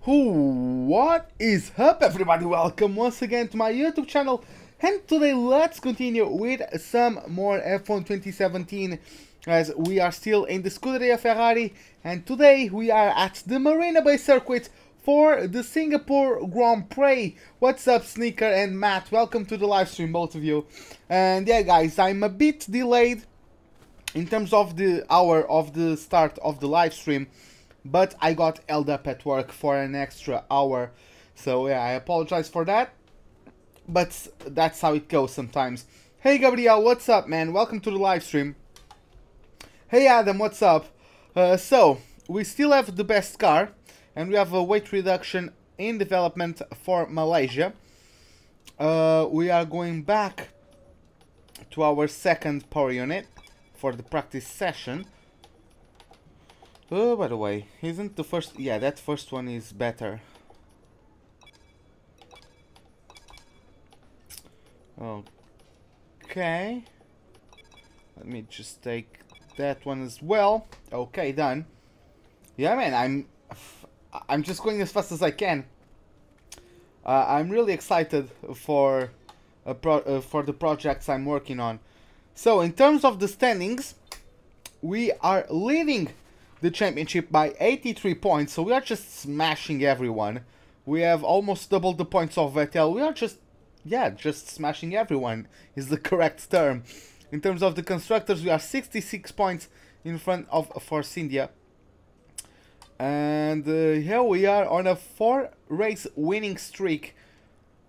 What is up, everybody? Welcome once again to my YouTube channel, and today let's continue with some more F1 2017 as we are still in the Scuderia Ferrari, and today we are at the Marina Bay circuit for the Singapore Grand Prix. What's up, Sneaker and Matt? Welcome to the live stream, both of you. And yeah, guys, I'm a bit delayed in terms of the hour of the start of the live stream, but I got held up at work for an extra hour, so yeah, I apologize for that, but that's how it goes sometimes. Hey Gabriel, what's up, man? Welcome to the live stream. Hey Adam, what's up? So, we still have the best car, and we have a weight reduction in development for Malaysia. We are going back to our second power unit for the practice session. Oh, by the way, isn't the first... yeah, that first one is better. Okay. Let me just take that one as well. Okay, done. Yeah, man, I'm just going as fast as I can. I'm really excited for the projects I'm working on. So, in terms of the standings, we are leading the championship by 83 points, so we are just smashing everyone. We have almost double the points of Vettel. We are just, yeah, just smashing everyone is the correct term. In terms of the constructors, we are 66 points in front of Force India. And here we are on a 4-race winning streak.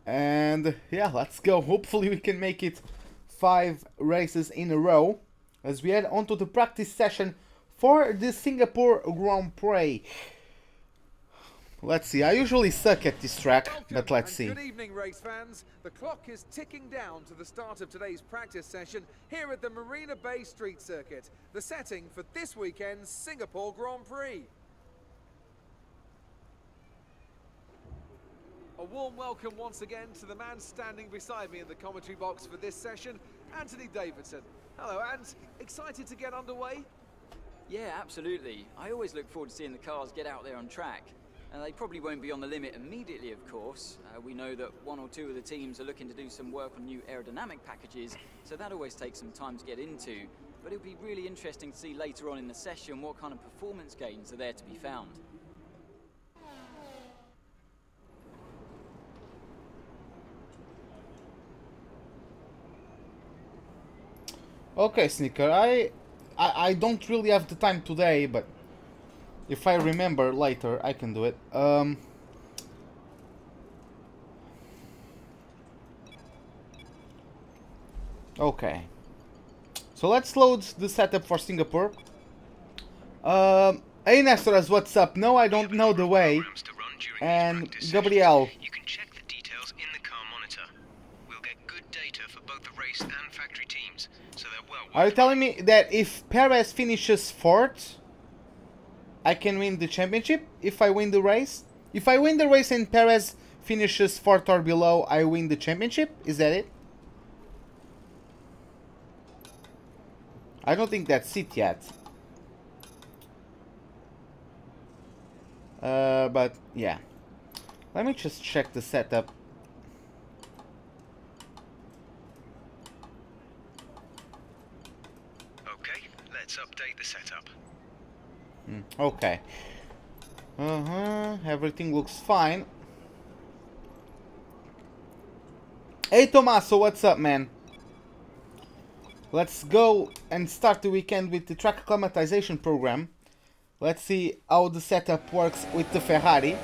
And yeah, let's go. Hopefully we can make it 5 races in a row as we head onto the practice session for the Singapore Grand Prix. Let's see, I usually suck at this track, but let's see. Good evening, race fans. The clock is ticking down to the start of today's practice session here at the Marina Bay Street Circuit, the setting for this weekend's Singapore Grand Prix. A warm welcome once again to the man standing beside me in the commentary box for this session, Anthony Davidson. Hello, Ant. Excited to get underway? Yeah, absolutely. I always look forward to seeing the cars get out there on track. And they probably won't be on the limit immediately, of course. We know that 1 or 2 of the teams are looking to do some work on new aerodynamic packages, so that always takes some time to get into. But it'll be really interesting to see later on in the session what kind of performance gains are there to be found. Okay, Sneaker, I don't really have the time today, but if I remember later, I can do it. Okay. So let's load the setup for Singapore. Hey Nestor, what's up? No, I don't know the way. And Gabriel. You can check the details in the car monitor. We'll get good data for both the race and factory teams, so they're well. Are you telling me that if Perez finishes 4th, I can win the championship if I win the race? If I win the race and Perez finishes 4th or below, I win the championship? Is that it? I don't think that's it yet. But yeah. Let me just check the setup. Okay, let's update the setup. Okay. Everything looks fine. Hey Tommaso, what's up, man? Let's go and start the weekend with the track acclimatization program. Let's see how the setup works with the Ferrari.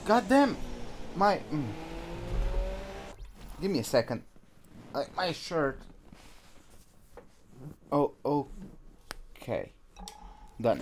God damn, my... Give me a second. My shirt. Oh, okay. Done.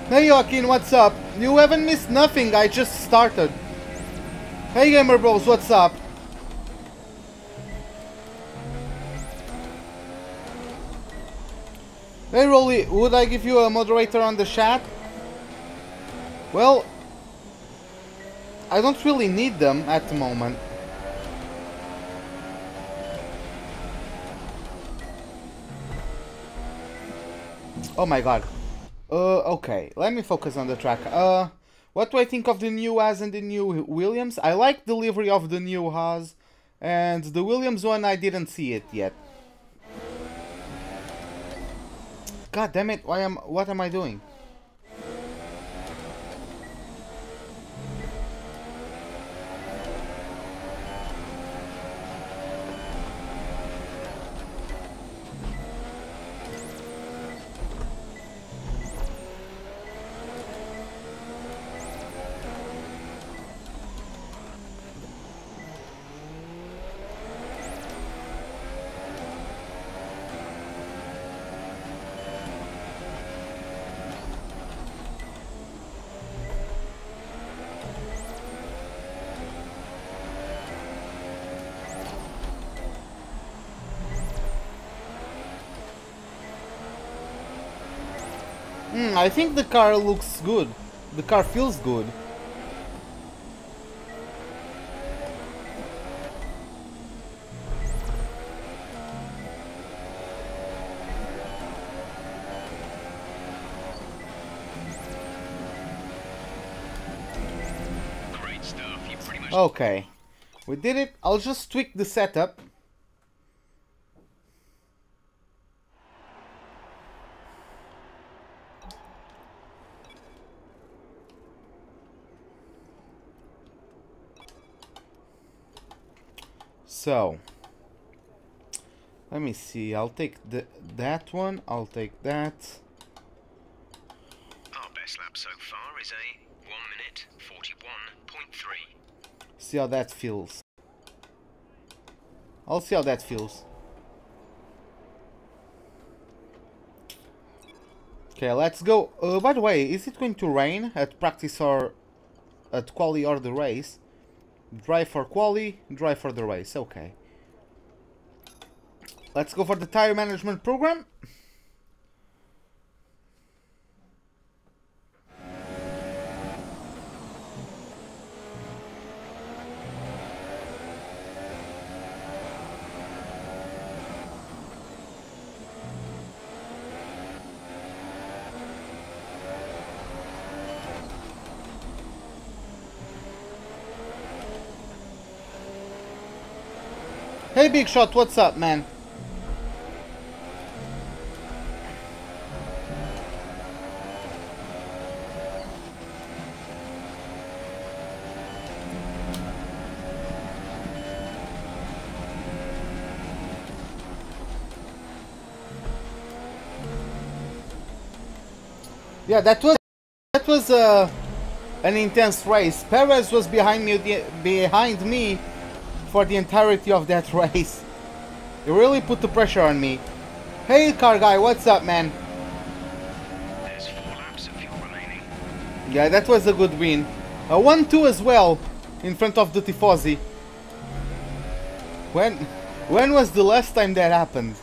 Hey Joaquin, what's up? You haven't missed nothing, I just started. Hey Gamer Bros, what's up? Hey Rolly, would I give you a moderator on the chat? Well, I don't really need them at the moment. Oh my god. Okay, let me focus on the track. What do I think of the new Haas and the new Williams? I like the livery of the new Haas, and the Williams one I didn't see it yet. God damn it, what am I doing? I think the car looks good. The car feels good. Great stuff. You pretty much... Okay, we did it. I'll just tweak the setup. So, let me see. I'll take that one. I'll take that. Our best lap so far is a 1 minute 41.3. See how that feels. I'll see how that feels. Okay, let's go. By the way, is it going to rain at practice or at quali or the race? Drive for quali, drive for the race. Okay. Let's go for the tire management program. Hey Big Shot, what's up, man? Yeah, that was an intense race. Perez was behind me for the entirety of that race. It really put the pressure on me. Hey car guy, what's up, man? There's 4 laps of fuel remaining. Yeah, that was a good win. A 1-2 as well in front of the Tifosi. When was the last time that happened?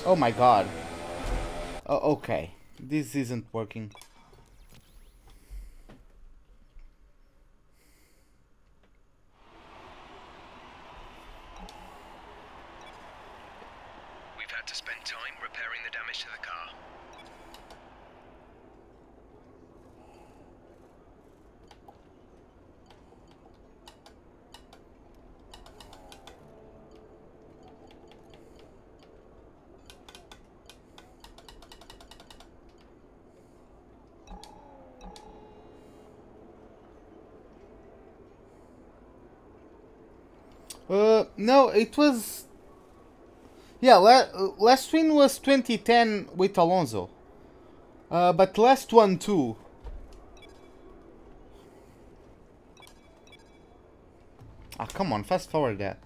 Oh my god. Okay. This isn't working. We've had to spend time repairing the damage to the car. No, it was... Yeah, last win was 2010 with Alonso. But last one too. Ah, come on, fast forward that.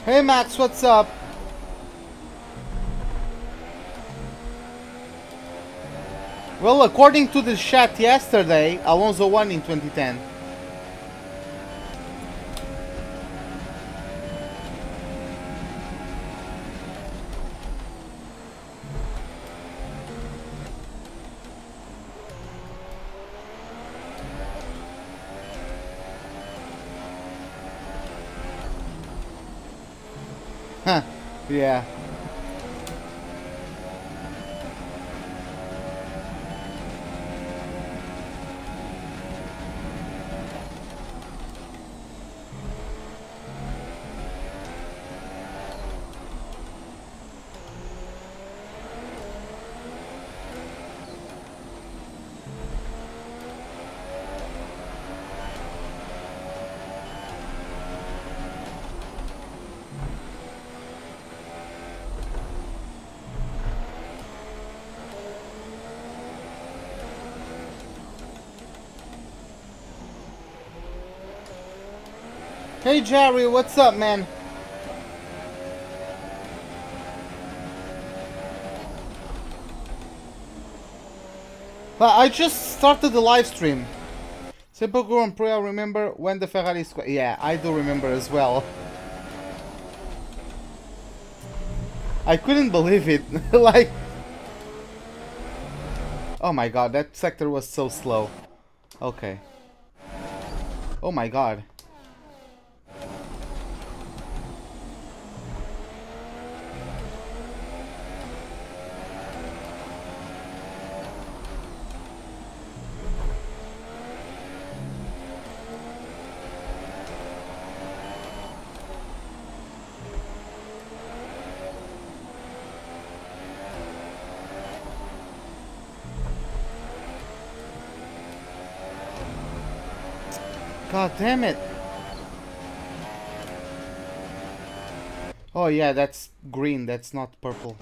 Hey Max, what's up? Well, according to the chat yesterday, Alonso won in 2010. Huh, yeah. Hey Jerry, what's up, man? Well, I just started the live stream. Simple Grand Prix, I remember when the Ferrari squad. Yeah, I do remember as well. I couldn't believe it. Like, oh my god, that sector was so slow. Okay. Oh my god. God damn it. Oh yeah, that's green, that's not purple.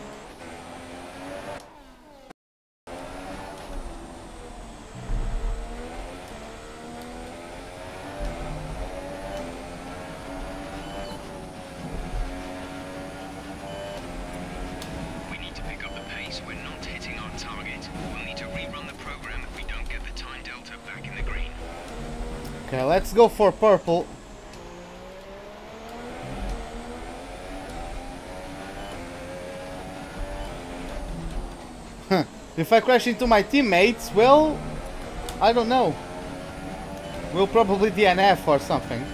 We need to pick up the pace. We're not hitting our target. We'll need to rerun the program if we don't get the time delta back in the green. Okay, let's go for purple. Huh. If I crash into my teammates, well, I don't know. We'll probably DNF or something.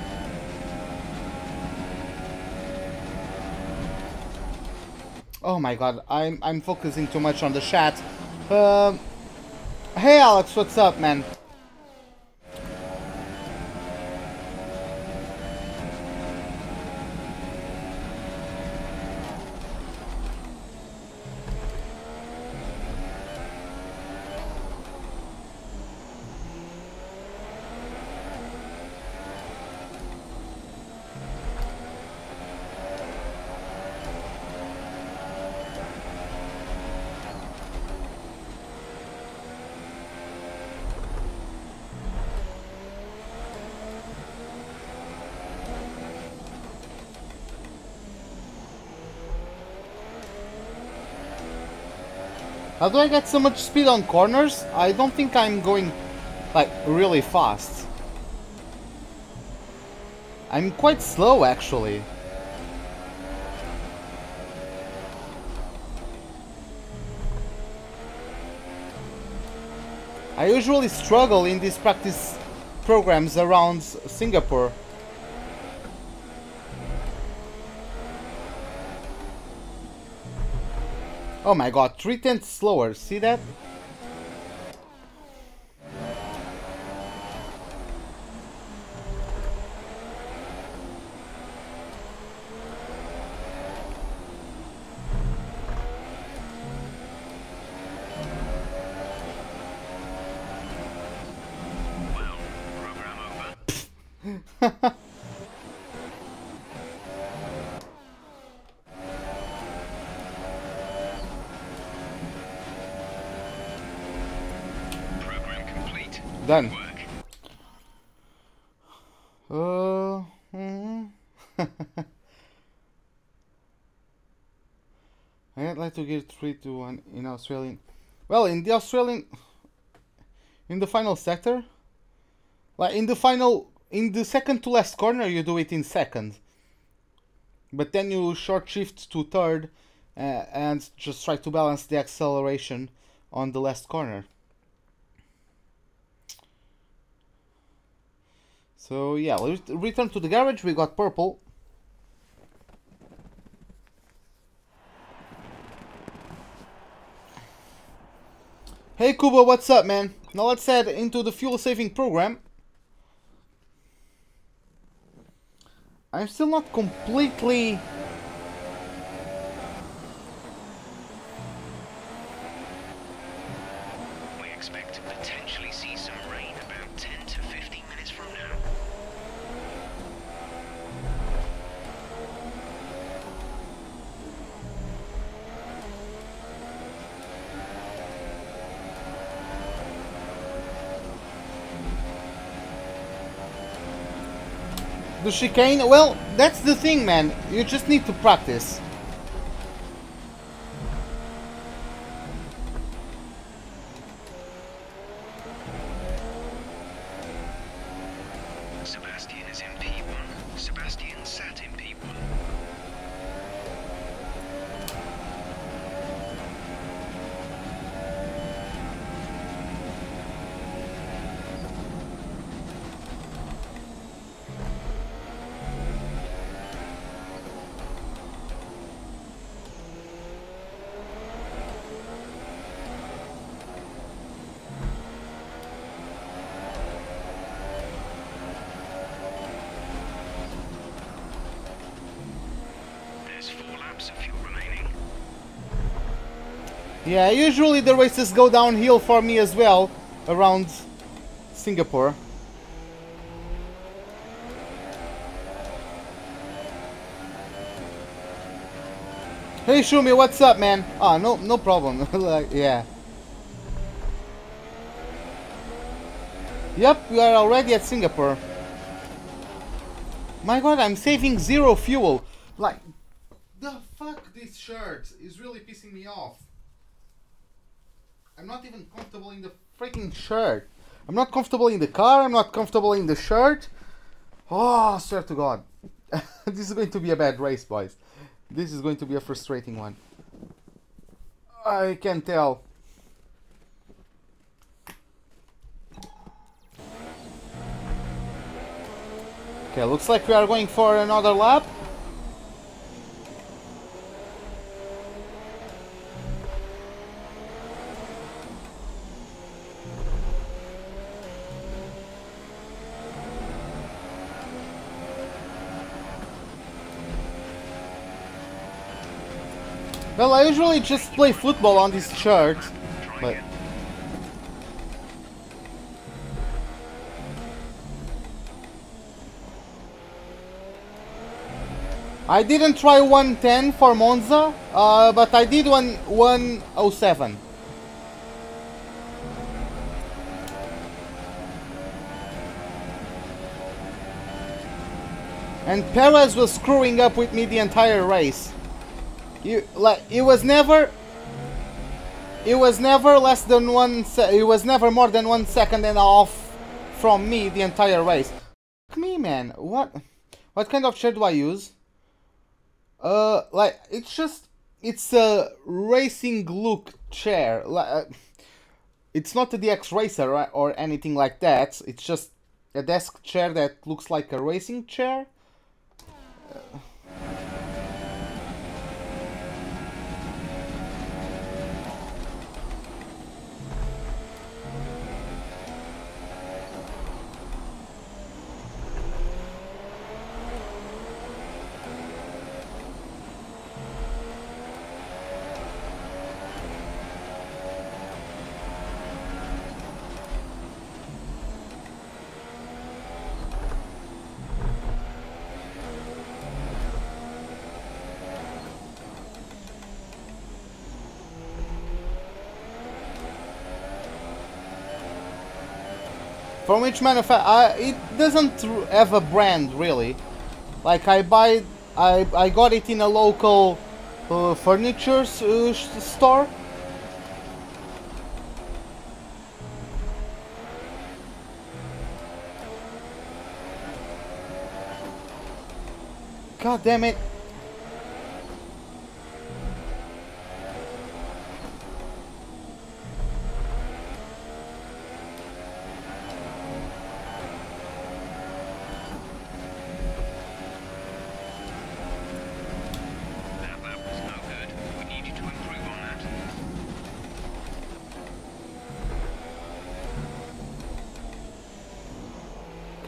Oh my god, I'm focusing too much on the chat. Hey Alex, what's up, man? How do I get so much speed on corners? I don't think I'm going, like, really fast. I'm quite slow, actually. I usually struggle in these practice programs around Singapore. Oh my god, 3/10 slower, see that? Program complete. Done. Work. I'd like to get 3-1 in Australian. Well, in the Australian, in the final sector, like in the second to last corner, you do it in second. But then you short shift to third and just try to balance the acceleration on the last corner. So yeah, let's return to the garage. We got purple. Hey Kuba, what's up, man? Now let's head into the fuel saving program. I'm still not completely... We expect to potentially see some rain about 10 to 15 minutes from now. The chicane, well, that's the thing, man. You just need to practice. Sebastian is in P1. Sebastian sat in P1. There's 4 laps of fuel remaining. Yeah, usually the races go downhill for me as well around Singapore. Hey Shumi, what's up, man? Ah, no problem. Like, yeah. Yep, we are already at Singapore. My god, I'm saving 0 fuel. Like, the fuck, this shirt is really pissing me off. I'm not even comfortable in the freaking shirt. I'm not comfortable in the car, I'm not comfortable in the shirt. Oh, I swear to god. This is going to be a bad race, boys. This is going to be a frustrating one. I can tell. Okay, looks like we are going for another lap. Well, I usually just play football on this shirt, but... I didn't try 110 for Monza, but I did 107. And Perez was screwing up with me the entire race. It was never less than it was never more than 1 second and a half from me the entire race. Fuck me, man. What kind of chair do I use? Like, it's a racing look chair. It's not a DX Racer or anything like that. It's just a desk chair that looks like a racing chair. From which manufacturer? It doesn't have a brand really. Like I got it in a local furniture store. God damn it.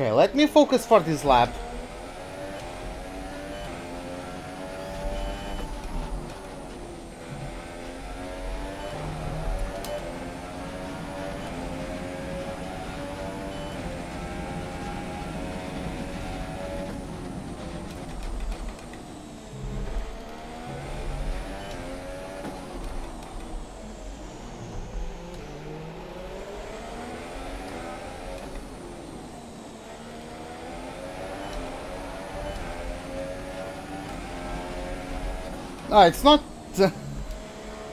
Okay, let me focus for this lap. No, it's not...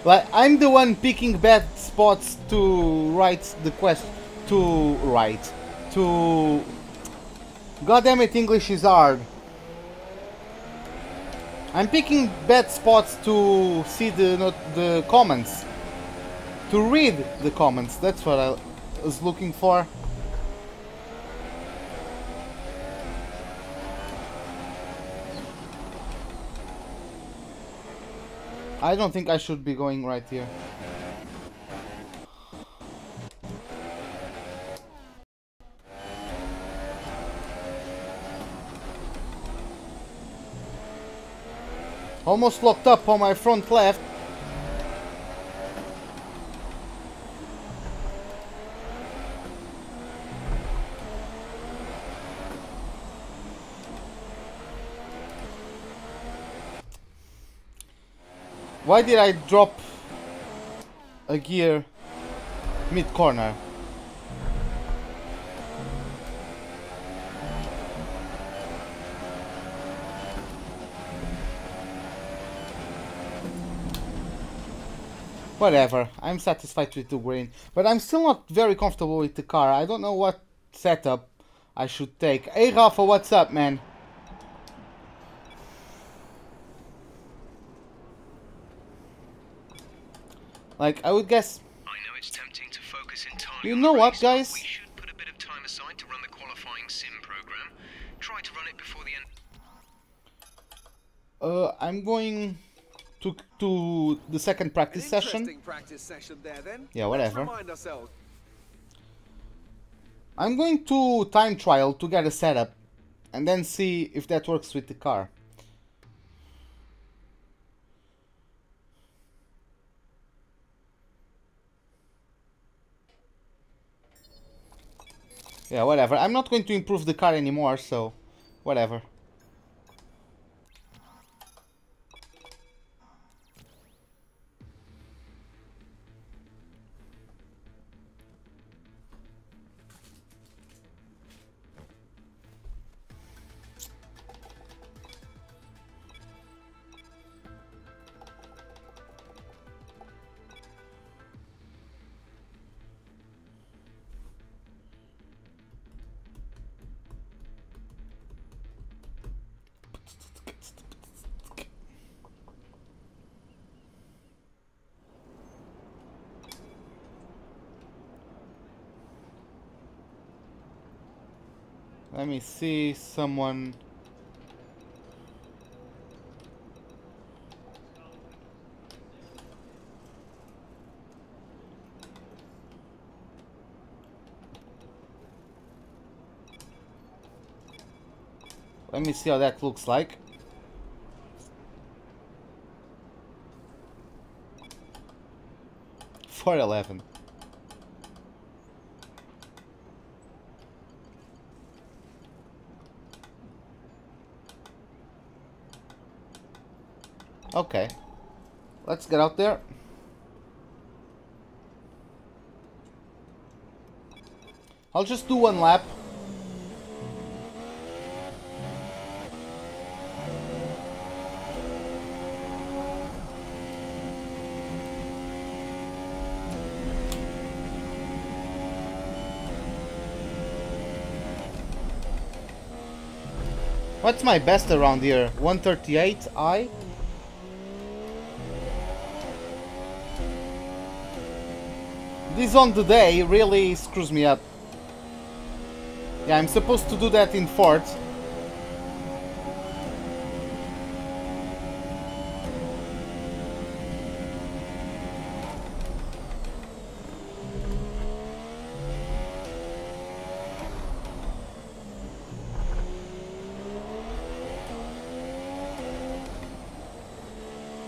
like, I'm the one picking bad spots to write the quest... to... God damn it, English is hard. I'm picking bad spots to see the comments. To read the comments, that's what I was looking for. I don't think I should be going right here. Almost locked up on my front left. Why did I drop a gear mid-corner? Whatever, I'm satisfied with the green, but I'm still not very comfortable with the car. I don't know what setup I should take. Hey Rafa, what's up, man? Like, I would guess... I know it's tempting to focus entirely You on know the what, race, guys? but we should put a bit of time aside to run the qualifying sim program. Try to run it before the end. I'm going to the second practice session. Interesting practice session there, then. Yeah, whatever. Let's remind ourselves. I'm going to time trial to get a setup and then see if that works with the car. Yeah, whatever. I'm not going to improve the car anymore, so whatever. Let me see someone. Let me see how that looks like. $4.11. Okay, let's get out there. I'll just do one lap. What's my best around here? 138i? This on the day really screws me up. Yeah, I'm supposed to do that in fourth.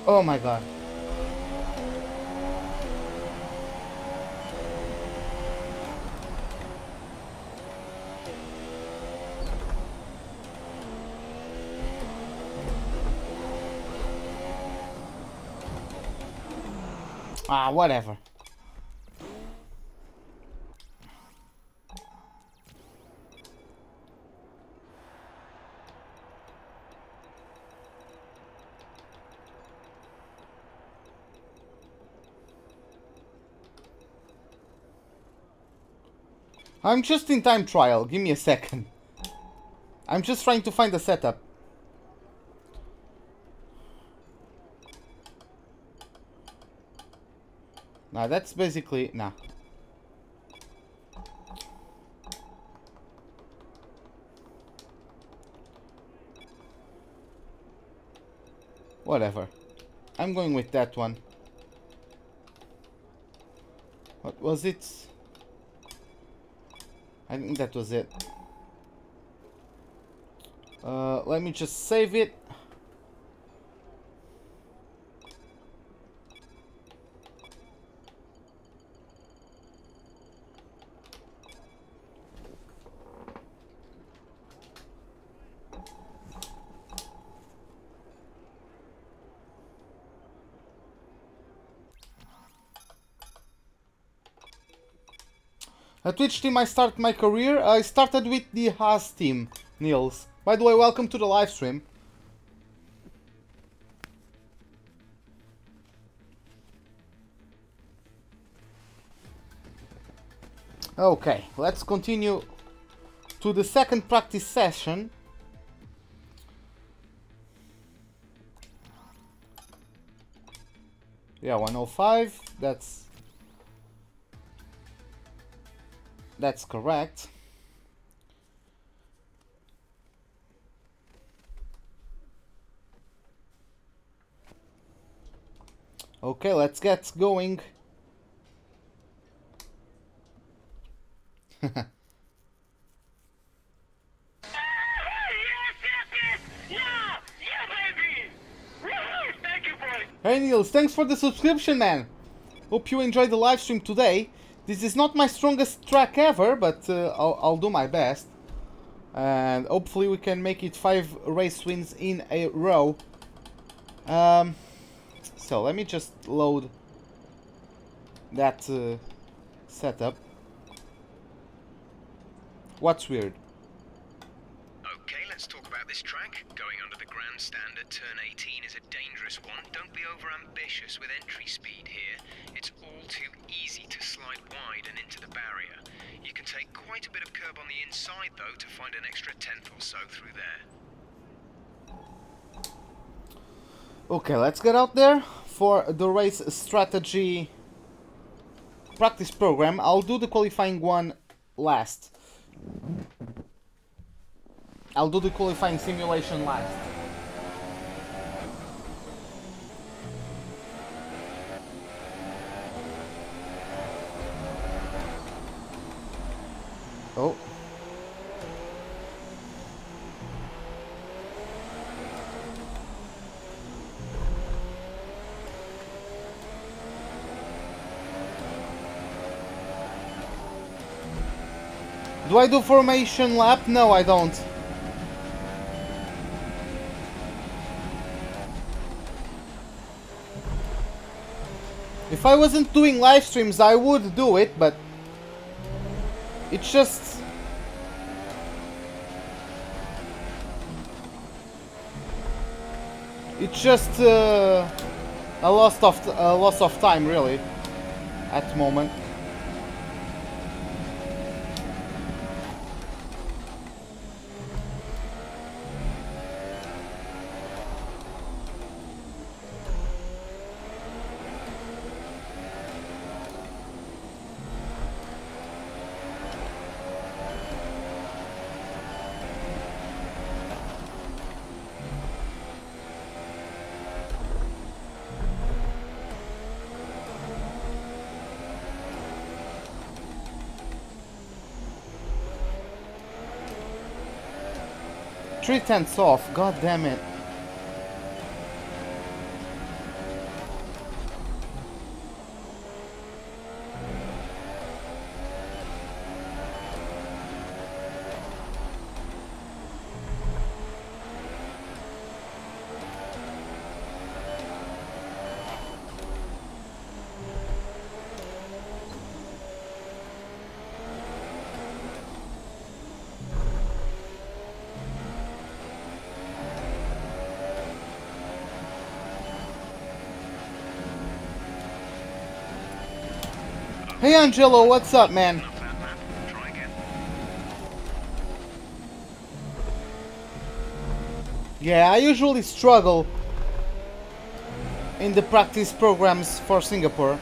Oh my god. Ah, whatever. I'm just in time trial. Give me a second. I'm just trying to find the setup. Nah, that's basically... Nah. Whatever. I'm going with that one. What was it? I think that was it. Let me just save it. At which team I start my career? I started with the Haas team, Niels. By the way, welcome to the live stream. Okay, let's continue to the second practice session. Yeah, 105, that's correct. Okay, let's get going. Hey Niels, thanks for the subscription, man. Hope you enjoyed the live stream today. This is not my strongest track ever, but I'll do my best. And hopefully we can make it 5 race wins in a row. So let me just load that setup. What's weird? Okay, let's talk about this track. Going under the grandstand at turn 18 is a dangerous one. Don't be over-ambitious with entry speed here. It's all too easy to slide wide and into the barrier. You can take quite a bit of curb on the inside, though, to find an extra tenth or so through there. Okay, let's get out there for the race strategy practice program. I'll do the qualifying one last. I'll do the qualifying simulation last. Oh. Do I do formation lap? No, I don't. If I wasn't doing live streams, I would do it, but It's just... It's just a loss of time, really, at the moment. Three-tenths off, god damn it. Hey Angelo, what's up, man? Yeah, I usually struggle in the practice programs for Singapore.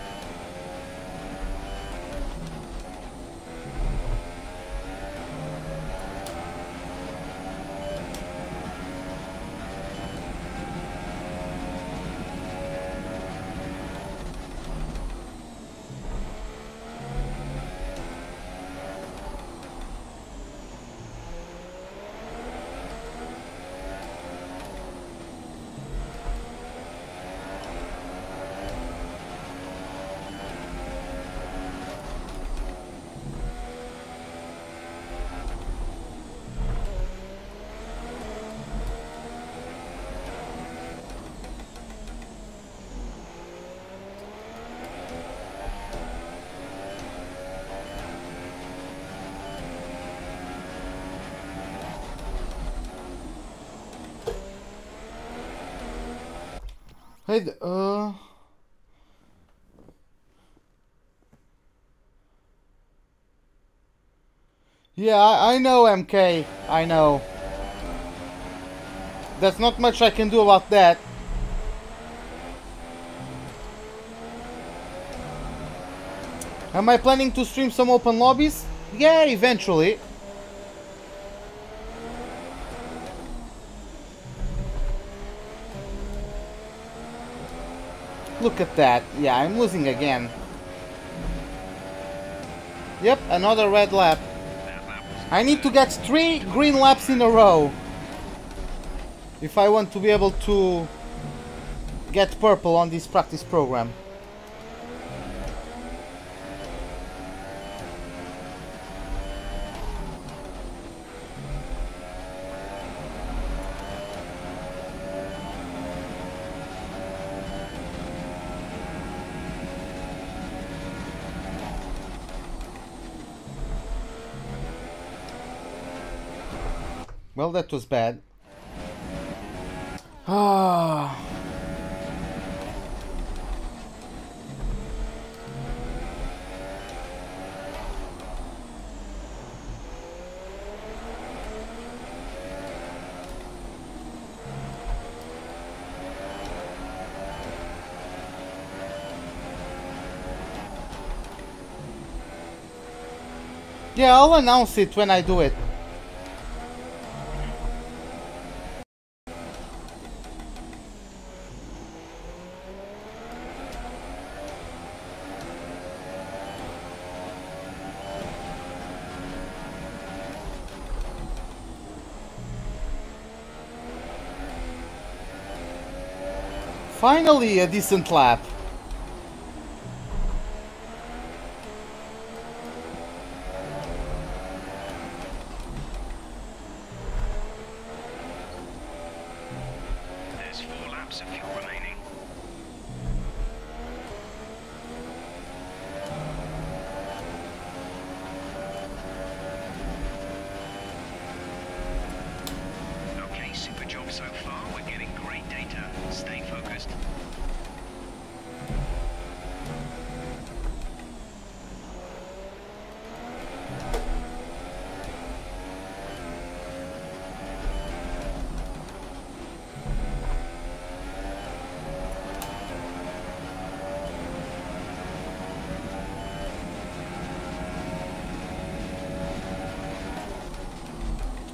Hey, yeah, I know, MK. I know. There's not much I can do about that. Am I planning to stream some open lobbies? Yeah, eventually. Look at that. Yeah, I'm losing again. Yep, another red lap. I need to get 3 green laps in a row if I want to be able to get purple on this practice program. Well, that was bad. Ah. Yeah, I'll announce it when I do it. Finally, a decent lap. There's 4 laps of fuel remaining. so far. We're getting great data. Stay focused.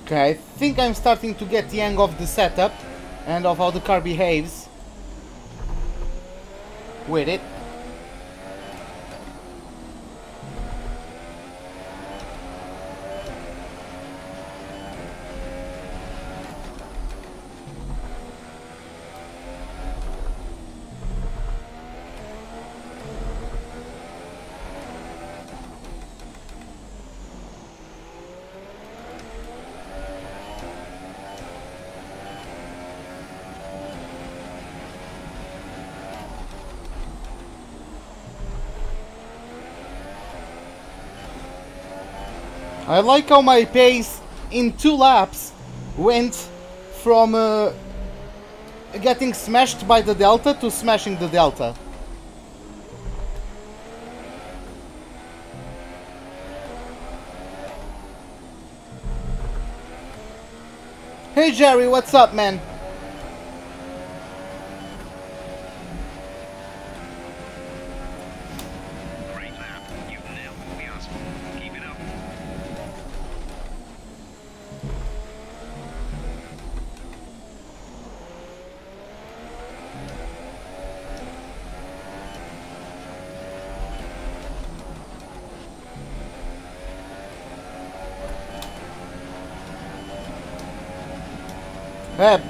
Okay, I think I'm starting to get the hang of the setup and of how the car behaves with it. I like how my pace in 2 laps went from getting smashed by the Delta to smashing the Delta. Hey Jerry, what's up, man? Great lap. You've nailed what we asked for. Keep it up.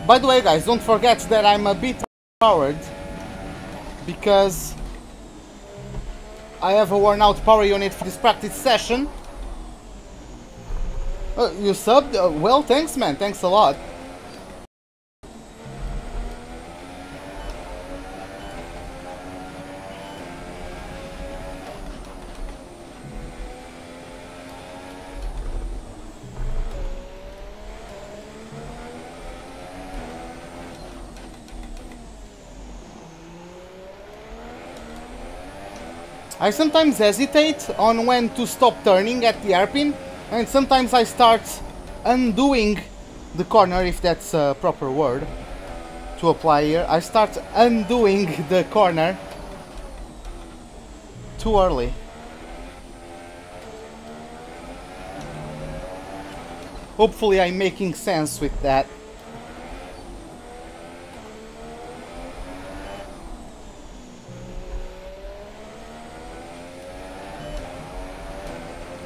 By the way, guys, don't forget that I'm a bit powered because I have a worn out power unit for this practice session. You subbed? Well, thanks, man. Thanks a lot. I sometimes hesitate on when to stop turning at the hairpin, and sometimes I start undoing the corner, if that's a proper word to apply here. I start undoing the corner too early. Hopefully I'm making sense with that.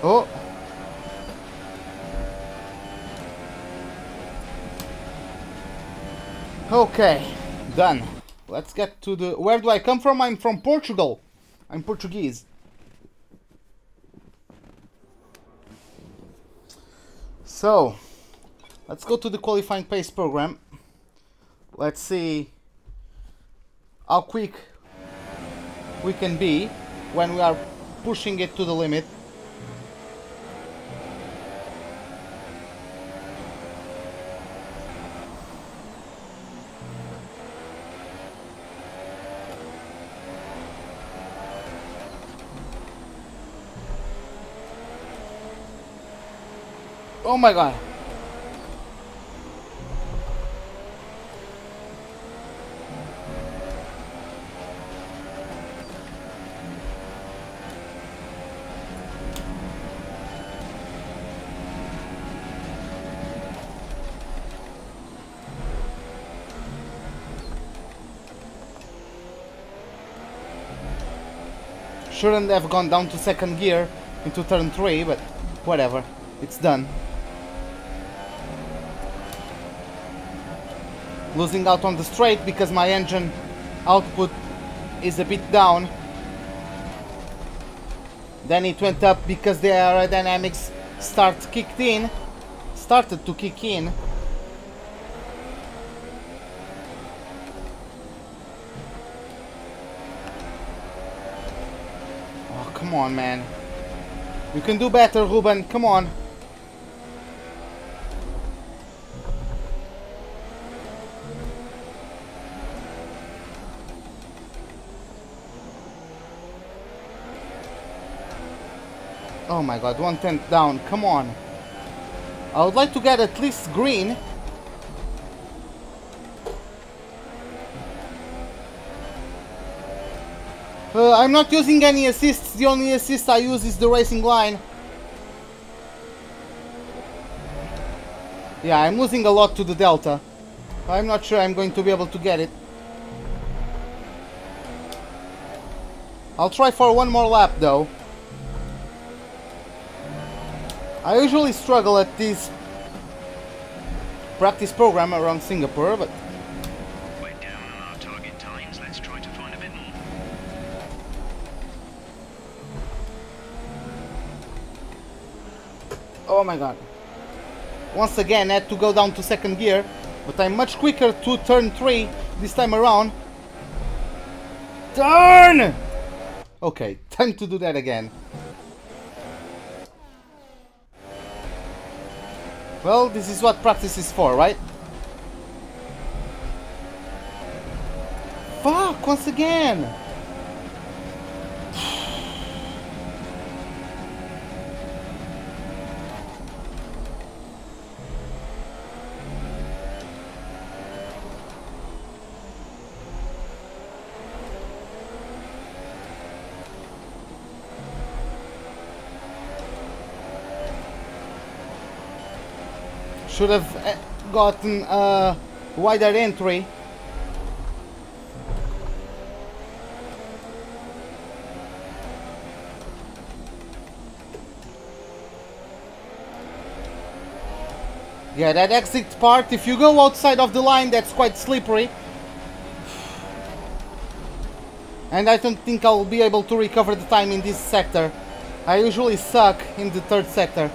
Oh. Okay, done. Let's get to the... Where do I come from? I'm from Portugal. I'm Portuguese. So, let's go to the qualifying pace program. Let's see how quick we can be when we are pushing it to the limit. Oh my god. Shouldn't have gone down to second gear into turn 3, but whatever, it's done. Losing out on the straight because my engine output is a bit down. Then it went up because the aerodynamics started to kick in. Oh, come on, man. You can do better, Ruben. Come on. Oh my god, 1/10 down, come on. I would like to get at least green. I'm not using any assists, the only assist I use is the racing line. Yeah, I'm losing a lot to the Delta. I'm not sure I'm going to be able to get it. I'll try for one more lap though. I usually struggle at this practice program around Singapore, but We're down on our target times. Let's try to find a bit more. oh my god. Once again I had to go down to second gear, but I'm much quicker to turn 3 this time around. Turn! Okay, time to do that again. Well, this is what practice is for, right? Fuck, once again! Should have gotten a wider entry. Yeah, that exit part, if you go outside of the line, that's quite slippery. And I don't think I'll be able to recover the time in this sector. I usually suck in the third sector.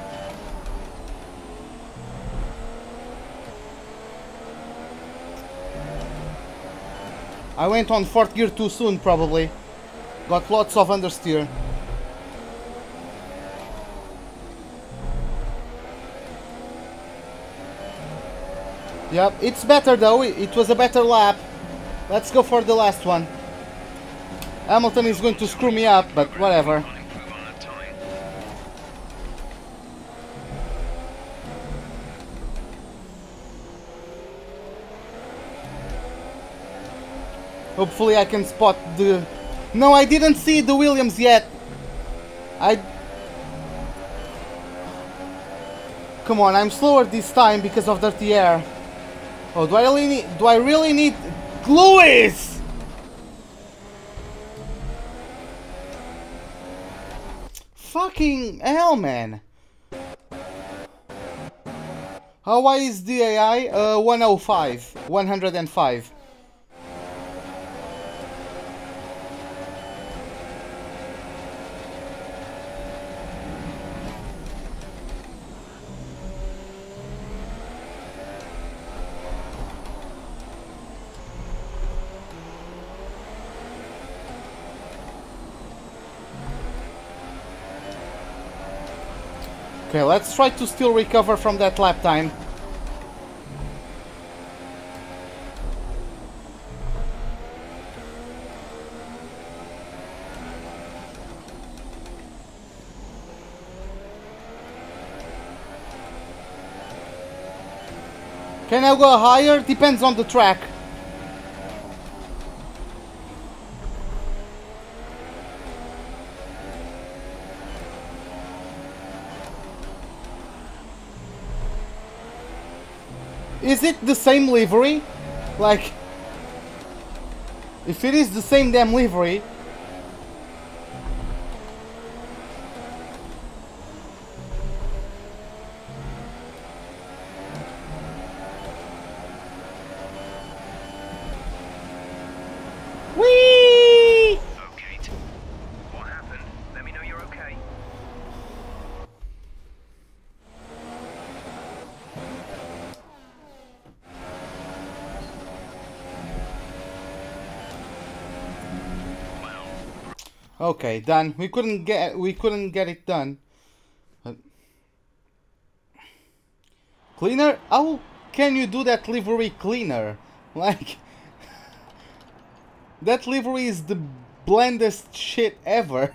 I went on fourth gear too soon, probably. Got lots of understeer. Yep, it's better though. It was a better lap. Let's go for the last one. Hamilton is going to screw me up, but whatever. Hopefully I can spot the... No, I didn't see the Williams yet. Come on, I'm slower this time because of dirty air. Oh, do I really need Lewis? Fucking hell, man. How high is the AI? 105. 105. Okay, let's try to still recover from that lap time. Can I go higher? Depends on the track. Is it the same livery? Like, if it is the same damn livery... Whee! Okay, what happened? Let me know you're okay. Okay, done. We couldn't get it done. Cleaner? How can you do that livery cleaner? Like, that livery is the blandest shit ever.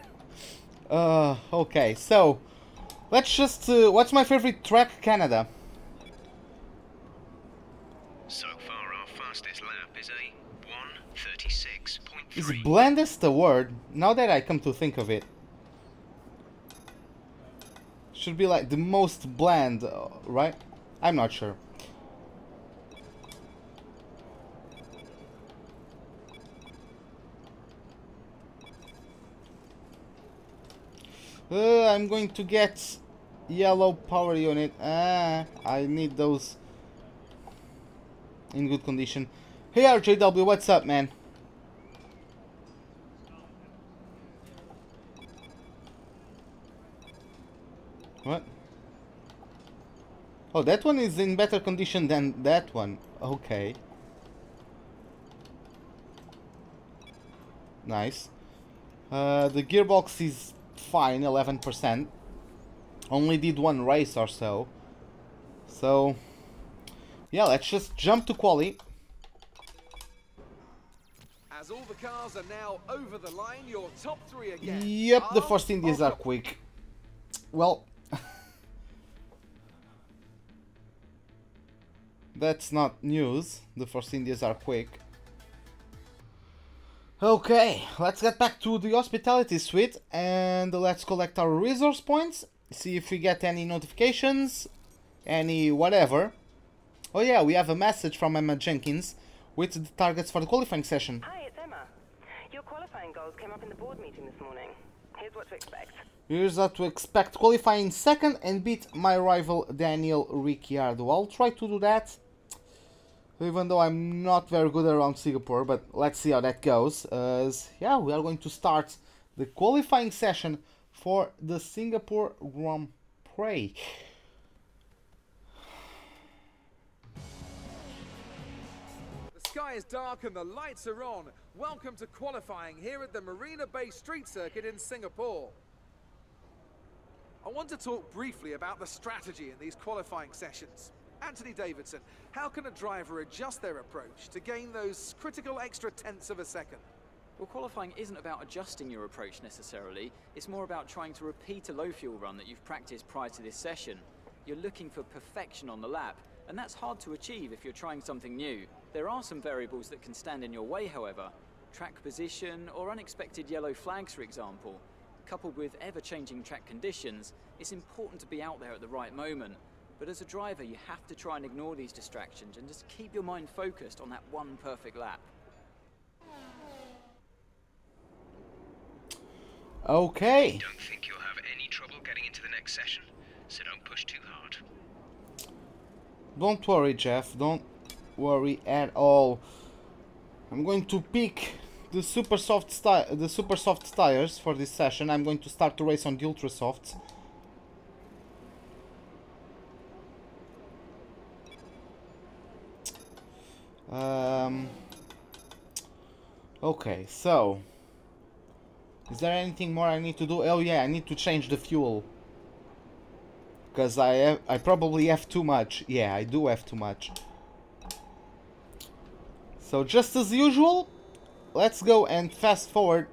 Okay, so Let's just... what's my favorite track? Canada. So far, our fastest lap is a 1:36.3. Is blandest a word? Now that I come to think of it. Should be like the most bland, right? I'm not sure. I'm going to get yellow power unit. I need those in good condition. Hey RJW, what's up, man? What? Oh, that one is in better condition than that one. Okay. Nice. The gearbox is fine, 11%. Only did one race or so. So, yeah, let's just jump to quali. As all the cars are now over the line, your top three again. Yep, the Haas, Force Indies are quick. Well, that's not news. The Force Indies are quick. Okay, let's get back to the hospitality suite and let's collect our resource points. See if we get any notifications, any whatever. Oh yeah, we have a message from Emma Jenkins with the targets for the qualifying session. Hi, it's Emma. Your qualifying goals came up in the board meeting this morning. Here's what to expect. Here's what to expect. Qualifying second and beat my rival Daniel Ricciardo. I'll try to do that. Even though I'm not very good around Singapore, but let's see how that goes. Yeah, we are going to start the qualifying session for the Singapore Grand Prix. The sky is dark and the lights are on. Welcome to qualifying here at the Marina Bay Street Circuit in Singapore. I want to talk briefly about the strategy in these qualifying sessions. Anthony Davidson, how can a driver adjust their approach to gain those critical extra tenths of a second? Well, qualifying isn't about adjusting your approach necessarily. It's more about trying to repeat a low fuel run that you've practiced prior to this session. You're looking for perfection on the lap, and that's hard to achieve if you're trying something new. There are some variables that can stand in your way, however. Track position or unexpected yellow flags, for example. Coupled with ever-changing track conditions, it's important to be out there at the right moment. But as a driver, you have to try and ignore these distractions and just keep your mind focused on that one perfect lap. Okay. Don't think you'll have any trouble getting into the next session, so don't push too hard. Don't worry, Jeff. Don't worry at all. I'm going to pick the super soft tires for this session. I'm going to start the race on the ultra softs. Okay, so is there anything more I need to do? Oh yeah, I need to change the fuel because I probably have too much. Yeah, I do have too much. So just as usual, let's go and fast forward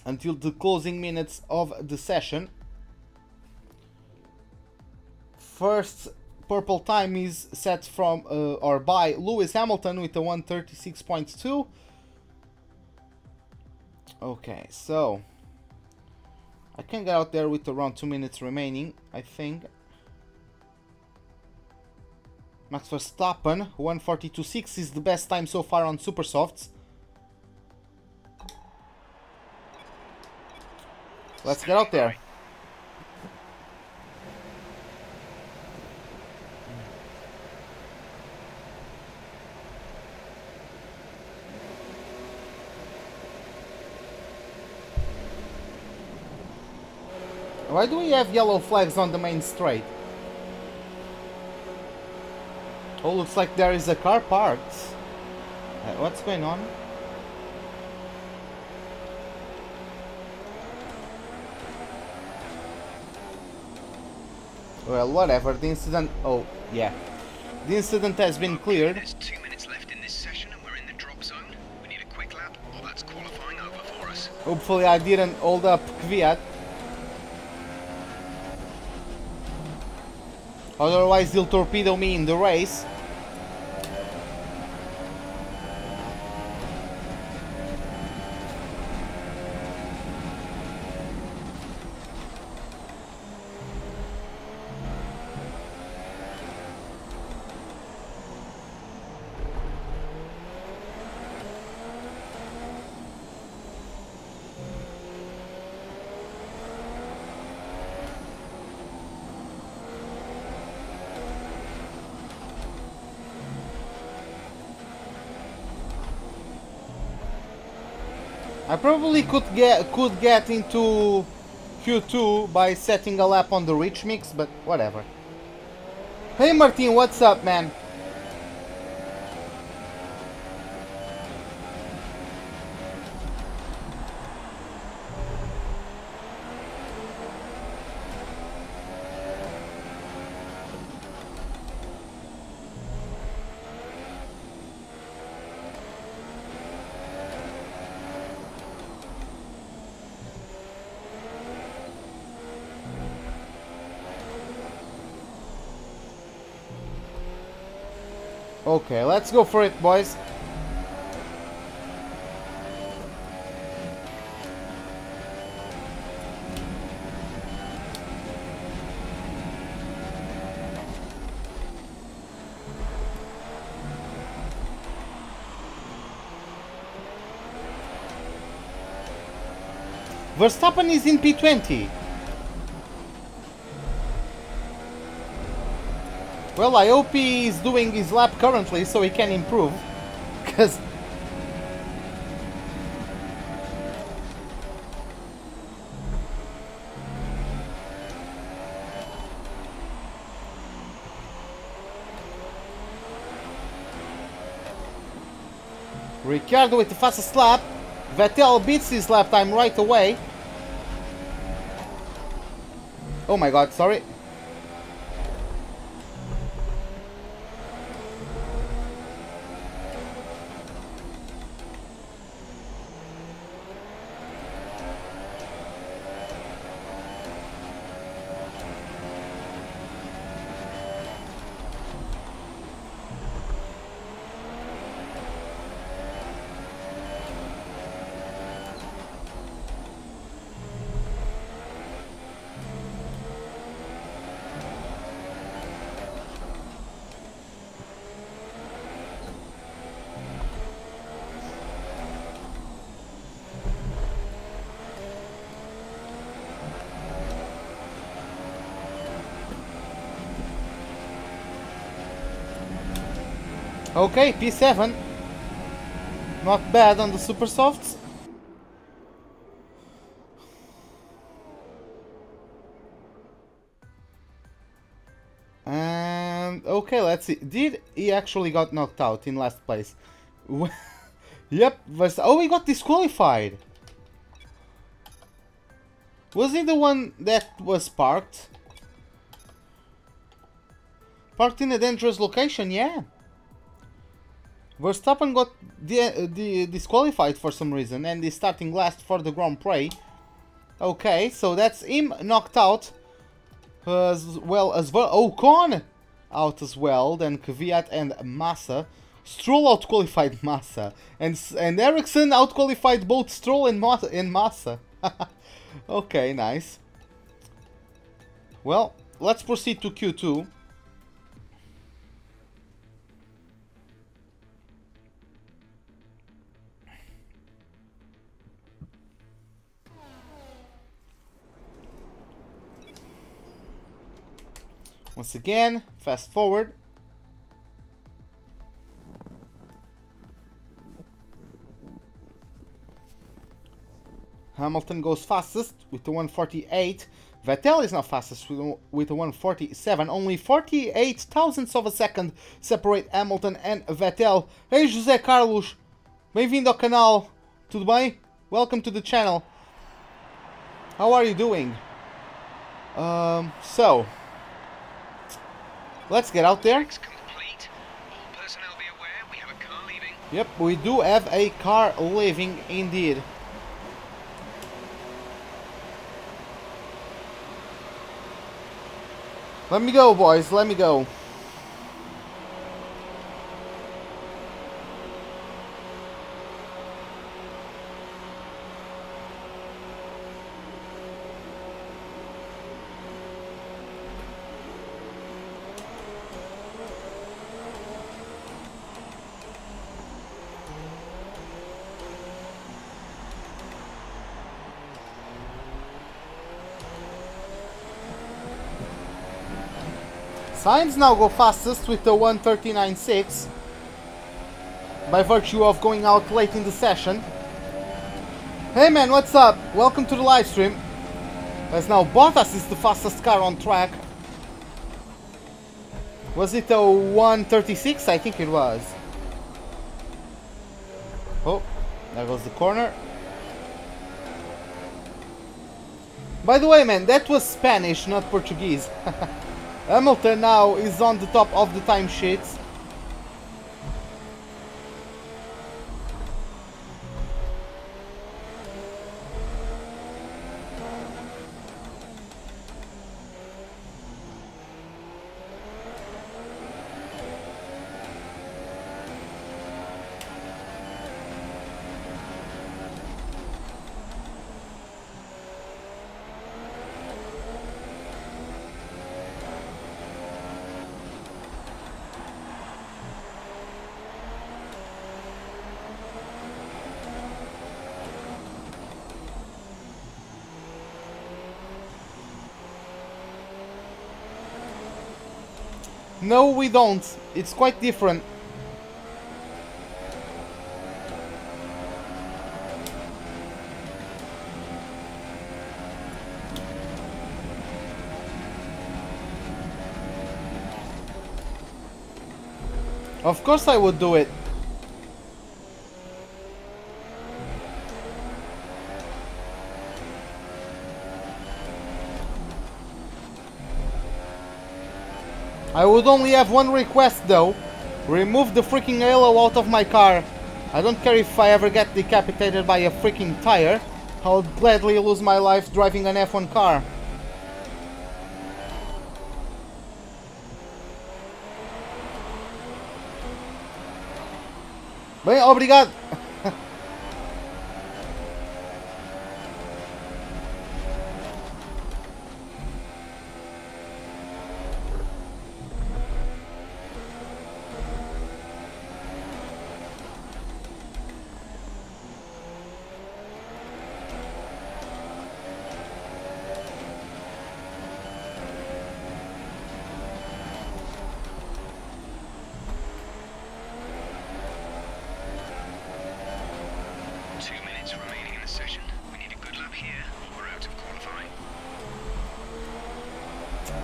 until the closing minutes of the session. First purple time is set from or by Lewis Hamilton with a 1:36.2. Okay, so I can get out there with around 2 minutes remaining, I think. Max Verstappen, 1:42.6 is the best time so far on super softs. Let's get out there. Why do we have yellow flags on the main straight? Oh, looks like there is a car parked. What's going on? Well, whatever. The incident... Oh, yeah. The incident has been cleared. There's 2 minutes left in this session and we're in the drop zone. We need a quick lap or that's qualifying over for us. Hopefully I didn't hold up Kvyat. Otherwise he'll torpedo me in the race. I probably could get into Q2 by setting a lap on the Rich Mix, but whatever. Hey Martin, what's up, man? Okay, let's go for it, boys. Verstappen is in P20. Well, I hope he is doing his lap currently so he can improve, because Ricciardo with the fastest lap. Vettel beats his lap time right away. Oh my god, sorry. Okay, P7. Not bad on the super softs. And okay, let's see. Did he actually got knocked out in last place? Yep. Oh, he got disqualified. Was he the one that was parked? Parked in a dangerous location, yeah. Verstappen got disqualified for some reason and is starting last for the Grand Prix. Okay, so that's him knocked out as well. Ocon out as well, then Kvyat and Massa. Stroll outqualified Massa, and Ericsson outqualified both Stroll and Massa. Okay, nice. Well, let's proceed to Q2. Once again, fast forward. Hamilton goes fastest with the 148. Vettel is now fastest with the 147. Only 48 thousandths of a second separate Hamilton and Vettel. Hey José Carlos, bem-vindo ao canal. Tudo bem? Welcome to the channel. How are you doing? So let's get out there. All personnel be aware, we have a car leaving. Yep, we do have a car leaving indeed. Let me go, boys, let me go. Sainz now go fastest with the 1:39.6 by virtue of going out late in the session. Hey man, what's up? Welcome to the live stream. As now Bottas is the fastest car on track. Was it a 1:36? I think it was. Oh, there goes the corner. By the way, man, that was Spanish, not Portuguese. Hamilton now is on the top of the timesheets. No, we don't. It's quite different. Of course I would do it. I would only have one request though. Remove the freaking halo out of my car. I don't care if I ever get decapitated by a freaking tire. I would gladly lose my life driving an F1 car. Bem, obrigado.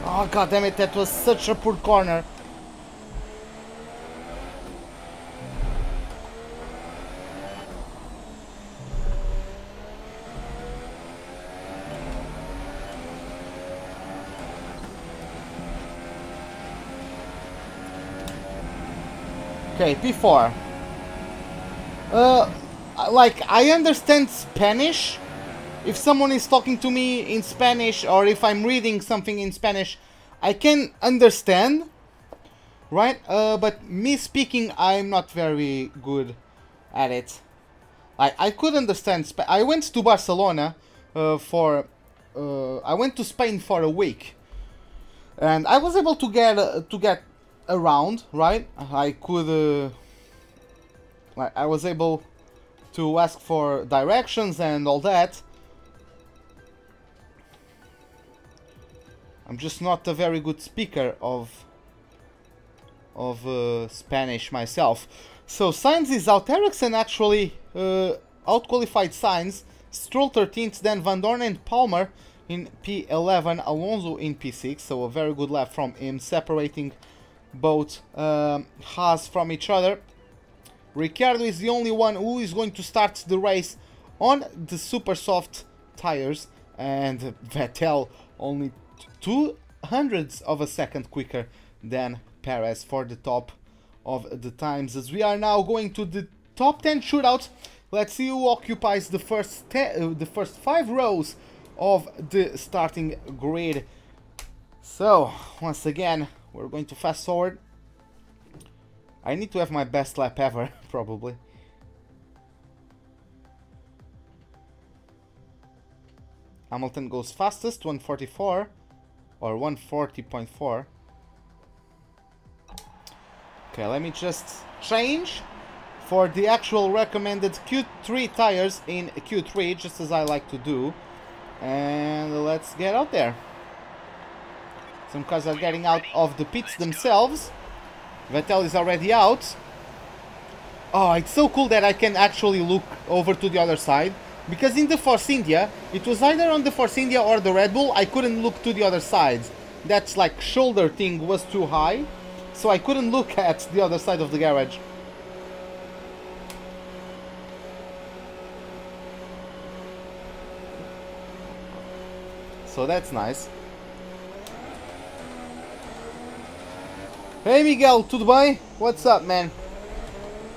Oh god damn it, that was such a poor corner. Okay, P4. Like, I understand Spanish. If someone is talking to me in Spanish, or if I'm reading something in Spanish, I can understand, right? But me speaking, I'm not very good at it. I could understand. I went to Barcelona I went to Spain for a week, and I was able to get around, right? I could. I was able to ask for directions and all that. I'm just not a very good speaker of Spanish myself. So Sainz is out. Ericsson actually out-qualified Sainz. Stroll 13th, then Van Dorn and Palmer in P11, Alonso in P6. So a very good lap from him, separating both Haas from each other. Ricciardo is the only one who is going to start the race on the super soft tires, and Vettel only 0.02 of a second quicker than Perez for the top of the times. As we are now going to the top 10 shootout, let's see who occupies the first 5 rows of the starting grid. So, once again, we're going to fast forward. I need to have my best lap ever, probably. Hamilton goes fastest, 144 or 140.4. Okay, let me just change for the actual recommended Q3 tires in Q3, just as I like to do. And let's get out there. Some cars are getting out of the pits themselves. Vettel is already out. Oh, it's so cool that I can actually look over to the other side. Because in the Force India, it was either on the Force India or the Red Bull, I couldn't look to the other sides. That like shoulder thing was too high, so I couldn't look at the other side of the garage. So that's nice. Hey Miguel, tudo bem? What's up, man?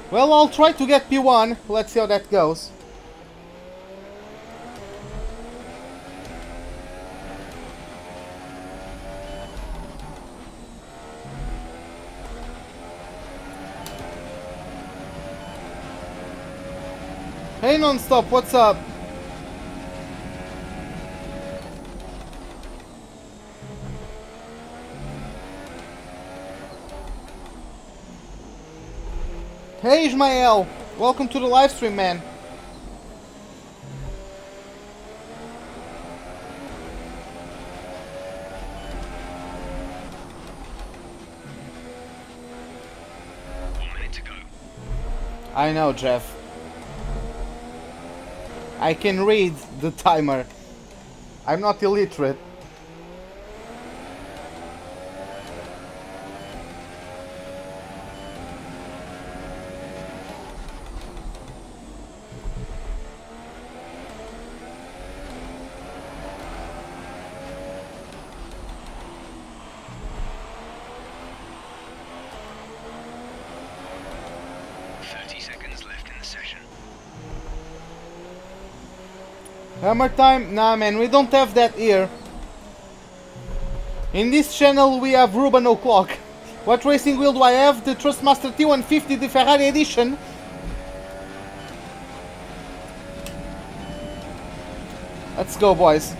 Well, I'll try to get P1. Let's see how that goes. Hey Non-Stop, what's up? Hey Ismael, welcome to the live stream, man. I know, Jeff. I can read the timer. I'm not illiterate. Hammer time? Nah, man, we don't have that here. In this channel we have Ruben O'Clock. What racing wheel do I have? The Thrustmaster T150, the Ferrari edition. Let's go, boys.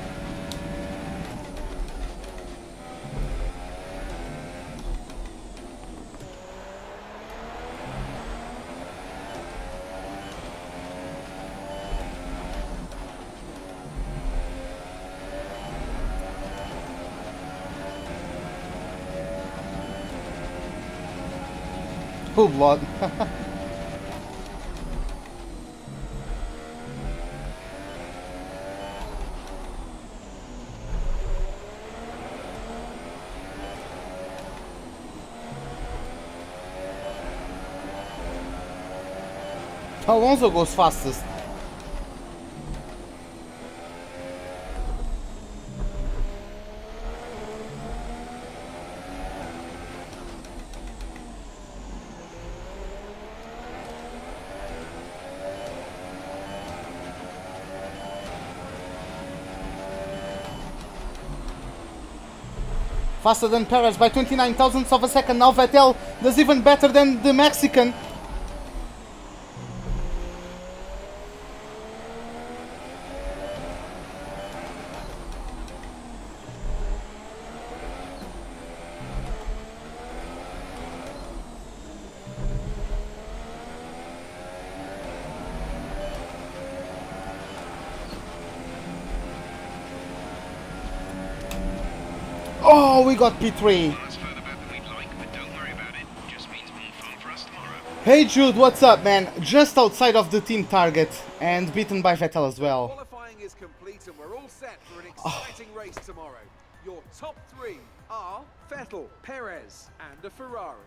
Oh, blood. Alonso goes fastest. Faster than Perez by 29 thousandths of a second. Now Vettel does even better than the Mexican. Oh, we got P3. Hey Jude, what's up, man? Just outside of the team target and beaten by Vettel as well. Qualifying is complete and we're all set for an exciting race tomorrow. Your top three are Vettel, Perez and a Ferrari.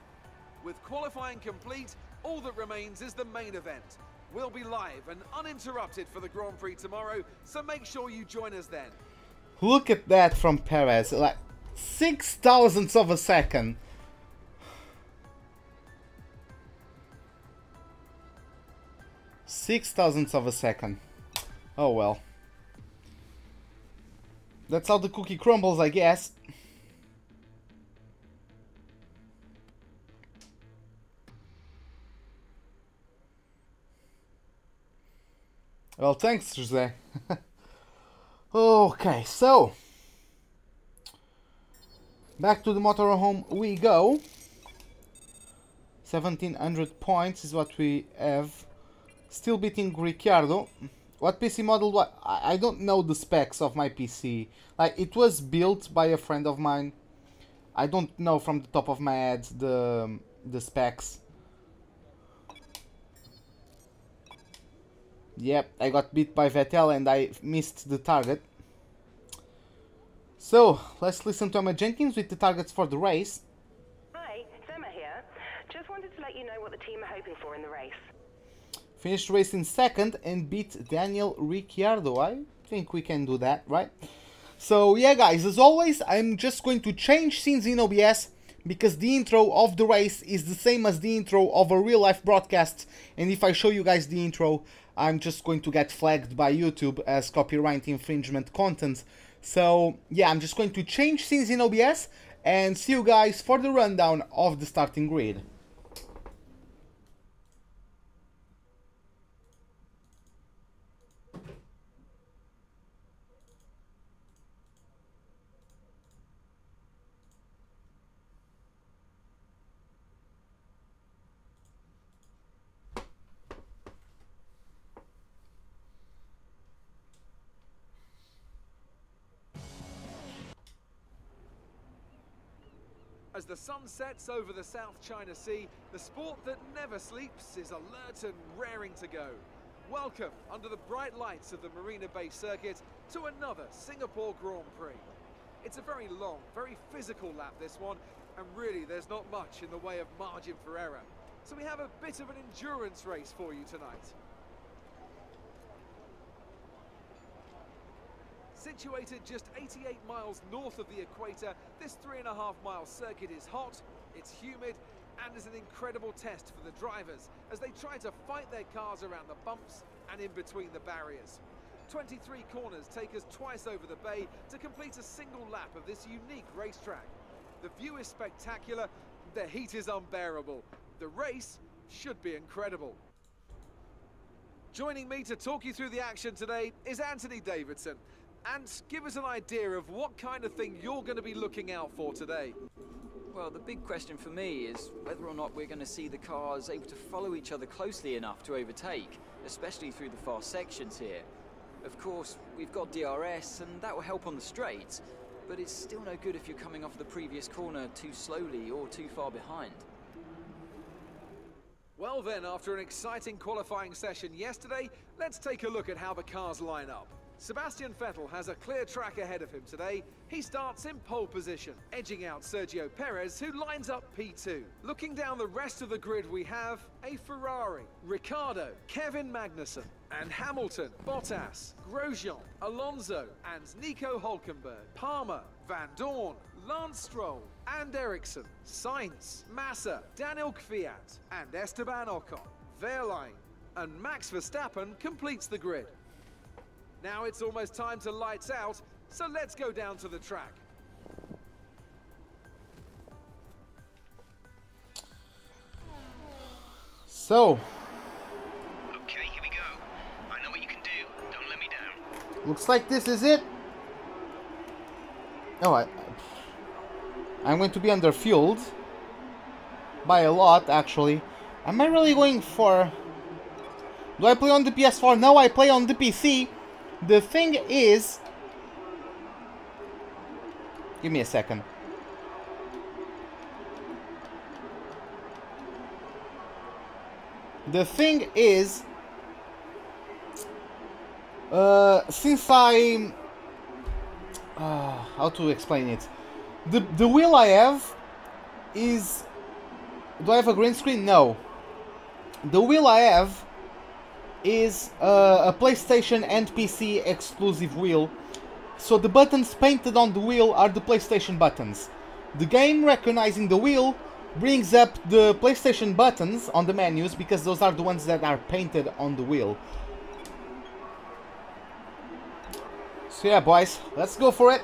With qualifying complete, all that remains is the main event. We'll be live and uninterrupted for the Grand Prix tomorrow, so make sure you join us then. Look at that from Perez, like 6 thousandths of a second. Six thousandths of a second. Oh well. That's how the cookie crumbles, I guess. Well, thanks, Jose. Okay, so back to the motorhome we go. 1700 points is what we have. Still beating Ricciardo. What PC model? What? I don't know the specs of my PC. Like, it was built by a friend of mine. I don't know from the top of my head the specs. Yep, I got beat by Vettel and I missed the target. So, let's listen to Emma Jenkins with the targets for the race. Hi, it's Emma here. Just wanted to let you know what the team are hoping for in the race. Finished race in second and beat Daniel Ricciardo. I think we can do that, right? So yeah, guys, as always, I'm just going to change scenes in OBS because the intro of the race is the same as the intro of a real life broadcast, and if I show you guys the intro, I'm just going to get flagged by YouTube as copyright infringement content. So yeah, I'm just going to change scenes in OBS and see you guys for the rundown of the starting grid. As the sun sets over the South China Sea, the sport that never sleeps is alert and raring to go. Welcome, under the bright lights of the Marina Bay circuit, to another Singapore Grand Prix. It's a very long, very physical lap, this one, and really there's not much in the way of margin for error. So we have a bit of an endurance race for you tonight. Situated just 88 miles north of the equator, this 3.5-mile circuit is hot, it's humid, and is an incredible test for the drivers as they try to fight their cars around the bumps and in between the barriers. 23 corners take us twice over the bay to complete a single lap of this unique racetrack. The view is spectacular, the heat is unbearable. The race should be incredible. Joining me to talk you through the action today is Anthony Davidson. And give us an idea of what kind of thing you're going to be looking out for today. Well, the big question for me is whether or not we're going to see the cars able to follow each other closely enough to overtake, especially through the fast sections here. Of course, we've got DRS, and that will help on the straights, but it's still no good if you're coming off the previous corner too slowly or too far behind. Well then, after an exciting qualifying session yesterday, let's take a look at how the cars line up. Sebastian Vettel has a clear track ahead of him today. He starts in pole position, edging out Sergio Perez, who lines up P2. Looking down the rest of the grid, we have a Ferrari, Ricciardo, Kevin Magnussen, and Hamilton, Bottas, Grosjean, Alonso, and Nico Hülkenberg, Palmer, Van Dorn, Lance Stroll, and Ericsson, Sainz, Massa, Daniel Kvyat, and Esteban Ocon. Wehrlein and Max Verstappen completes the grid. Now it's almost time to lights out, so let's go down to the track. So, Okay, here we go. I know what you can do. Don't let me down. looks like this is it. Oh, I'm going to be underfueled by a lot, actually. Am I really going for... Do I play on the PS4? No, I play on the PC. The thing is... Give me a second. The thing is... since I... how to explain it? The wheel I have is... Do I have a green screen? No. The wheel I have is a PlayStation and PC exclusive wheel, so the buttons painted on the wheel are the PlayStation buttons. The game, recognizing the wheel, brings up the PlayStation buttons on the menus because those are the ones that are painted on the wheel. So yeah, boys, let's go for it.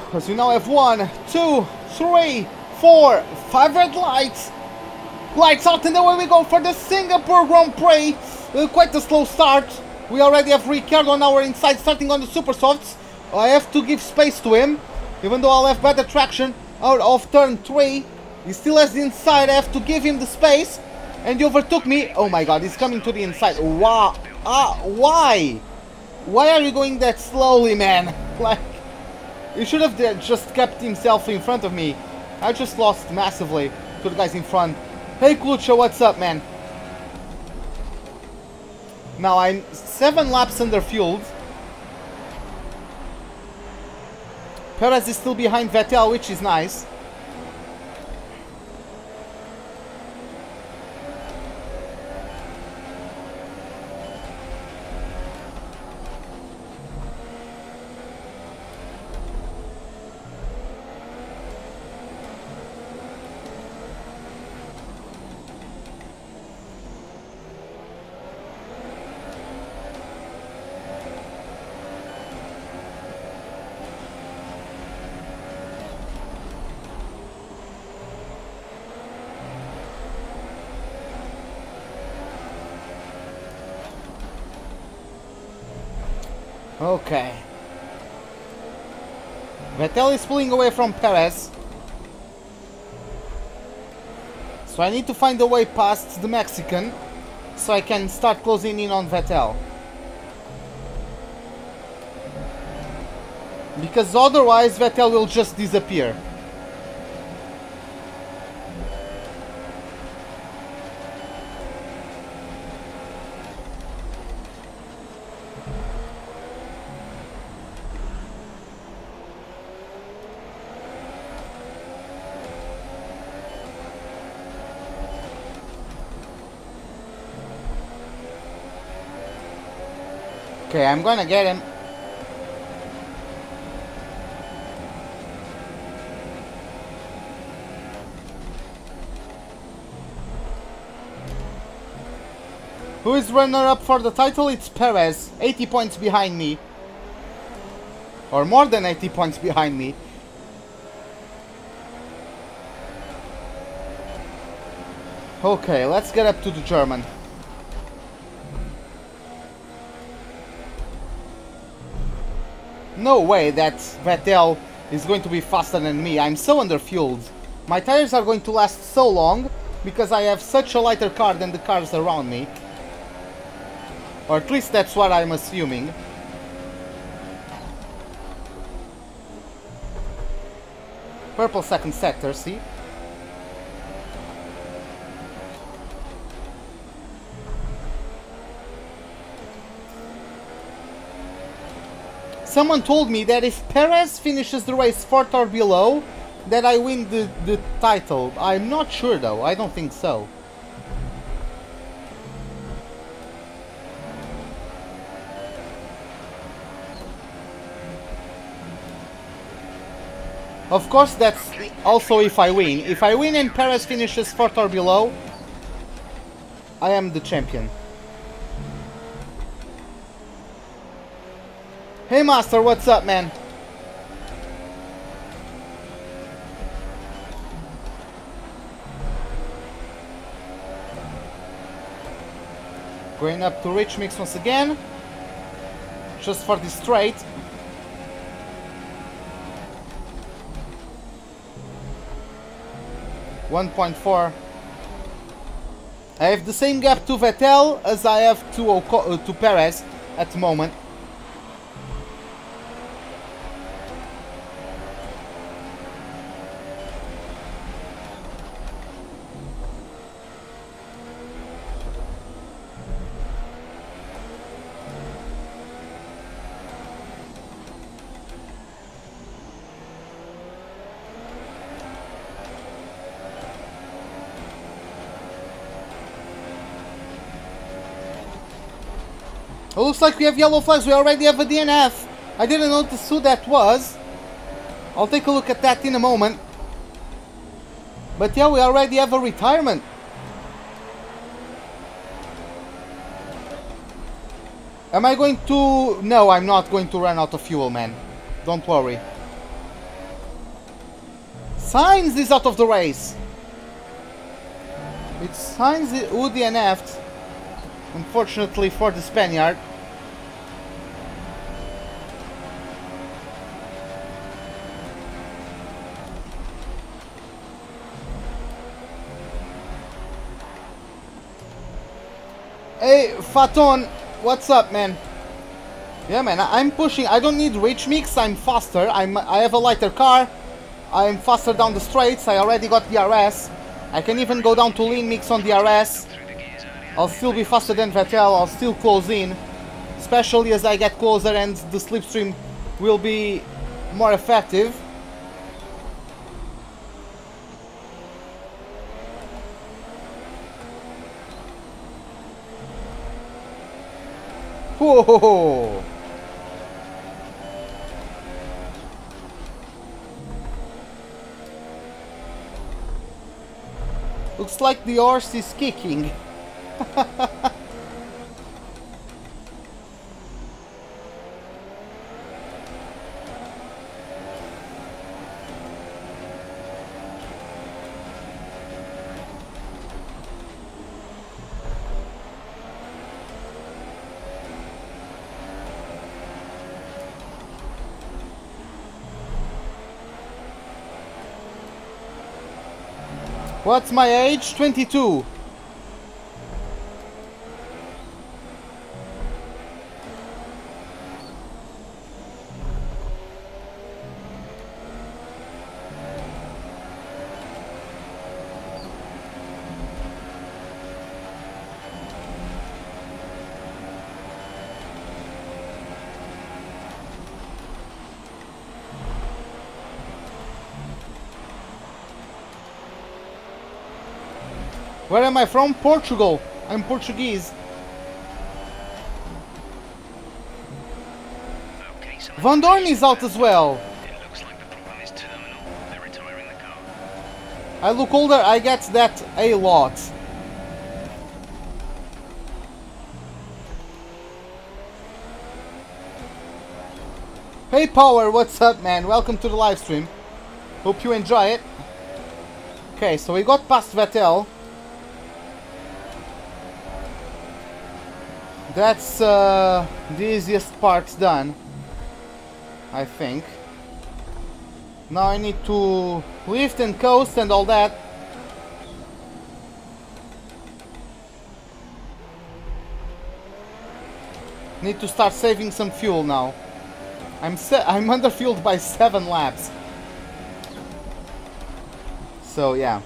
Because we now have 1, 2, 3, 4, 5 red lights. Lights out, and away we go for the Singapore Grand Prix. Quite a slow start. We already have Ricciardo on our inside, starting on the super softs. I have to give space to him, even though I'll have better traction out of turn 3. He still has the inside. I have to give him the space, and he overtook me. Oh my god, he's coming to the inside. Wow. Why? Why are you going that slowly, man? Like, he should have just kept himself in front of me. I just lost massively to the guys in front. Hey Klucha, what's up, man? Now I'm 7 laps under fueled. Perez is still behind Vettel, which is nice. Okay. Vettel is pulling away from Perez. So I need to find a way past the Mexican so I can start closing in on Vettel. Because otherwise Vettel will just disappear. Okay, I'm gonna get him. Who is runner-up for the title? It's Perez, 80 points behind me. Or more than 80 points behind me. Okay, let's get up to the German. No way that Vettel is going to be faster than me. I'm so underfueled. My tires are going to last so long because I have such a lighter car than the cars around me. Or at least that's what I'm assuming. Purple second sector, see? Someone told me that if Perez finishes the race 4th or below, that I win the title. I'm not sure though, I don't think so. Of course, that's also if I win. If I win and Perez finishes 4th or below, I am the champion. Hey Master, what's up, man? Going up to Rich Mix once again. Just for the straight. .4. I have the same gap to Vettel as I have to Perez at the moment. It looks like we have yellow flags. We already have a DNF. I didn't notice who that was. I'll take a look at that in a moment. But yeah, we already have a retirement. Am I going to... No, I'm not going to run out of fuel, man. Don't worry. Sainz is out of the race. It signs Udi and Eft, unfortunately for the Spaniard. Hey, Faton, what's up, man? Yeah, man, I'm pushing. I don't need rich mix. I'm faster. I have a lighter car. I'm faster down the straights. I already got DRS. I can even go down to lean mix on DRS. I'll still be faster than Vettel. I'll still close in, especially as I get closer and the slipstream will be more effective. Whoa! Looks like the horse is kicking. What's my age? 22. Where am I from? Portugal. I'm Portuguese. Okay, so Van Dorn is out as well. it looks like the problem is terminal. They're retiring the car. I look older, I get that a lot. Hey Power, what's up, man? Welcome to the live stream. Hope you enjoy it. Okay, so we got past Vettel. That's the easiest part done, I think. Now I need to lift and coast and all that. Need to start saving some fuel now. I'm under fueled by 7 laps. So yeah.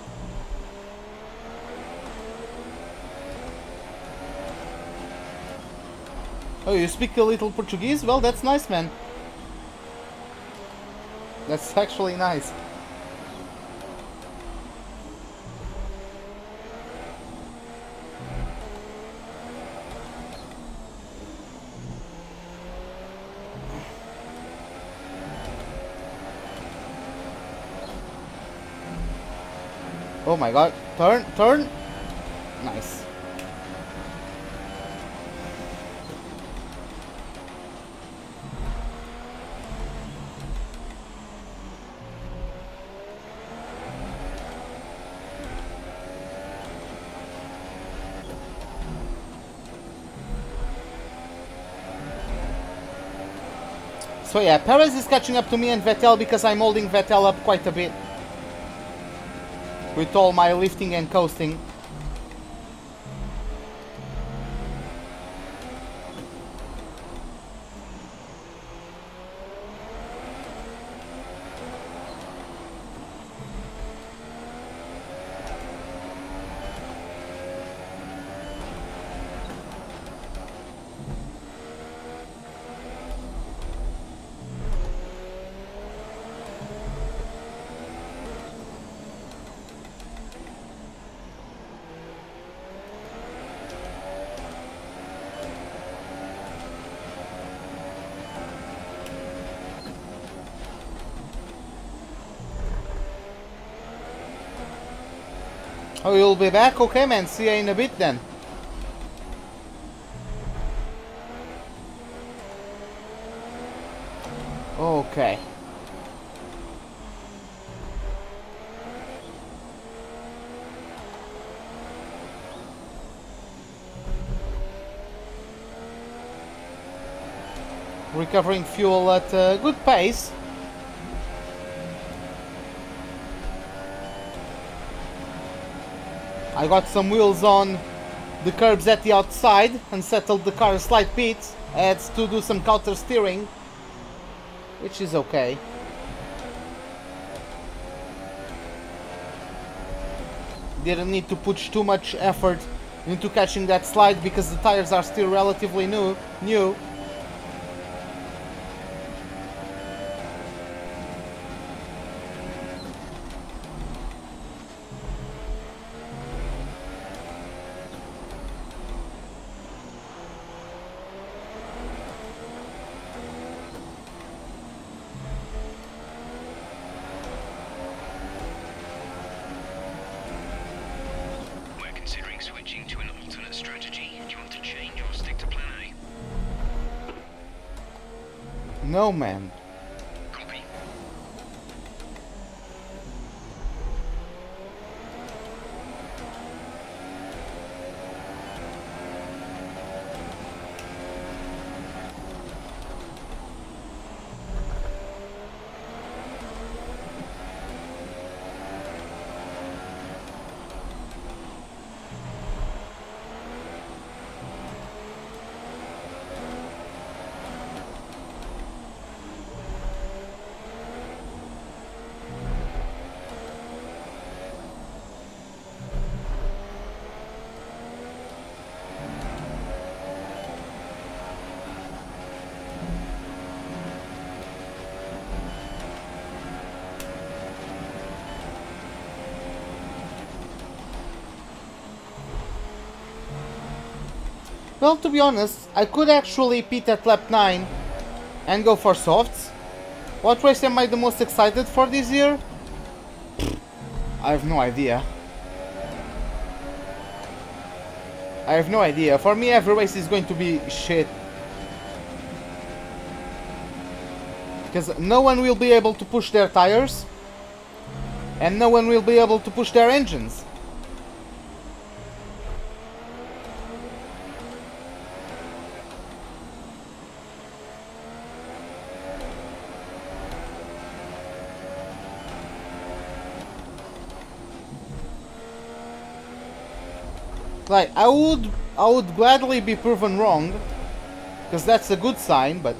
Oh, you speak a little Portuguese? Well, that's nice, man. That's actually nice. Oh my god. Turn, turn. Nice. So yeah, Perez is catching up to me and Vettel because I'm holding Vettel up quite a bit with all my lifting and coasting. Oh, you'll be back? Okay, man. See you in a bit then. Okay. recovering fuel at a good pace. I got some wheels on the curbs at the outside and settled the car a slight bit. I had to do some counter steering, which is okay. Didn't need to put too much effort into catching that slide because the tires are still relatively new. Switching to an alternate strategy. Do you want to change or stick to plan A? No, man. Copy. Well, to be honest, I could actually pit at lap 9 and go for softs. What race am I the most excited for this year? I have no idea. For me, every race is going to be shit. Because no one will be able to push their tires. And no one will be able to push their engines. Like, I would gladly be proven wrong, because that's a good sign, but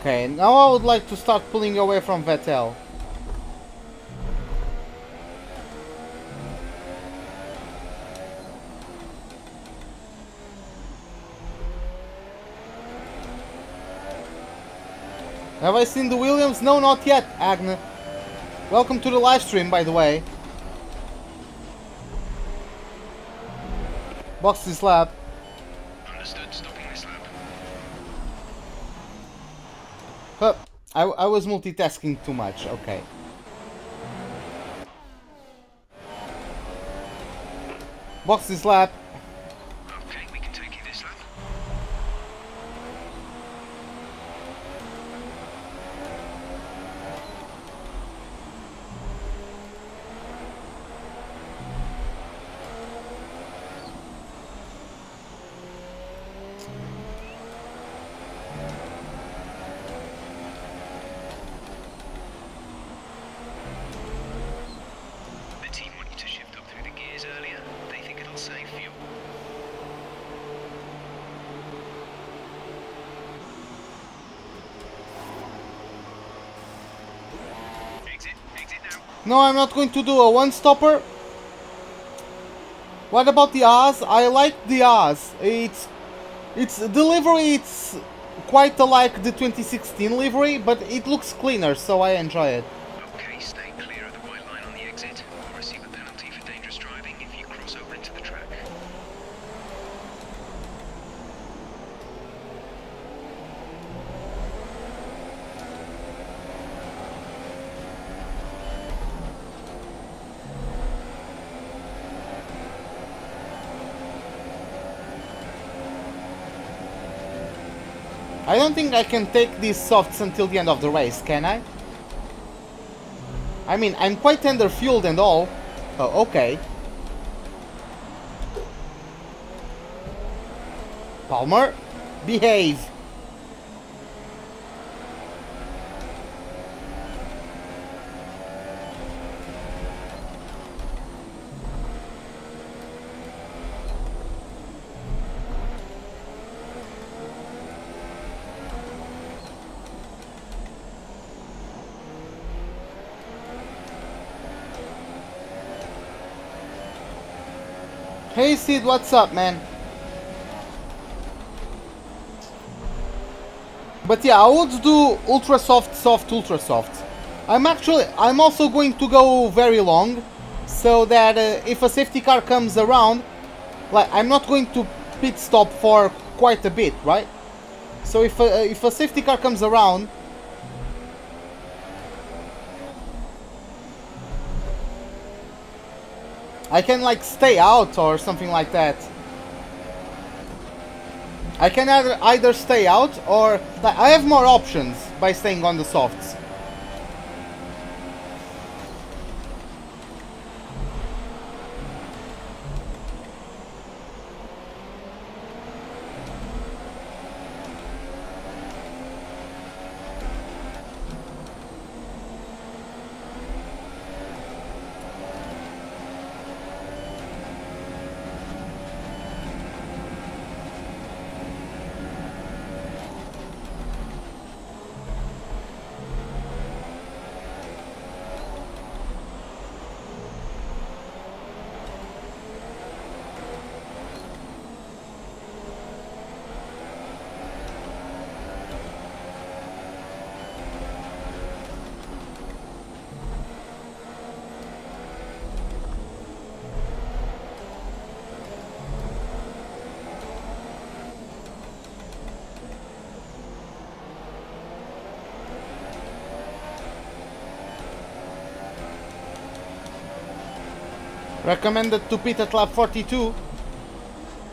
okay, now I would like to start pulling away from Vettel. Have I seen the Williams? No, not yet, Agne. Welcome to the live stream, by the way. Box this lap. Understood. Stopping this lap. Huh, I was multitasking too much, okay. Box this lap. Okay, we can take you this lap. No, I'm not going to do a one-stopper. What about the Haas? I like the Haas. It's delivery. It's quite like the 2016 livery, but it looks cleaner, so I enjoy it. Okay, stay clear of the white line on the exit. You'll receive a penalty for dangerous driving if you cross over into the track. I don't think I can take these softs until the end of the race, can I? I mean, I'm quite under-fueled and all. Oh, okay. Palmer, behave. Hey Sid, what's up, man? But yeah, I would do ultra soft, soft, ultra soft. I'm also going to go very long, so that if a safety car comes around, like, I'm not going to pit stop for quite a bit, right? So if a safety car comes around, I can like stay out or something like that. I can either stay out or like, I have more options by staying on the softs. Recommended to pit at lap 42,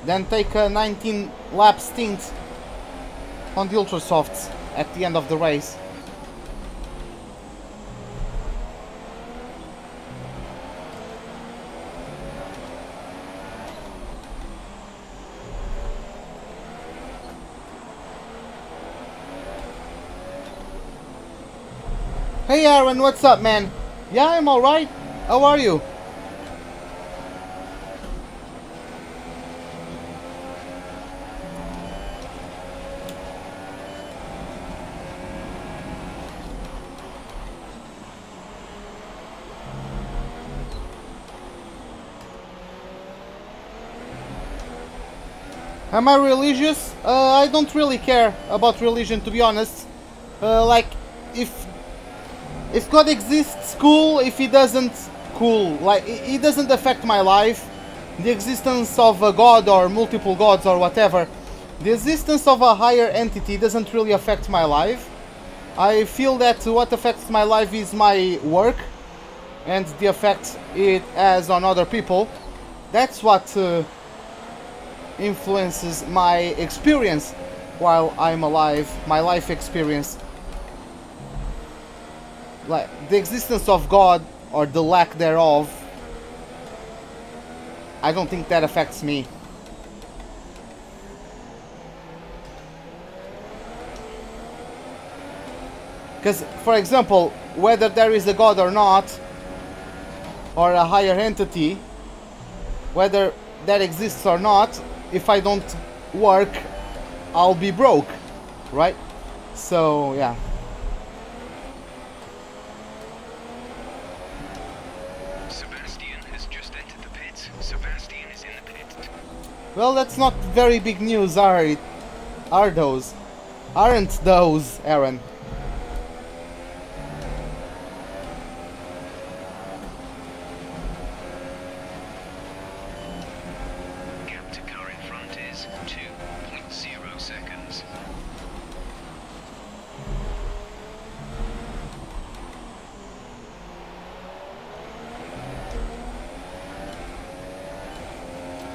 then take a 19 lap stint on the ultra softs at the end of the race. Hey Aaron, what's up, man? Yeah, I'm alright. How are you? Am I religious? I don't really care about religion, to be honest. Like, if God exists, cool. If he doesn't, cool. Like, it doesn't affect my life. The existence of a God or multiple gods or whatever. The existence of a higher entity doesn't really affect my life. I feel that what affects my life is my work and the effect it has on other people. That's what influences my experience while I'm alive, my life experience. Like the existence of God or the lack thereof, I don't think that affects me. Because, for example, whether there is a God or not, or a higher entity, whether that exists or not, if I don't work, I'll be broke, right? So, yeah. Well, that's not very big news, are it? Are those? Aren't those, Aaron? Gap to car in front is 2.0 seconds.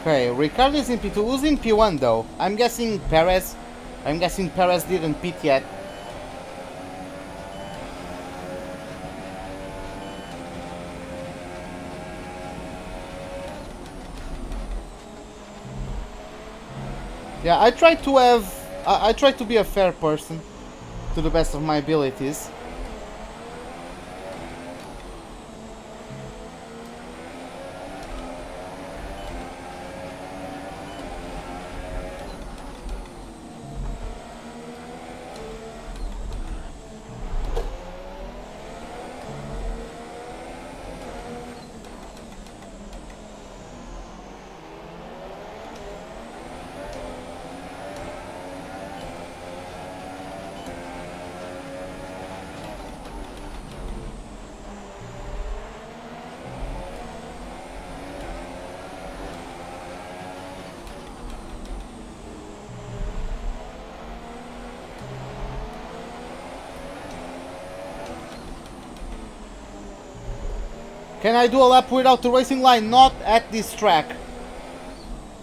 Okay, Ricardo is in P2. Who's in P1 though? I'm guessing Perez. I'm guessing Perez didn't pit yet. Yeah, I try to have... I try to be a fair person to the best of my abilities. Can I do a lap without the racing line? Not at this track.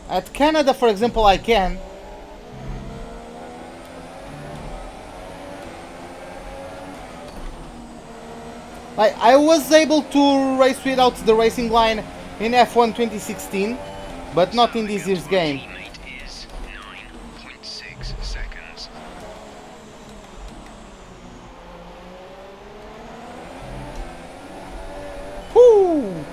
At Canada, for example, I can. Like, I was able to race without the racing line in F1 2016, but not in this year's game. Teammate is 9.6 seconds. Whoo!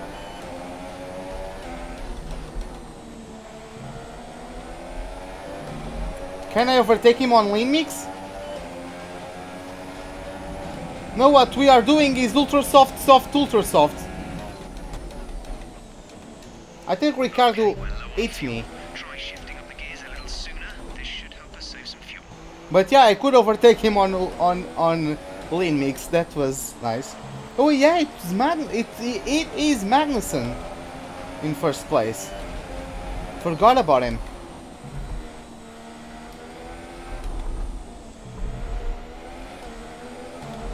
Can I overtake him on lean mix? No, what we are doing is ultra soft, soft, ultra soft. I think Ricardo hit me. Try shifting up the gears a little sooner. This should help us save some fuel. But yeah, I could overtake him on lean mix. That was nice. Oh yeah, it is Magnussen in first place. Forgot about him.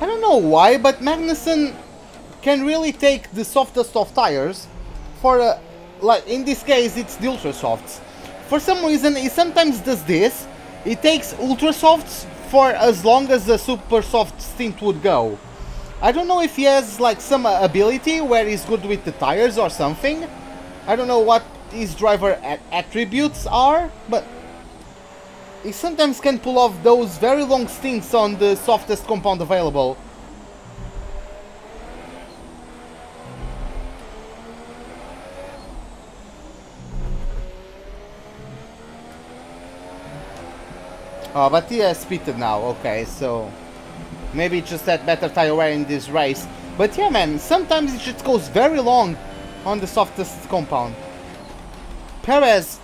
I don't know why, but Magnussen can really take the softest of tires for like in this case it's the ultra softs. For some reason he sometimes does this. He takes ultra softs for as long as the super soft stint would go. I don't know if he has like some ability where he's good with the tires or something. I don't know what his driver attributes are, but he sometimes can pull off those very long stints on the softest compound available. Oh, but he has pitted now, okay, so maybe it just had better tire wear in this race. But yeah, man, sometimes it just goes very long on the softest compound. Perez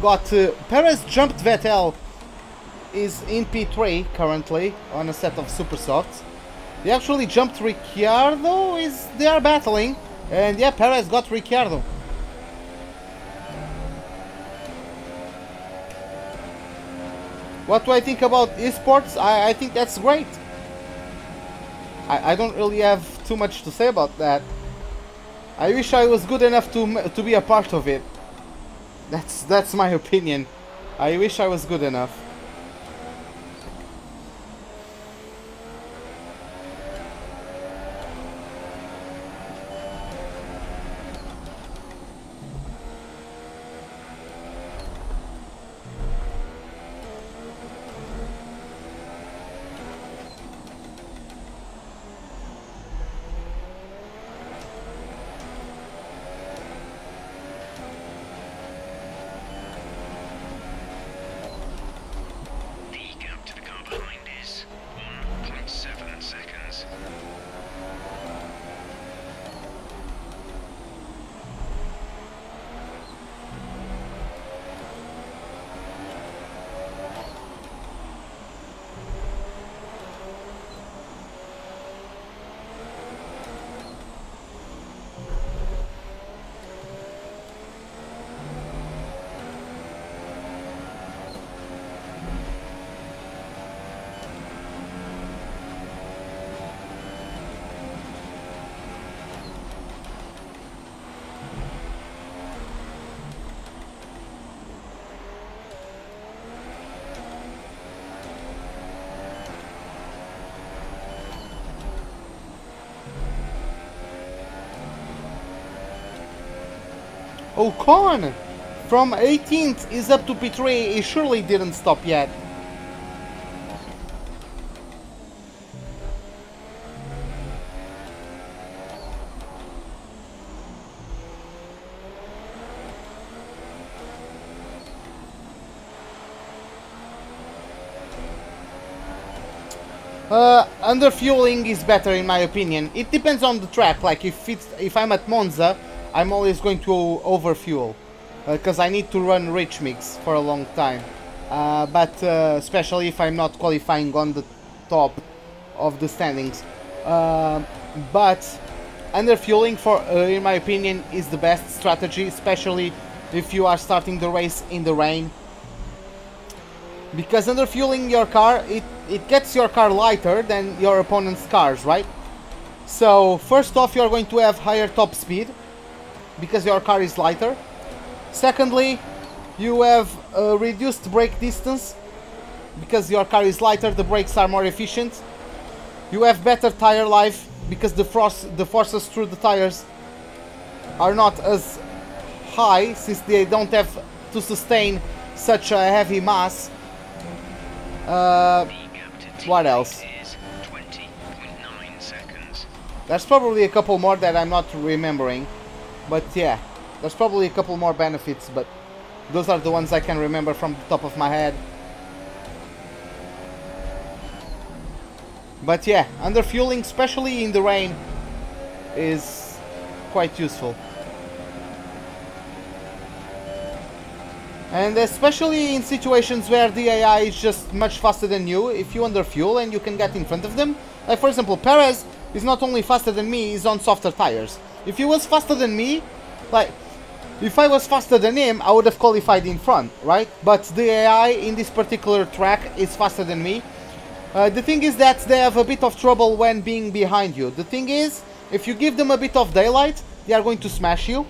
jumped Vettel, is in P3 currently on a set of super softs. They actually jumped Ricciardo, they are battling, and yeah, Perez got Ricciardo. What do I think about esports? I think that's great. I don't really have too much to say about that. I wish I was good enough to be a part of it. That's my opinion. I wish I was good enough. Ocon from 18th is up to P3. He surely didn't stop yet. Underfueling is better in my opinion. It depends on the track. Like if I'm at Monza, I'm always going to overfuel because I need to run rich mix for a long time. But especially if I'm not qualifying on the top of the standings. But underfueling, for in my opinion, is the best strategy, especially if you are starting the race in the rain. Because underfueling your car, it gets your car lighter than your opponent's cars, right? So first off, you're going to have higher top speed because your car is lighter. Secondly, you have a reduced brake distance because your car is lighter, the brakes are more efficient. You have better tire life because the forces through the tires are not as high since they don't have to sustain such a heavy mass. What else? There's probably a couple more that I'm not remembering, but yeah, there's probably a couple more benefits, but those are the ones I can remember from the top of my head. But yeah, underfueling, especially in the rain, is quite useful. And especially in situations where the AI is just much faster than you, if you underfuel and you can get in front of them. Like for example, Perez is not only faster than me, he's on softer tires. If he was faster than me, like, if I was faster than him, I would have qualified in front, right? But the AI in this particular track is faster than me. The thing is that they have a bit of trouble when being behind you. The thing is, if you give them a bit of daylight, they are going to smash you.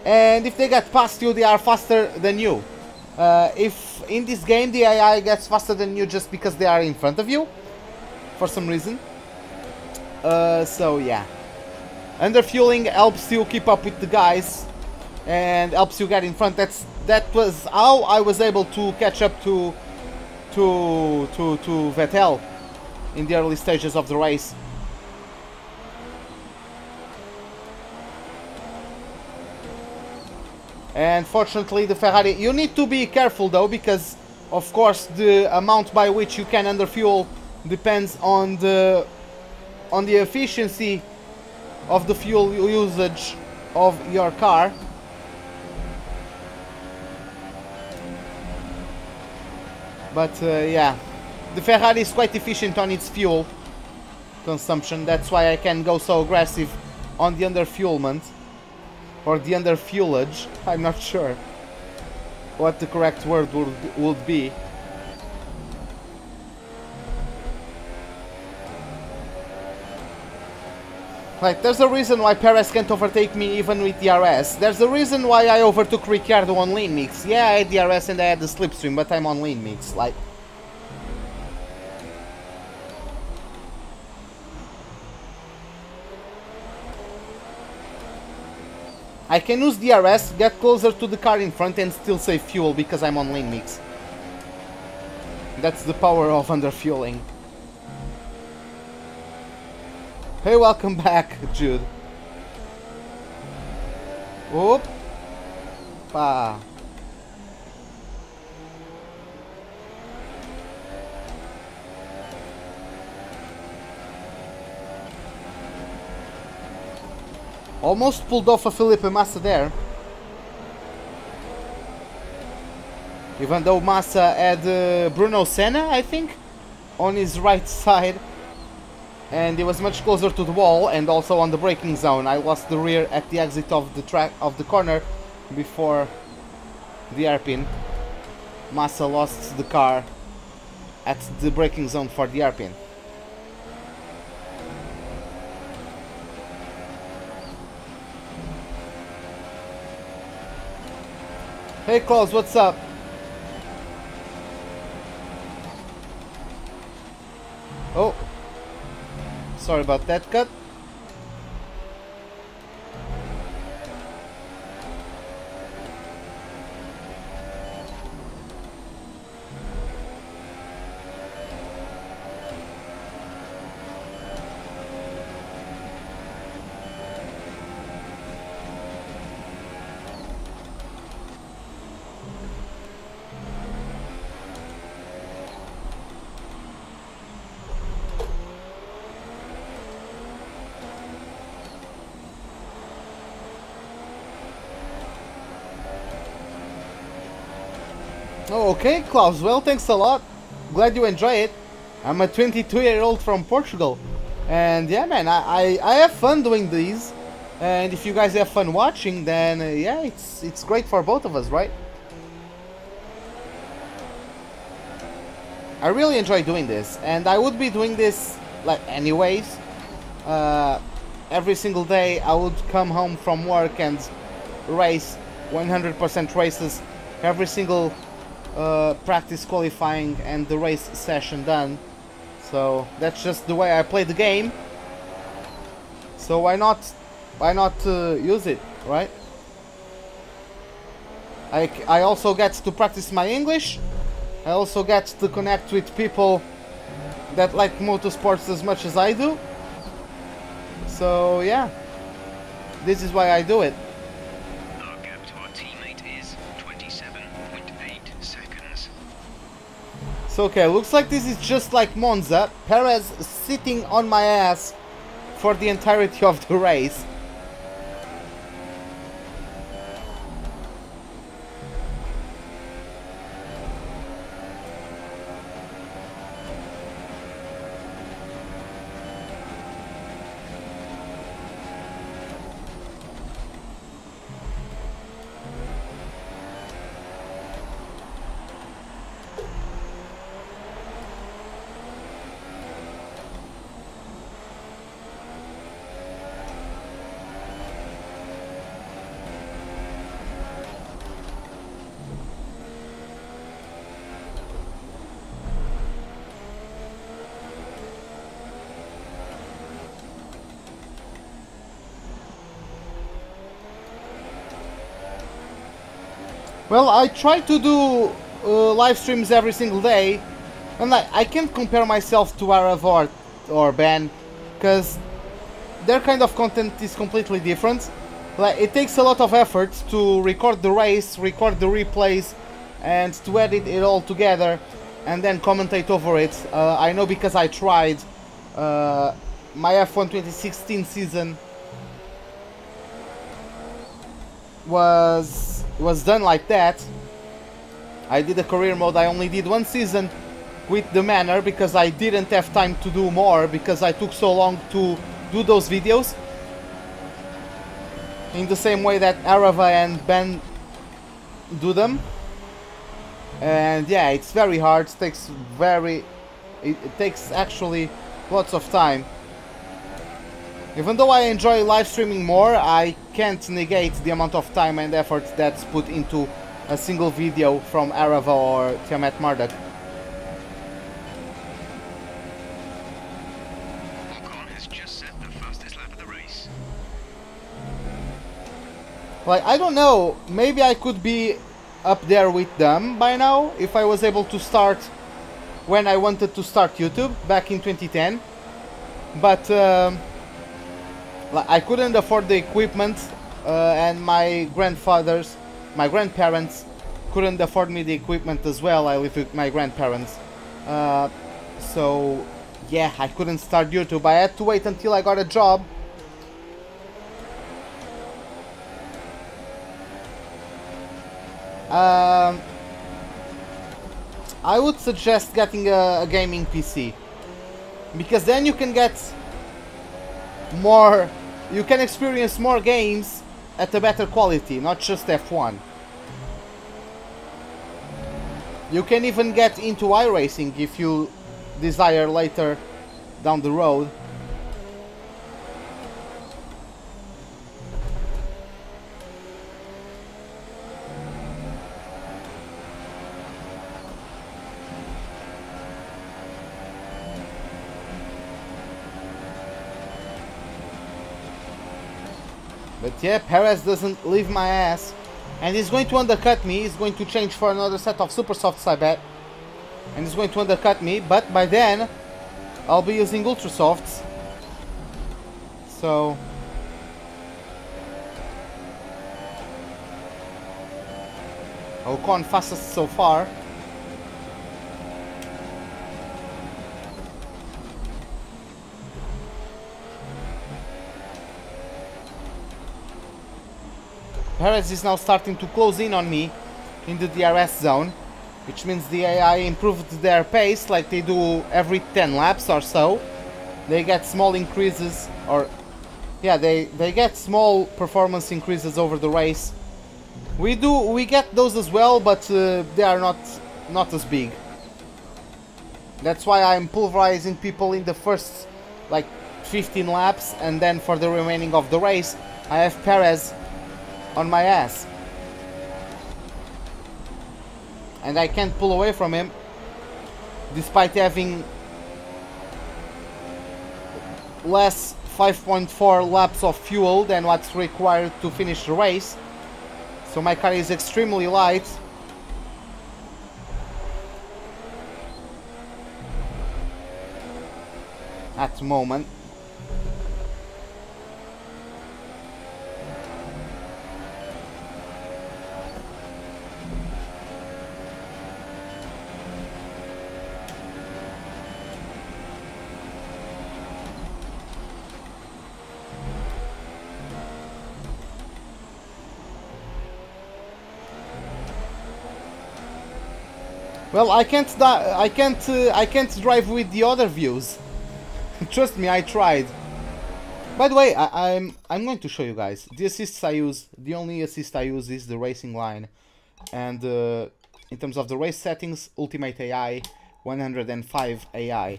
And if they get past you, they are faster than you. If in this game the AI gets faster than you just because they are in front of you, for some reason. So yeah. Underfueling helps you keep up with the guys and helps you get in front. That was how I was able to catch up to Vettel in the early stages of the race. And fortunately the Ferrari, you need to be careful though, because of course the amount by which you can underfuel depends on the efficiency of the fuel usage of your car. But yeah, the Ferrari is quite efficient on its fuel consumption. That's why I can go so aggressive on the underfuelment. Or the underfuelage, I'm not sure what the correct word would be. Like, there's a reason why Perez can't overtake me even with DRS. There's a reason why I overtook Ricciardo on lean mix. Yeah, I had DRS and I had the slipstream, but I'm on lean mix. Like, I can use DRS, get closer to the car in front and still save fuel because I'm on lean mix. That's the power of underfueling. Hey, welcome back, Jude. Opa. Almost pulled off a Felipe Massa there. Even though Massa had Bruno Senna, I think, on his right side. And he was much closer to the wall and also on the braking zone. I lost the rear at the exit of the track of the corner before the hairpin. Massa lost the car at the braking zone for the hairpin. Hey Klaus, what's up? Oh, sorry about that cut. Oh, okay, Klaus. Well, thanks a lot. Glad you enjoy it. I'm a 22-year-old from Portugal. And yeah, man, I have fun doing these. And if you guys have fun watching, then yeah, it's great for both of us, right? I really enjoy doing this. And I would be doing this, like, anyways. Every single day I would come home from work and race 100% races. Every single practice qualifying and the race session done. So that's just the way I play the game. So why not use it, right? I also get to practice my English. I also get to connect with people that like motorsports as much as I do. So yeah, this is why I do it. Our gap to our teammate is 27.8 seconds. So okay, looks like this is just like Monza. Perez sitting on my ass for the entirety of the race. Well, I try to do live streams every single day, and I can't compare myself to Arav or Ben, because their kind of content is completely different. Like, it takes a lot of effort to record the race, record the replays, and to edit it all together, and then commentate over it. I know because I tried. My F1 2016 season was done like that. I did a career mode. I only did one season with the Manor because I didn't have time to do more because I took so long to do those videos. In the same way that Arava and Ben do them. And yeah, it's very hard. It takes actually lots of time. Even though I enjoy live streaming more, I can't negate the amount of time and effort that's put into a single video from Arava or Tiamat Marduk. Ocon has just set the fastest lap of the race. Like, I don't know, maybe I could be up there with them by now if I was able to start when I wanted to start YouTube back in 2010. But I couldn't afford the equipment, and my grandparents couldn't afford me the equipment as well. I live with my grandparents, so yeah, I couldn't start YouTube. I had to wait until I got a job. I would suggest getting a gaming PC, because then you can get more, you can experience more games at a better quality, not just F1. You can even get into iRacing if you desire later down the road. But yeah, Perez doesn't leave my ass. And he's going to undercut me. He's going to change for another set of super softs, I bet. And he's going to undercut me. But by then, I'll be using ultra softs. So Ocon fastest so far. Perez is now starting to close in on me in the DRS zone. which means the AI improved their pace like they do every 10 laps or so. They get small increases, or yeah, they get small performance increases over the race. We get those as well, but they are not as big. That's why I'm pulverizing people in the first like 15 laps, and then for the remaining of the race I have Perez on my ass. And I can't pull away from him despite having less 5.4 laps of fuel than what's required to finish the race. So my car is extremely light. At the moment. Well, I can't drive with the other views. Trust me, I tried. By the way, I'm going to show you guys the assists I use. The only assist I use is the racing line, and in terms of the race settings, Ultimate AI 105 AI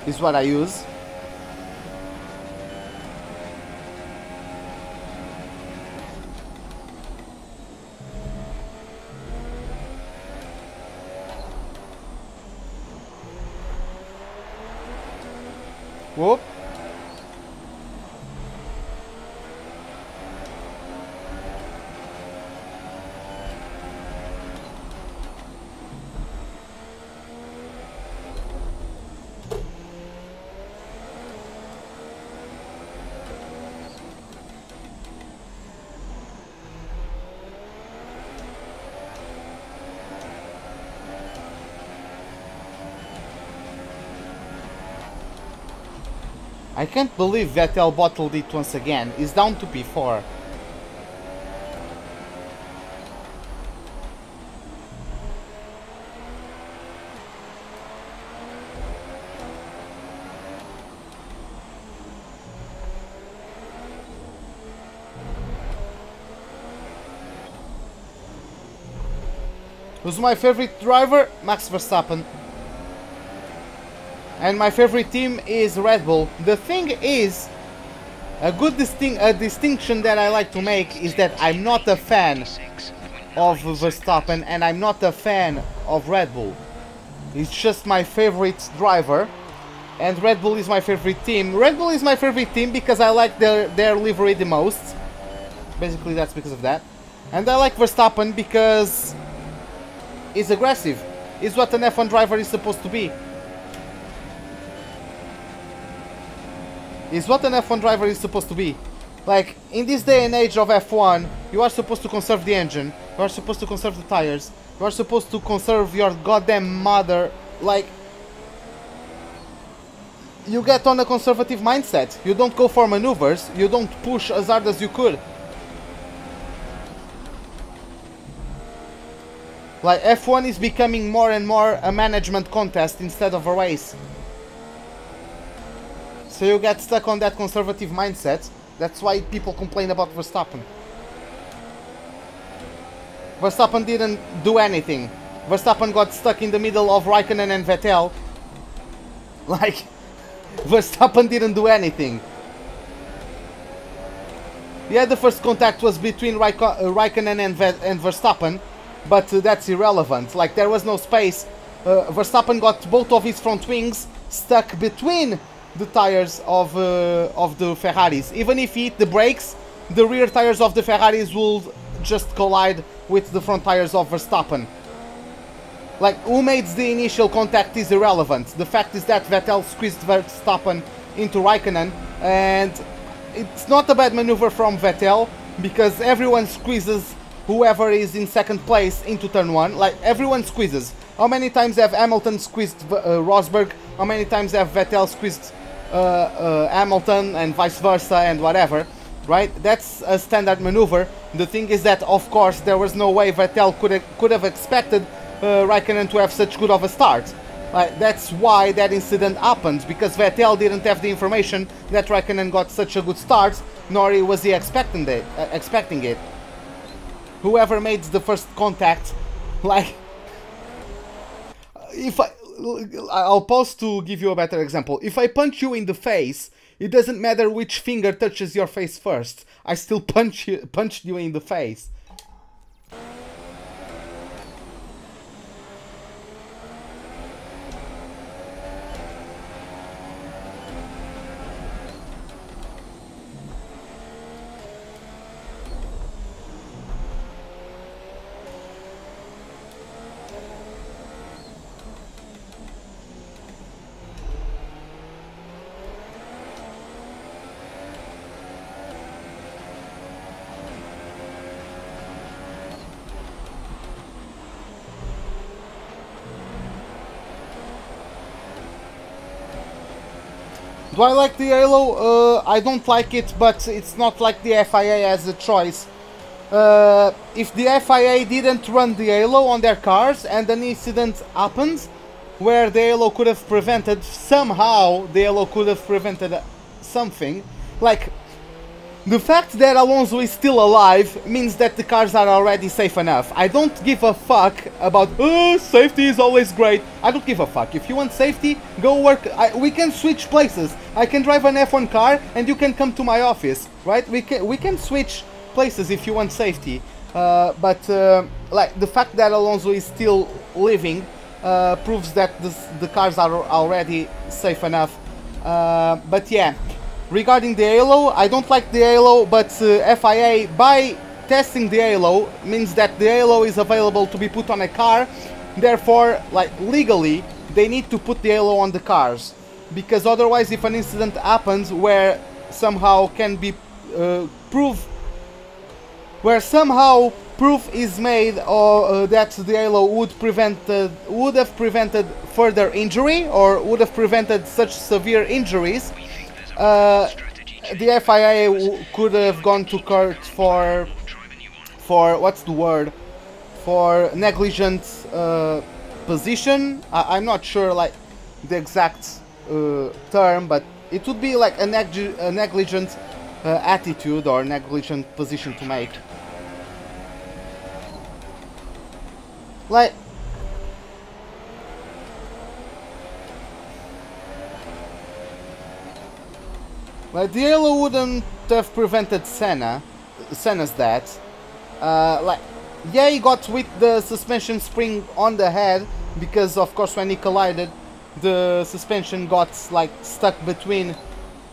is what I use. Whoop. I can't believe Vettel bottled it once again. He's down to P4. Who's my favorite driver? Max Verstappen. And my favorite team is Red Bull. The thing is, a distinction that I like to make is that I'm not a fan of Verstappen and I'm not a fan of Red Bull. It's just my favorite driver, and Red Bull is my favorite team. Red Bull is my favorite team because I like their livery the most. Basically, that's because of that. And I like Verstappen because he's aggressive. He's what an F1 driver is supposed to be. Is what an F1 driver is supposed to be. Like, in this day and age of F1, you are supposed to conserve the engine, you are supposed to conserve the tires, you are supposed to conserve your goddamn mother. Like, you get on a conservative mindset. You don't go for maneuvers, you don't push as hard as you could. Like, F1 is becoming more and more a management contest instead of a race. So you get stuck on that conservative mindset. That's why people complain about Verstappen. Verstappen didn't do anything. Verstappen got stuck in the middle of Raikkonen and Vettel. Like, Verstappen didn't do anything. Yeah, the first contact was between Raikkonen and Verstappen, but that's irrelevant. Like, there was no space. Verstappen got both of his front wings stuck between the tires of the Ferraris. Even if he hit the brakes, the rear tires of the Ferraris will just collide with the front tires of Verstappen. Like, who made the initial contact is irrelevant. The fact is that Vettel squeezed Verstappen into Raikkonen, and it's not a bad maneuver from Vettel because everyone squeezes whoever is in second place into turn 1. Like, everyone squeezes. How many times have Hamilton squeezed Rosberg? How many times have Vettel squeezed Hamilton, and vice versa, and whatever? right? That's a standard maneuver. The thing is that, of course, there was no way Vettel could have expected Raikkonen to have such good of a start. That's why that incident happened, because Vettel didn't have the information that Raikkonen got such a good start, nor was he expecting it. Whoever made the first contact, like, if I'll pause to give you a better example. If I punch you in the face, it doesn't matter which finger touches your face first. I still punched you in the face. Do I like the halo? I don't like it, but it's not like the FIA has a choice. If the FIA didn't run the halo on their cars and an incident happened where the halo could have prevented, somehow the halo could have prevented something, like the fact that Alonso is still alive means that the cars are already safe enough. I don't give a fuck about, safety is always great. I don't give a fuck. If you want safety, go work. We can switch places. I can drive an F1 car and you can come to my office, right? We can switch places if you want safety. But like the fact that Alonso is still living proves that the cars are already safe enough. But yeah. Regarding the halo, I don't like the halo, but FIA, by testing the halo, means that the halo is available to be put on a car. Therefore, like legally, they need to put the halo on the cars, because otherwise, if an incident happens where somehow proof is made or that the halo would have prevented further injury or would have prevented such severe injuries. The FIA could have gone to court for what's the word? For negligent position. I'm not sure like the exact term, but it would be like a negligent attitude or negligent position to make. Like, the halo wouldn't have prevented Senna's death. Like, yeah, he got with the suspension spring on the head, because of course when he collided, the suspension got like stuck between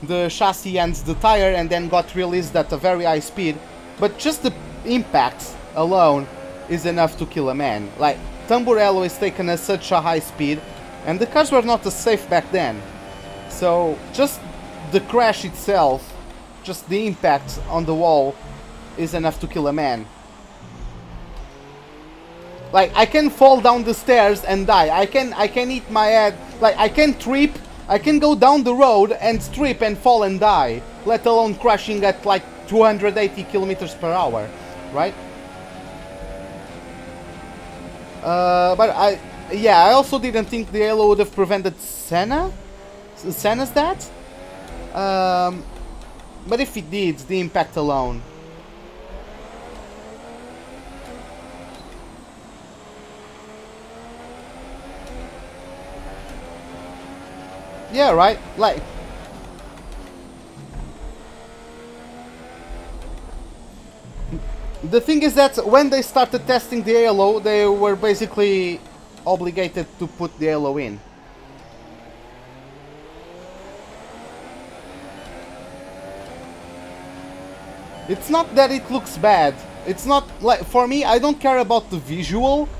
the chassis and the tire and then got released at a very high speed. But just the impact alone is enough to kill a man. Like, Tamburello is taken at such a high speed, and the cars were not as safe back then. So just the crash itself, just the impact on the wall, is enough to kill a man. Like, I can fall down the stairs and die. I can hit my head. Like, I can trip. I can go down the road and trip and fall and die. Let alone crashing at like 280 kilometers per hour, right? But I also didn't think the halo would have prevented Senna's death. But if it did, the impact alone. Yeah, right? Like, the thing is that when they started testing the halo, they were basically obligated to put the halo in. It's not that it looks bad. It's not like, for me, I don't care about the visual,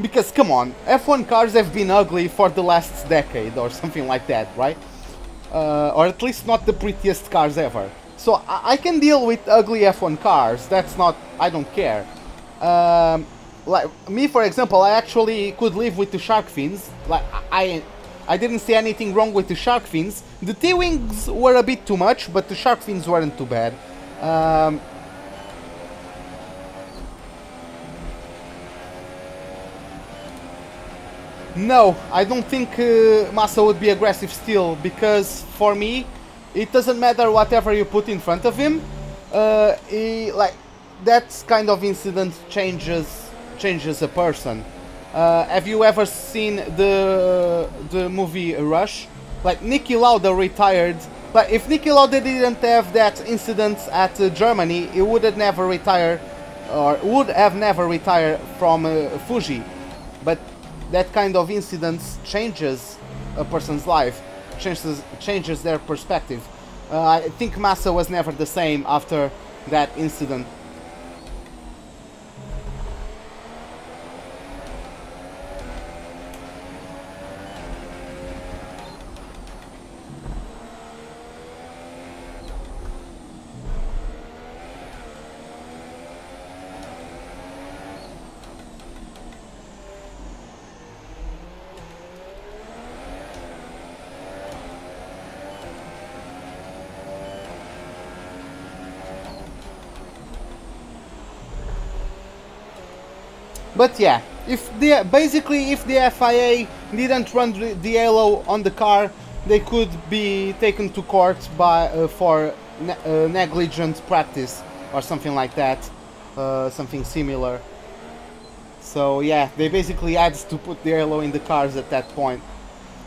because come on, F1 cars have been ugly for the last decade or something like that, right? Or at least not the prettiest cars ever. So I can deal with ugly F1 cars. That's not, I don't care. Like me, for example, I actually could live with the shark fins. Like I didn't see anything wrong with the shark fins. The T-wings were a bit too much, but the shark fins weren't too bad. No, I don't think Massa would be aggressive still, because for me, it doesn't matter whatever you put in front of him. Like that kind of incident changes a person. Have you ever seen the movie Rush? Like Niki Lauda retired. Like if Niki Lauda didn't have that incident at Germany, he would have never retired, or would have never retired from Fuji. But that kind of incidents changes a person's life, changes their perspective. I think Massa was never the same after that incident. But yeah, if basically if the FIA didn't run the halo on the car, they could be taken to court by for negligent practice or something like that, something similar. So yeah, they basically had to put the halo in the cars at that point.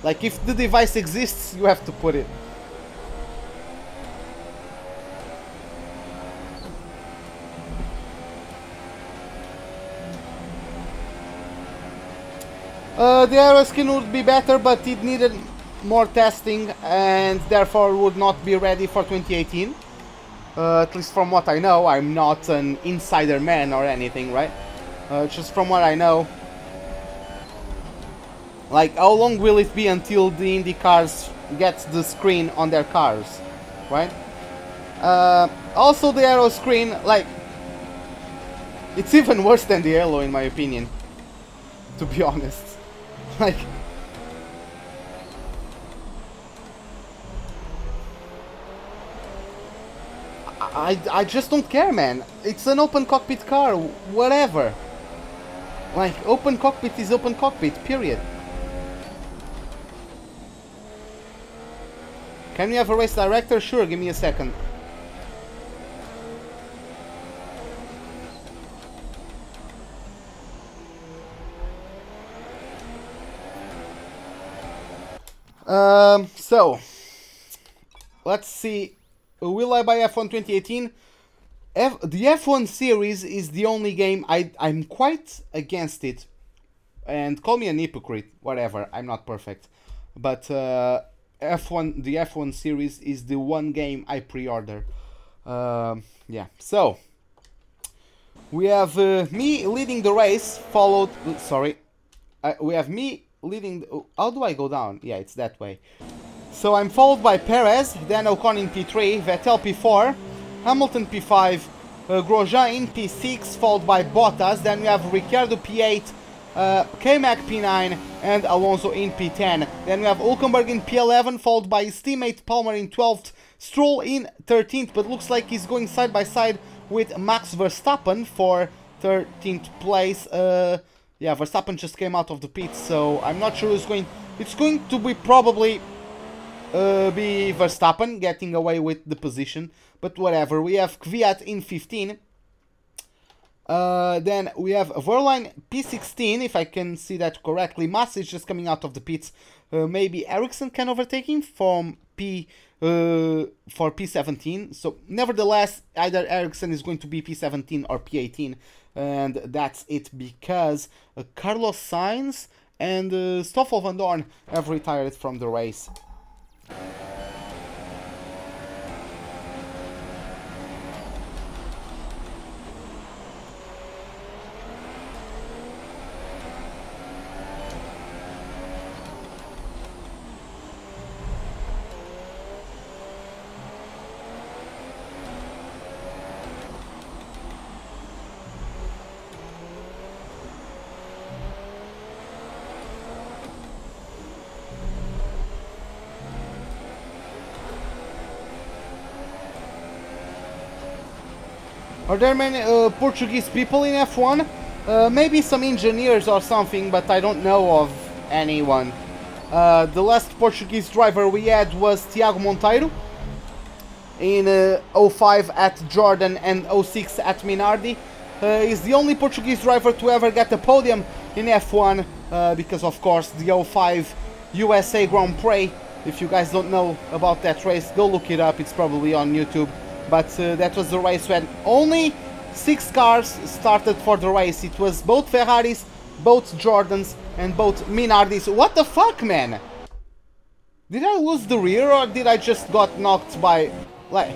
Like if the device exists, you have to put it. The aero skin would be better, but it needed more testing and therefore would not be ready for 2018. At least from what I know. I'm not an insider man or anything, right? Just from what I know. Like, how long will it be until the Indy cars get the screen on their cars, right? Also the aero screen, like, it's even worse than the halo in my opinion, to be honest. Like, I just don't care, man. It's an open cockpit car, whatever. Like, open cockpit is open cockpit, period. Can we have a race director? Sure, give me a second. So, let's see. Will I buy F1 2018? The F1 series is the only game I'm quite against it. And call me an hypocrite, whatever, I'm not perfect. But the F1 series is the one game I pre-order. Yeah, so we have me leading the race, followed... sorry. We have me leading... how do I go down? Yeah, it's that way. So I'm followed by Perez, then Ocon in P3, Vettel P4, Hamilton P5, Grosjean in P6, followed by Bottas, then we have Ricciardo P8, K-Mac P9, and Alonso in P10. Then we have Hülkenberg in P11, followed by his teammate Palmer in 12th, Stroll in 13th, but looks like he's going side by side with Max Verstappen for 13th place. Yeah, Verstappen just came out of the pits, so I'm not sure who's going... It's going to be probably... be Verstappen getting away with the position, but whatever. We have Kvyat in 15. Then we have Verline P16, if I can see that correctly. Massa is just coming out of the pits. Maybe Ericsson can overtake him from for P17. So nevertheless, either Ericsson is going to be P17 or P18, and that's it, because Carlos Sainz and Stoffel Van Dorn have retired from the race. Are there many Portuguese people in F1? Maybe some engineers or something, but I don't know of anyone. The last Portuguese driver we had was Tiago Monteiro in 05 at Jordan and 06 at Minardi. He's the only Portuguese driver to ever get a podium in F1 because of course the 05 USA Grand Prix. If you guys don't know about that race, go look it up, it's probably on YouTube. But that was the race when only 6 cars started for the race. It was both Ferraris, both Jordans and both Minardis. What the fuck, man? Did I lose the rear or did I just got knocked by... like...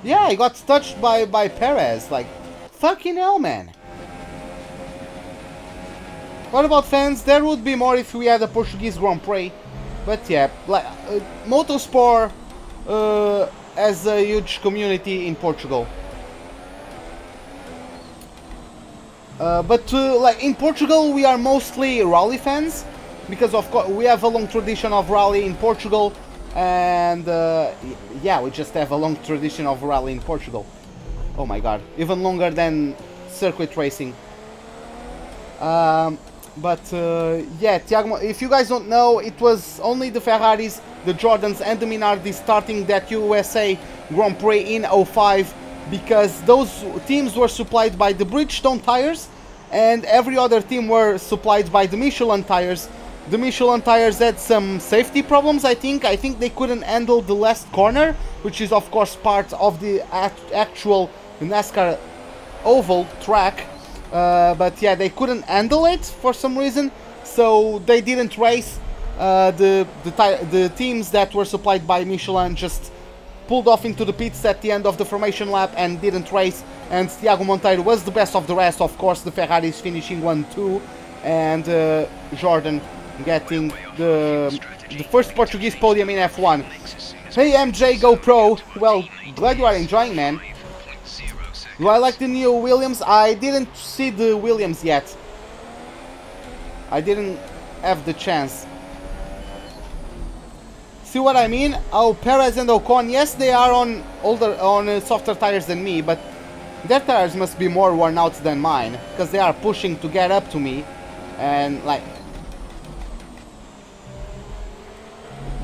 Yeah, I got touched by Perez. Like, fucking hell, man. What about fans? There would be more if we had a Portuguese Grand Prix. But yeah, like, motorsport has a huge community in Portugal. But like in Portugal we are mostly rally fans because of course we have a long tradition of rally in Portugal, and yeah, we just have a long tradition of rally in Portugal. Oh my god, even longer than circuit racing. But yeah, Tiago, if you guys don't know, it was only the Ferraris, the Jordans and the Minardi starting that USA Grand Prix in 05 because those teams were supplied by the Bridgestone tires and every other team were supplied by the Michelin tires. The Michelin tires had some safety problems, I think. I think they couldn't handle the last corner, which is of course part of the actual NASCAR oval track. But yeah, they couldn't handle it for some reason, so they didn't race. The teams that were supplied by Michelin just pulled off into the pits at the end of the formation lap and didn't race, and Tiago Monteiro was the best of the rest, of course, the Ferraris finishing 1-2 and Jordan getting the first Portuguese podium in F1. Hey MJ, go pro. Well, glad you are enjoying, man. Do I like the new Williams? I didn't see the Williams yet. I didn't have the chance. See what I mean? Oh, Perez and Ocon, yes, they are on softer tires than me, but their tires must be more worn out than mine, because they are pushing to get up to me, and like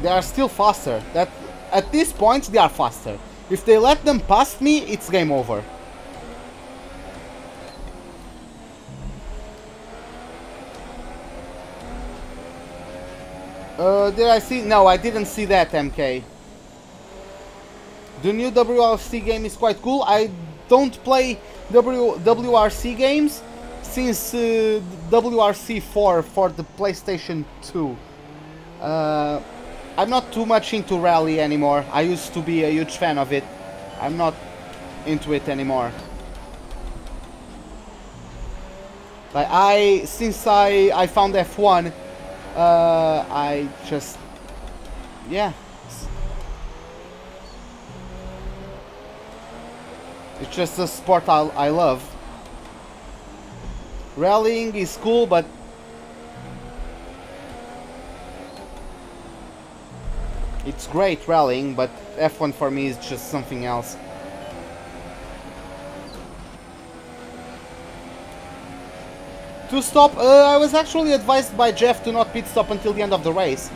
they are still faster. That at this point they are faster. If they let them past me, it's game over. Did I see? No, I didn't see that, MK. The new WRC game is quite cool. I don't play WRC games since WRC 4 for the PlayStation 2. I'm not too much into rally anymore. I used to be a huge fan of it. I'm not into it anymore. Like since I found F1, I just, yeah, it's just a sport I love. Rallying is cool, but it's great rallying, but F1 for me is just something else. To stop, I was actually advised by Jeff to not pit stop until the end of the race.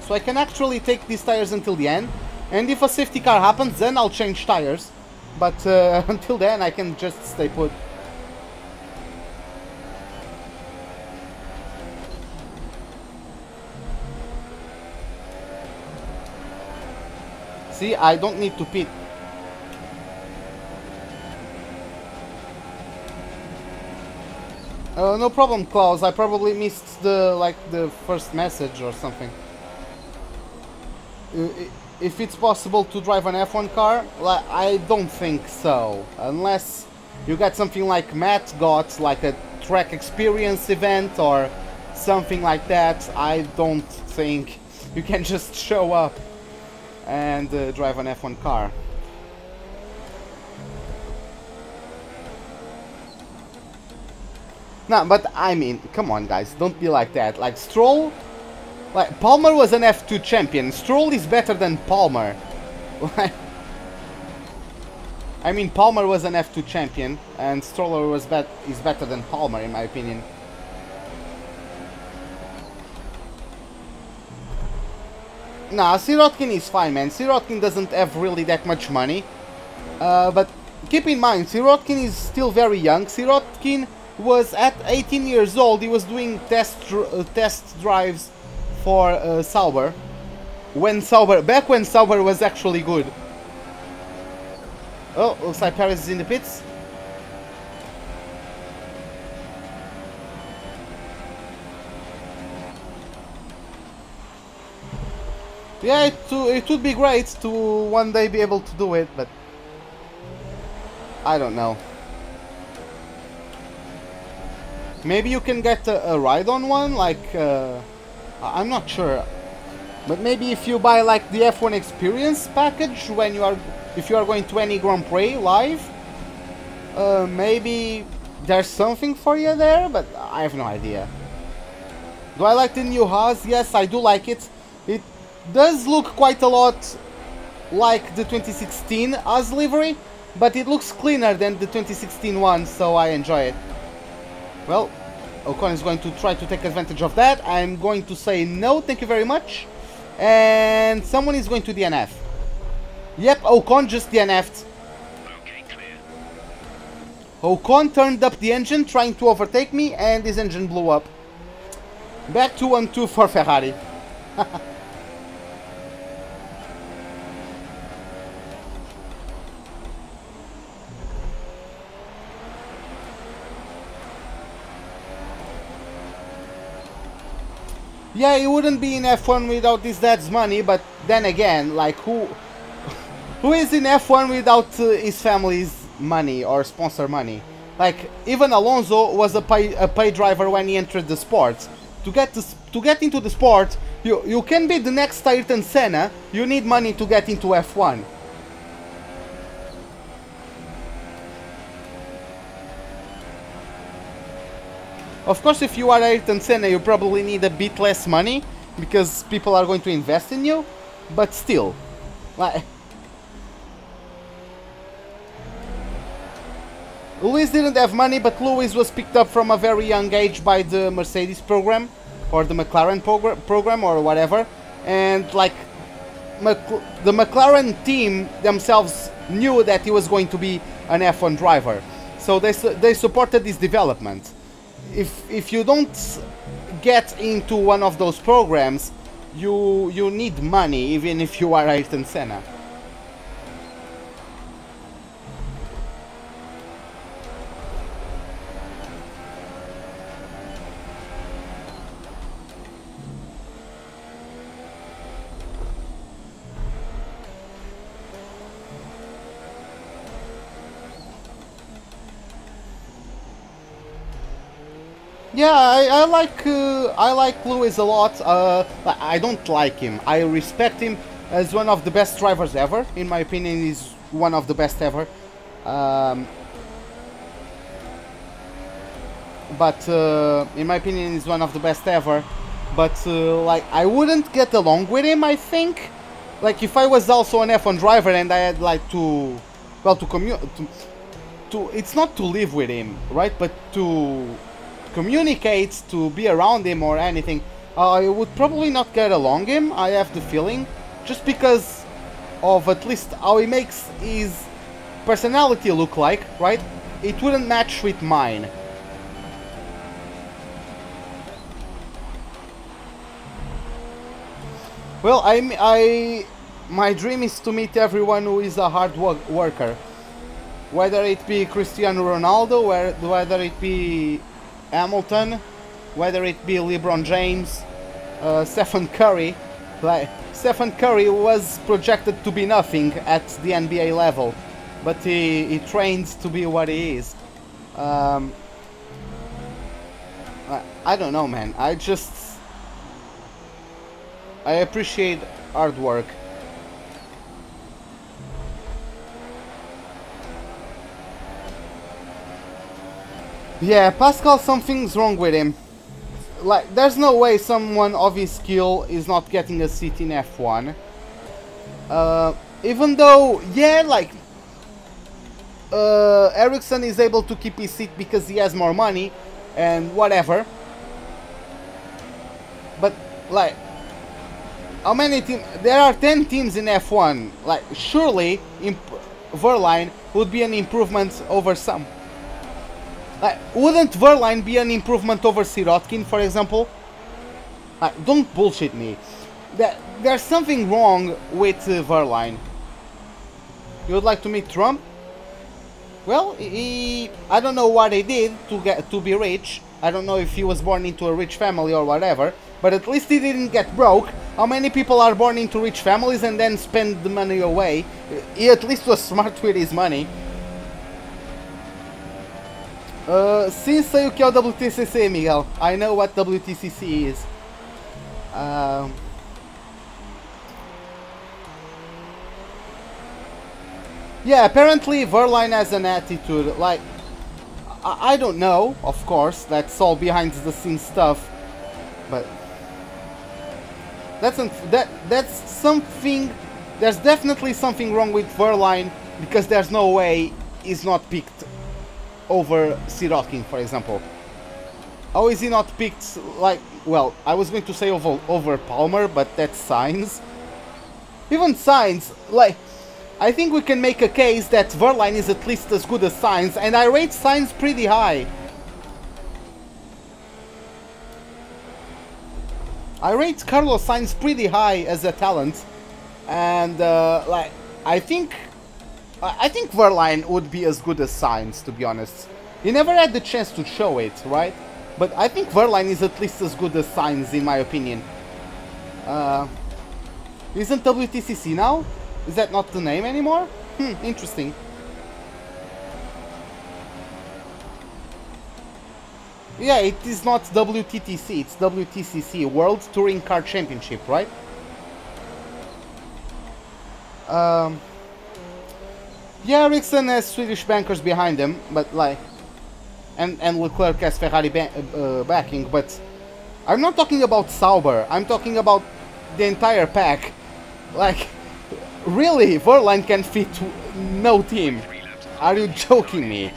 So I can actually take these tires until the end. And if a safety car happens, then I'll change tires. But until then, I can just stay put. See, I don't need to pit. No problem, Klaus. I probably missed the first message or something. If it's possible to drive an F1 car, I don't think so. Unless you got something like Matt got, like a track experience event or something like that. I don't think you can just show up and drive an F1 car. No, but I mean, come on guys, don't be like that. Like Stroll, like Palmer was an F2 champion. Stroll is better than Palmer. I mean, Palmer was an F2 champion, and Stroller is better than Palmer in my opinion. Nah, Sirotkin is fine, man. Sirotkin doesn't have really that much money. But keep in mind, Sirotkin is still very young. Sirotkin was at 18 years old. He was doing test drives for Sauber. Back when Sauber was actually good. Oh, looks like Paris is in the pits. Yeah, it would be great to one day be able to do it, but I don't know. Maybe you can get a ride on one, like, I'm not sure. But maybe if you buy like the F1 experience package when if you are going to any Grand Prix live, maybe there's something for you there, but I have no idea. Do I like the new Haas? Yes, I do like it. It does look quite a lot like the 2016 Haas livery, but it looks cleaner than the 2016 one, so I enjoy it. Well, Ocon is going to try to take advantage of that. I'm going to say no, thank you very much. And someone is going to DNF. Yep, Ocon just DNF'd. Okay, clear. Ocon turned up the engine trying to overtake me, and his engine blew up. Back to 1-2 for Ferrari. Yeah, he wouldn't be in F1 without his dad's money, but then again, like, who is in F1 without his family's money or sponsor money? Like, even Alonso was a pay driver when he entered the sport. To get into the sport, you can be the next Ayrton Senna. You need money to get into F1. Of course, if you are Ayrton Senna, you probably need a bit less money, because people are going to invest in you, but still. Like, Lewis didn't have money, but Lewis was picked up from a very young age by the Mercedes program, or the McLaren program, or whatever, and like, the McLaren team themselves knew that he was going to be an F1 driver, so they supported his development. If you don't get into one of those programs, you need money, even if you are Ayrton Senna. Yeah, I like Lewis a lot. I don't like him. I respect him as one of the best drivers ever. In my opinion, he's one of the best ever. But in my opinion, he's one of the best ever. But like, I wouldn't get along with him, I think. Like, if I was also an F1 driver and I had like to commute, it's not to live with him, right? But to communicate, to be around him or anything, I would probably not get along him, I have the feeling, just because of at least how he makes his personality look like, right? It wouldn't match with mine. Well, my dream is to meet everyone who is a hard worker, whether it be Cristiano Ronaldo, whether it be Hamilton, whether it be LeBron James, Stephen Curry. Like, Stephen Curry was projected to be nothing at the NBA level, but he trained to be what he is. I don't know, man. I appreciate hard work. Yeah, Pascal, something's wrong with him. Like, there's no way someone of his skill is not getting a seat in F1. Even though, yeah, like, Ericsson is able to keep his seat because he has more money and whatever. But like, how many teams? There are 10 teams in F1. Like, surely Verline would be an improvement over some. Like, wouldn't Verline be an improvement over Sirotkin, for example? Like, don't bullshit me. There's something wrong with Verline. You would like to meet Trump? Well, I don't know what he did to be rich. I don't know if he was born into a rich family or whatever, but at least he didn't get broke. How many people are born into rich families and then spend the money away? He at least was smart with his money. Sim, sei o que é o WTCC, Miguel. I know what WTCC is. Yeah, apparently Verline has an attitude, like, I don't know, of course, that's all behind the scenes stuff, but that's something, there's definitely something wrong with Verline, because there's no way he's not picked over Sirotkin, for example. How is he not picked, like, well, I was going to say over Palmer, but that's Sainz. Even Sainz, like, I think we can make a case that Verline is at least as good as Sainz, and I rate Sainz pretty high. I rate Carlos Sainz pretty high as a talent, and like, I think Verline would be as good as Sainz, to be honest. He never had the chance to show it, right? But I think Verline is at least as good as Sainz, in my opinion. Isn't WTCC now? Is that not the name anymore? Interesting. Yeah, it is not WTTC, it's WTCC, World Touring Car Championship, right? Yeah, Ericsson has Swedish bankers behind him, but like... And Leclerc has Ferrari backing, but... I'm not talking about Sauber, I'm talking about the entire pack. Like... Really, Verline can fit no team. Are you joking me?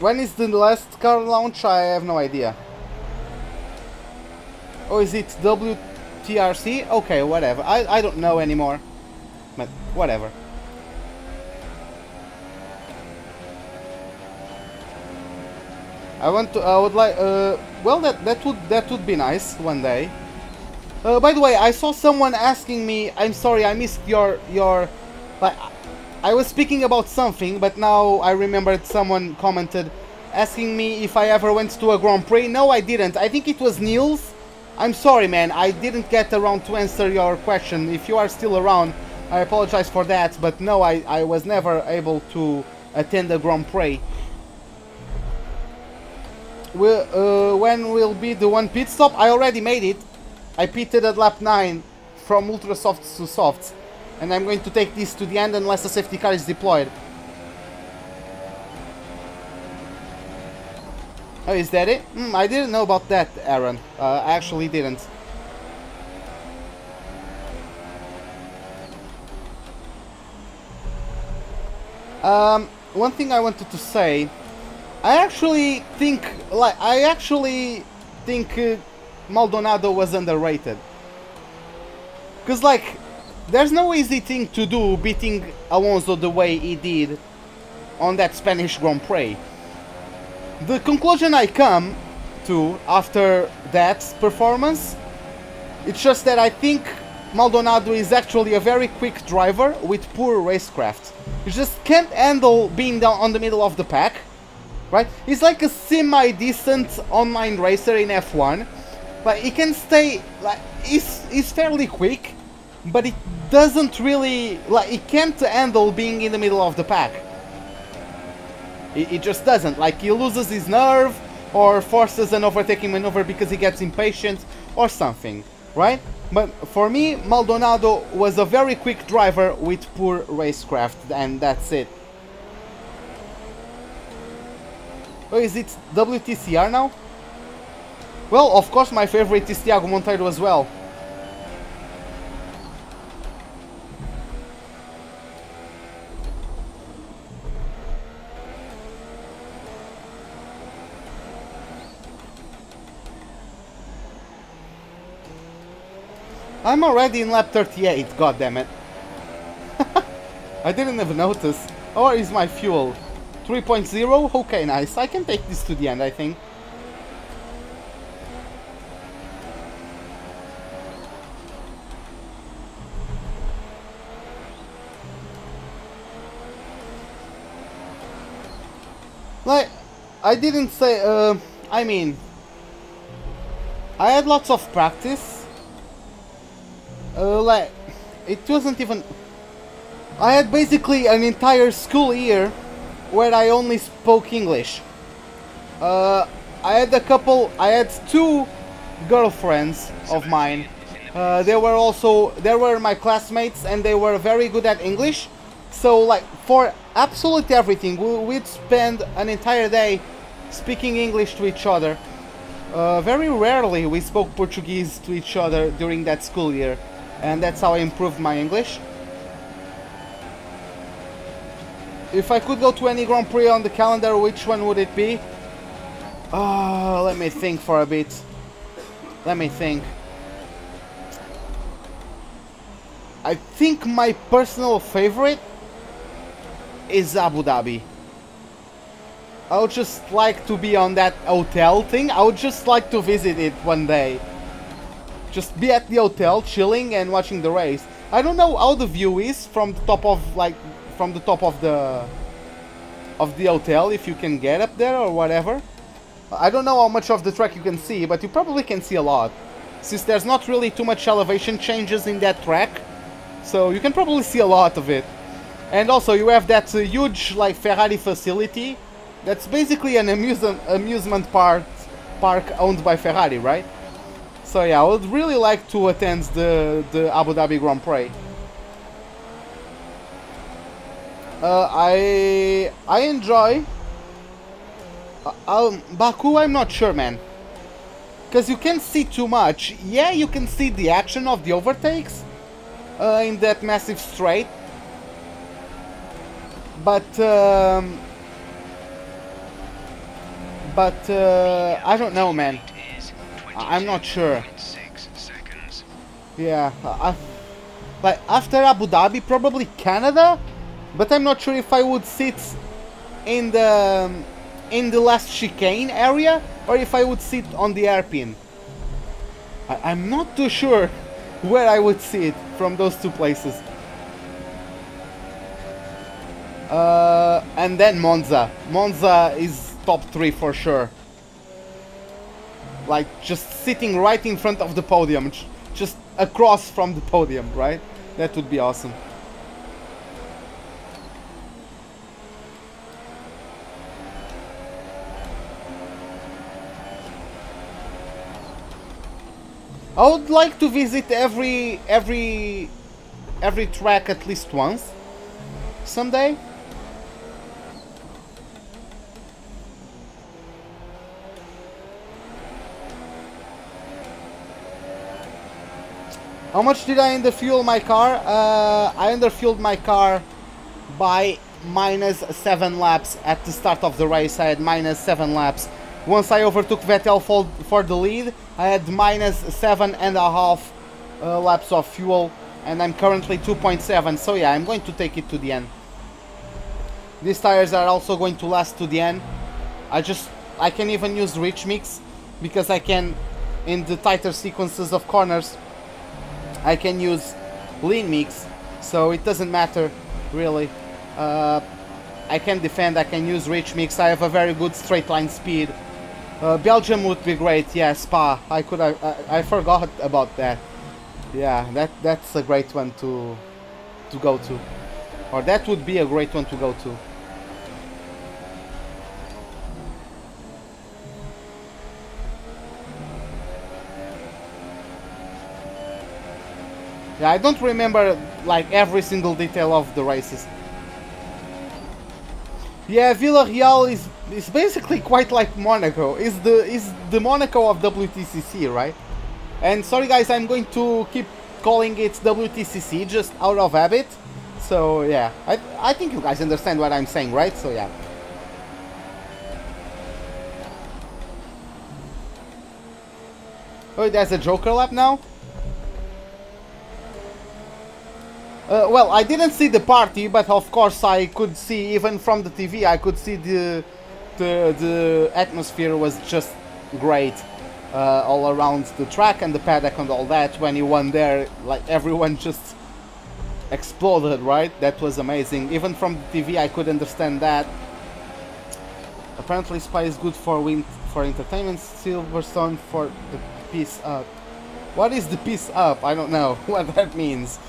When is the last car launch? I have no idea. Oh, is it WTRC? Okay, whatever. I don't know anymore. But whatever. I would like, well, that would be nice one day. By the way, I saw someone asking me, I'm sorry, I missed your, like, I was speaking about something, but now I remembered someone commented asking me if I ever went to a Grand Prix. No, I didn't. I think it was Niels. I'm sorry, man, I didn't get around to answer your question. If you are still around, I apologize for that, but no, I was never able to attend a Grand Prix. When will be the one pit stop? I already made it. I pitted at lap 9 from ultra softs to softs, and I'm going to take this to the end unless a safety car is deployed. Oh, is that it? I didn't know about that, Aaron. I actually didn't. One thing I wanted to say, I actually think Maldonado was underrated. Cause like, there's no easy thing to do beating Alonso the way he did on that Spanish Grand Prix. The conclusion I come to after that performance, it's just that I think Maldonado is actually a very quick driver with poor racecraft. He just can't handle being down on the middle of the pack. Right? He's like a semi-decent online racer in F1, but he can stay, like, he's fairly quick, but it doesn't really, like, he can't handle being in the middle of the pack. He just doesn't, like, he loses his nerve, or forces an overtaking maneuver because he gets impatient, or something, right? But for me, Maldonado was a very quick driver with poor racecraft, and that's it. Oh, is it WTCR now? Well, of course my favorite is Thiago Monteiro as well. I'm already in lap 38, god damn it. I didn't even notice. Or is my fuel 3.0? Okay, nice. I can take this to the end, I think. Like, I didn't say, I mean, I had lots of practice. Like, it wasn't even... I had basically an entire school year where I only spoke English. I had two girlfriends of mine. They were my classmates and they were very good at English. So like for absolutely everything, we'd spend an entire day speaking English to each other. Very rarely we spoke Portuguese to each other during that school year. And that's how I improved my English. If I could go to any Grand Prix on the calendar, which one would it be? Let me think for a bit. Let me think. I think my personal favorite is Abu Dhabi. I would just like to be on that hotel thing. I would just like to visit it one day. Just be at the hotel, chilling and watching the race. I don't know how the view is from the top of the hotel, if you can get up there or whatever. I don't know how much of the track you can see, but you probably can see a lot, since there's not really too much elevation changes in that track, so you can probably see a lot of it. And also you have that huge like Ferrari facility that's basically an amusement park owned by Ferrari, right? So yeah, I would really like to attend the Abu Dhabi Grand Prix. I enjoy Baku. I'm not sure, man, because you can't see too much. Yeah, you can see the action of the overtakes in that massive straight, but I don't know, man. I'm not sure. Yeah, like after Abu Dhabi, probably Canada. But I'm not sure if I would sit in the last chicane area or if I would sit on the hairpin. I'm not too sure where I would sit from those two places. And then Monza. Monza is top 3 for sure. Like just sitting right in front of the podium, just across from the podium, right? That would be awesome. I would like to visit every track at least once someday. How much did I underfuel my car? I underfueled my car by -7 laps at the start of the race. I had -7 laps. Once I overtook Vettel for the lead, I had -7.5 laps of fuel, and I'm currently 2.7. So yeah, I'm going to take it to the end. These tires are also going to last to the end. I can even use rich mix because I can, in the tighter sequences of corners, I can use lean mix, so it doesn't matter really. I can defend, I can use rich mix. I have a very good straight line speed. Belgium would be great. Yeah, Spa. I forgot about that. Yeah, that's a great one to go to, or that would be a great one to go to. Yeah, I don't remember like every single detail of the races. Yeah, Villarreal is basically quite like Monaco. Is the Monaco of WTCC, right? And sorry guys, I'm going to keep calling it WTCC just out of habit. So yeah, I think you guys understand what I'm saying, right? So yeah. Oh, there's a Joker lap now? Well, I didn't see the party, but of course I could see, even from the TV, I could see the atmosphere was just great. All around the track and the paddock and all that. When he won there, like, everyone just exploded, right? That was amazing. Even from the TV I could understand that. Apparently Spa is good for entertainment, Silverstone for the peace up. What is the peace up? I don't know what that means.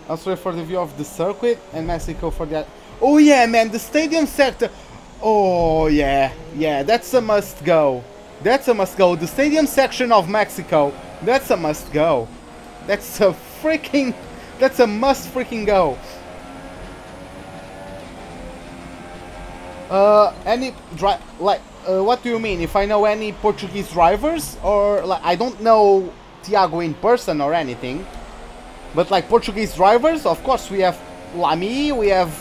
Austria for the view of the circuit and Mexico for that. Oh yeah, man, the stadium sector. Oh yeah, yeah, that's a must go. That's a must go. The stadium section of Mexico, that's a must go. That's a freaking, that's a must freaking go. What do you mean? If I know any Portuguese drivers, or like, I don't know Tiago in person or anything, but like Portuguese drivers, of course we have Lamy, we have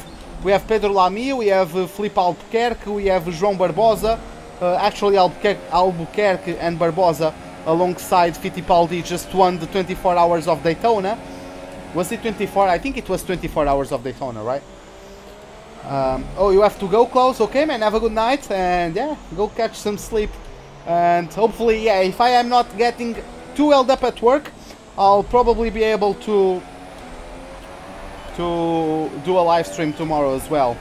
Pedro Lamy, we have Filipe Albuquerque, we have João Barbosa. Actually, Albuquerque and Barbosa, alongside Fittipaldi, just won the 24 hours of Daytona. Was it 24? I think it was 24 hours of Daytona, right? Oh, you have to go, close. Okay, man, have a good night, and yeah, go catch some sleep. And hopefully, yeah, if I am not getting too held up at work, I'll probably be able to do a live stream tomorrow as well.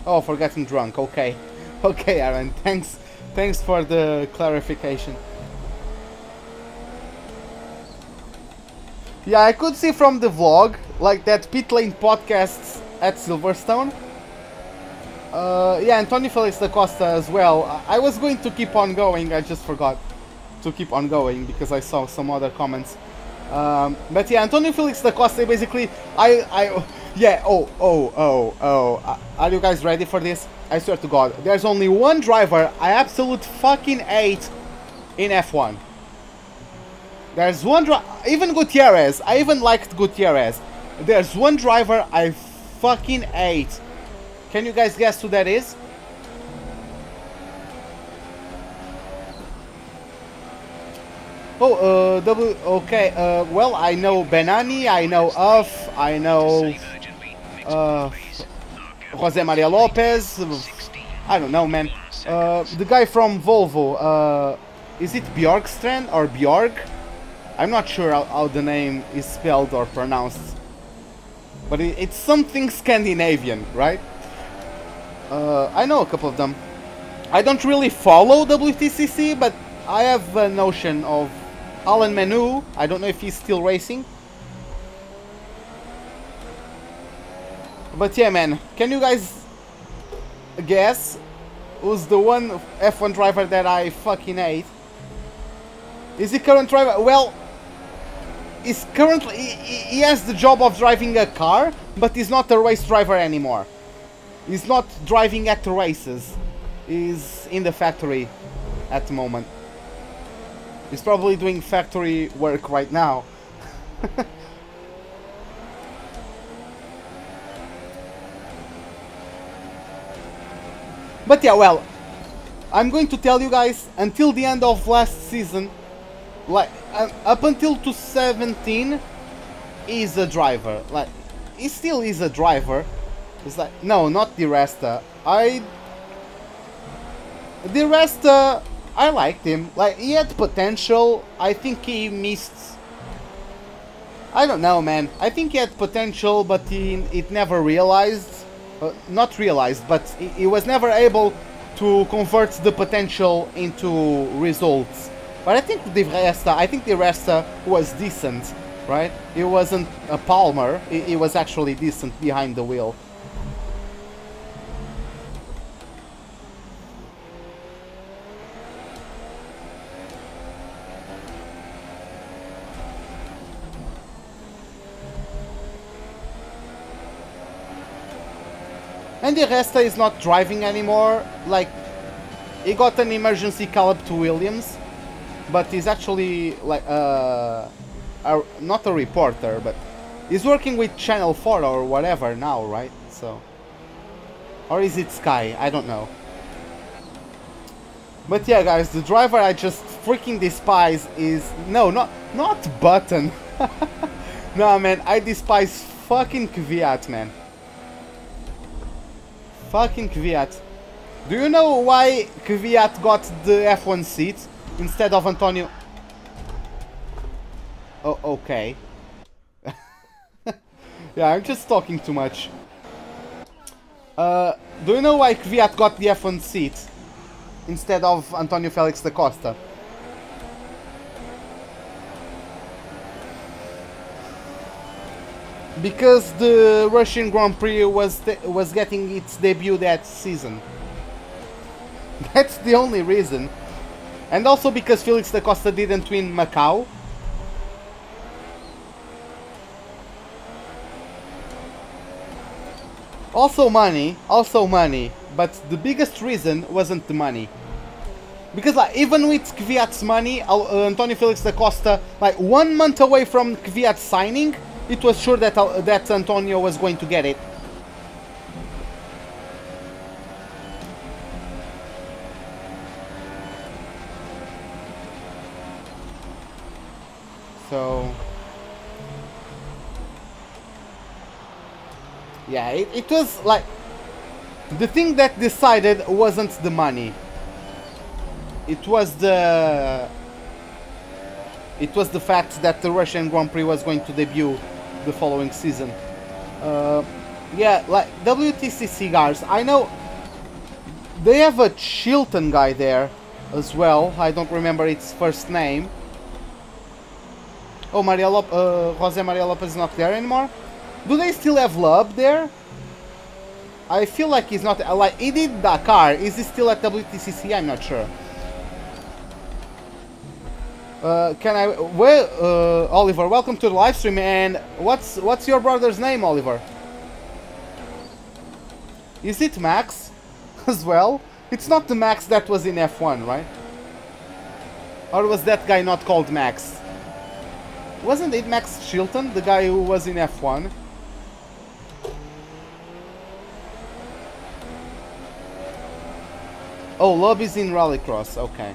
Oh, for getting drunk. Okay. Okay, Aaron, thanks for the clarification. Yeah, I could see from the vlog, like, that pit lane podcasts at Silverstone. Yeah, Antonio Felix da Costa as well. I was going to keep on going, I just forgot to keep on going because I saw some other comments. But yeah, Antonio Felix da Costa, basically, yeah, are you guys ready for this? I swear to God, there's only one driver I absolute fucking hate in F1. There's one driver, even Gutierrez, I even liked Gutierrez. There's one driver I fucking hate. Can you guys guess who that is? Oh, okay, well, I know Benani, I know Uff, I know Jose Maria Lopez, I don't know, man. The guy from Volvo, is it Bjorkstrand or Bjork? I'm not sure how the name is spelled or pronounced, but it's something Scandinavian, right? I know a couple of them. I don't really follow WTCC, but I have a notion of Alan Menu. I don't know if he's still racing. But yeah, man, can you guys guess who's the one F1 driver that I fucking hate? Is he current driver? Well, he's currently, he has the job of driving a car, but he's not a race driver anymore. He's not driving at the races. He's in the factory at the moment. He's probably doing factory work right now. But yeah, well, I'm going to tell you guys, until the end of last season, like up until 2017, he's a driver. Like, he still is a driver. It's like, no, not Di Resta. Di Resta, I liked him. Like, he had potential. I think he missed. I don't know, man. I think he had potential, but it never realized. Not realized, but he was never able to convert the potential into results. But I think Di Resta was decent, right? He wasn't a Palmer. He was actually decent behind the wheel. And Di Resta is not driving anymore. Like, he got an emergency call up to Williams, but he's actually like not a reporter, but he's working with Channel 4 or whatever now, right? So, or is it Sky? I don't know. But yeah, guys, the driver I just freaking despise is... No, not Button. No, man, I despise fucking Kvyat, man. Fucking Kvyat. Do you know why Kvyat got the F1 seat instead of Antonio? Oh, okay. Yeah, I'm just talking too much. Do you know why Kvyat got the F1 seat instead of Antonio Felix da Costa? Because the Russian Grand Prix was getting its debut that season. That's the only reason. And also because Felix da Costa didn't win Macau. Also money, but the biggest reason wasn't the money. Because like, even with Kvyat's money, Antonio Felix da Costa, like 1 month away from Kvyat signing, it was sure that that Antonio was going to get it. So yeah, it was like the thing that decided wasn't the money. It was the fact that the Russian Grand Prix was going to debut the following season. Yeah, like WTC Cigars, I know they have a Chilton guy there as well. I don't remember its first name. Oh, Jose Maria Lopez is not there anymore. Do they still have Lub there? I feel like he's not. Like, he did Dakar. Is he still at WTCC? I'm not sure. Oliver, welcome to the live stream. And what's your brother's name, Oliver? Is it Max as well? It's not the Max that was in F1, right? Or was that guy not called Max? Wasn't it Max Chilton, the guy who was in F1? Oh, Lub is in Rallycross, okay.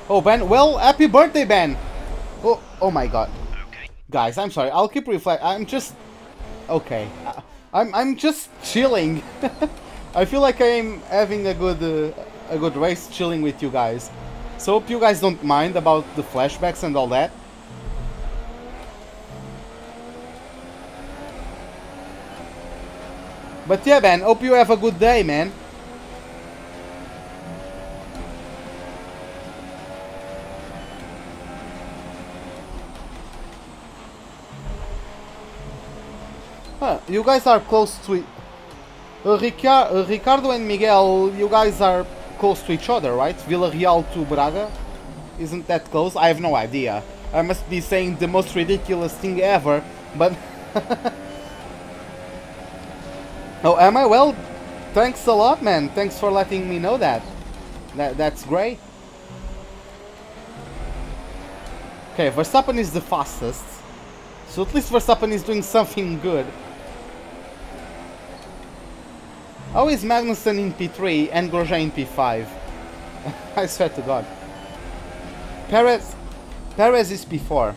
Oh, Ben, well, happy birthday, Ben! Oh my god. Okay. Guys, I'm sorry, I'll keep I'm just... Okay. I'm just chilling. I feel like I'm having a good race chilling with you guys. So hope you guys don't mind about the flashbacks and all that. But yeah, man, hope you have a good day, man. Huh, you guys are close to it. Ricardo and Miguel, you guys are close to each other, right? Villarreal to Braga? Isn't that close? I have no idea. I must be saying the most ridiculous thing ever, but... Oh, am I? Well, thanks a lot, man. Thanks for letting me know that. That's great. Okay, Verstappen is the fastest. So at least Verstappen is doing something good. How is Magnussen in P3 and Grosjean in P5? I swear to God. Perez is P4.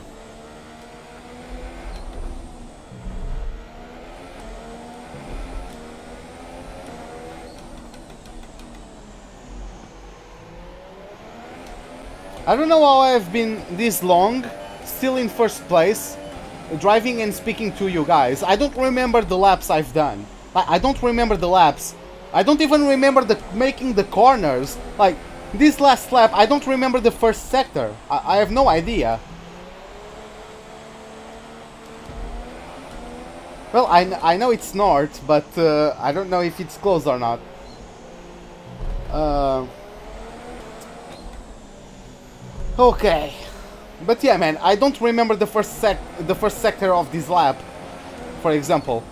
I don't know how I've been this long, still in first place, driving and speaking to you guys. I don't remember the laps I've done. I don't remember the laps. I don't even remember making the corners. Like, this last lap, I don't remember the first sector. I have no idea. Well, I know it's north, but I don't know if it's close or not. Okay. But yeah, man, I don't remember the first sector of this lap, for example.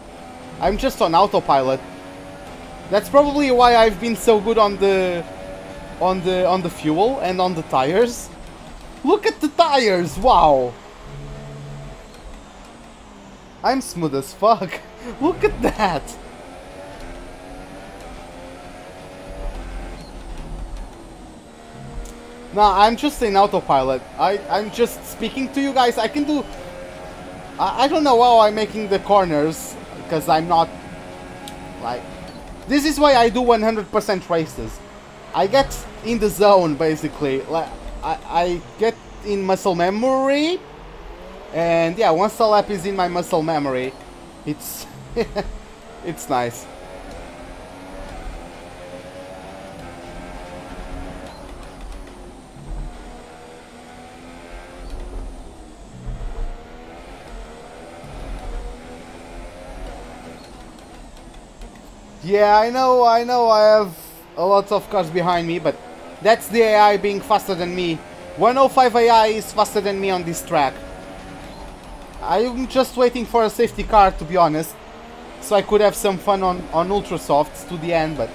I'm just on autopilot. That's probably why I've been so good on the fuel and on the tires. Look at the tires! Wow! I'm smooth as fuck. Look at that. Nah, I'm just in autopilot. I'm just speaking to you guys. I can do... I don't know how I'm making the corners, because I'm not... Like... This is why I do 100% races. I get in the zone, basically. Like, I get in muscle memory. And yeah, once the lap is in my muscle memory, it's... it's nice. Yeah, I know I have a lot of cars behind me, but that's the AI being faster than me. 105 AI is faster than me on this track. I'm just waiting for a safety car, to be honest, so I could have some fun on Ultra Softs to the end, but...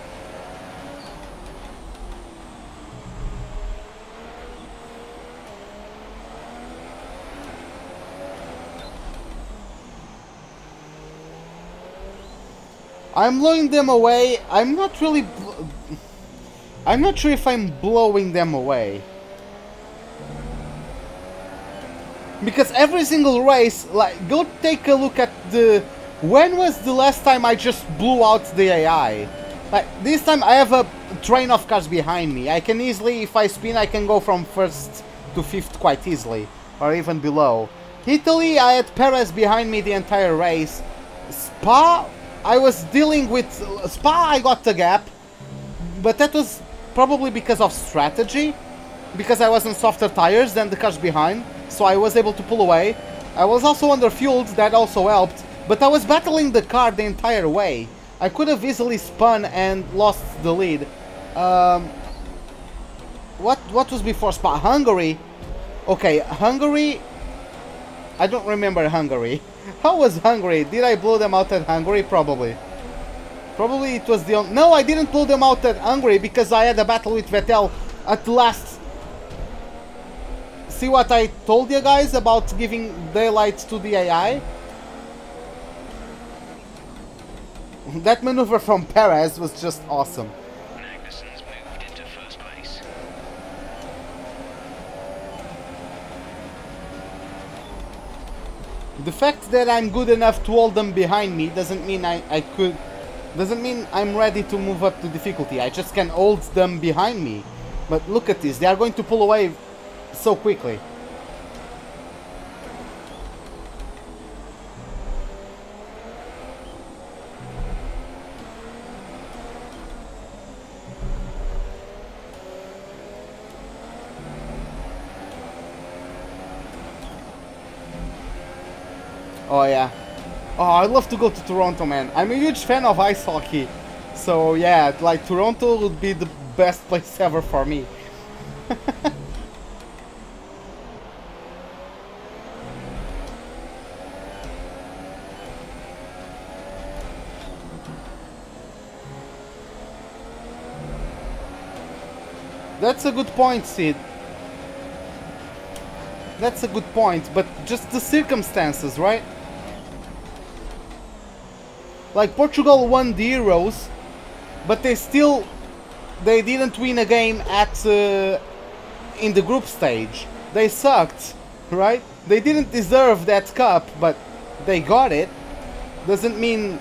I'm blowing them away. I'm not really... I'm not sure if I'm blowing them away. Because every single race, like, go take a look at the... When was the last time I just blew out the AI? Like, this time I have a train of cars behind me. I can easily, if I spin, I can go from first to fifth quite easily. Or even below. Italy, I had Perez behind me the entire race. Spa... I was dealing with... Spa, I got the gap, but that was probably because of strategy, because I was on softer tires than the cars behind, so I was able to pull away. I was also underfueled, that also helped, but I was battling the car the entire way. I could have easily spun and lost the lead. What was before Spa? Hungary? Okay, Hungary... I don't remember Hungary. How was Hungary? Did I blow them out at Hungary? Probably. Probably it was the only... No, I didn't blow them out at Hungary because I had a battle with Vettel at last. See what I told you guys about giving daylight to the AI? That maneuver from Perez was just awesome. The fact that I'm good enough to hold them behind me doesn't mean doesn't mean I'm ready to move up the difficulty. I just can hold them behind me. But look at this, they are going to pull away so quickly. Oh yeah. Oh, I'd love to go to Toronto, man. I'm a huge fan of ice hockey. So yeah, like Toronto would be the best place ever for me. That's a good point, Sid. That's a good point, but just the circumstances, right? Like, Portugal won the Euros, but they didn't win a game at in the group stage. They sucked, right? They didn't deserve that cup, but they got it. Doesn't mean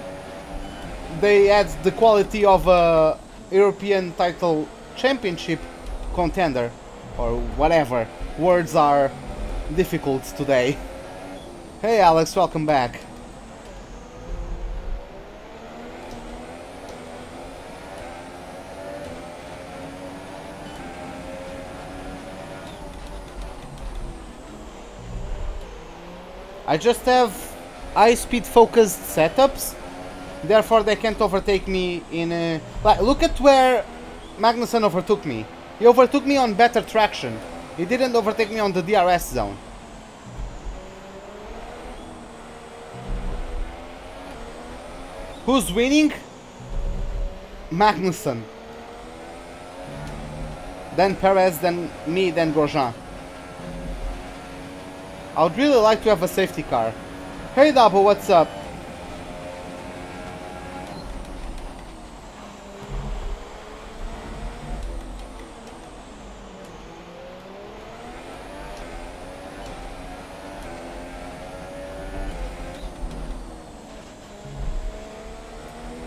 they had the quality of a European title championship contender, or whatever. Words are difficult today. Hey Alex, welcome back. I just have high-speed focused setups, therefore they can't overtake me in a... Like, look at where Magnussen overtook me. He overtook me on better traction. He didn't overtake me on the DRS zone. Who's winning? Magnussen. Then Perez, then me, then Grosjean. I would really like to have a safety car. Hey Dabo, what's up?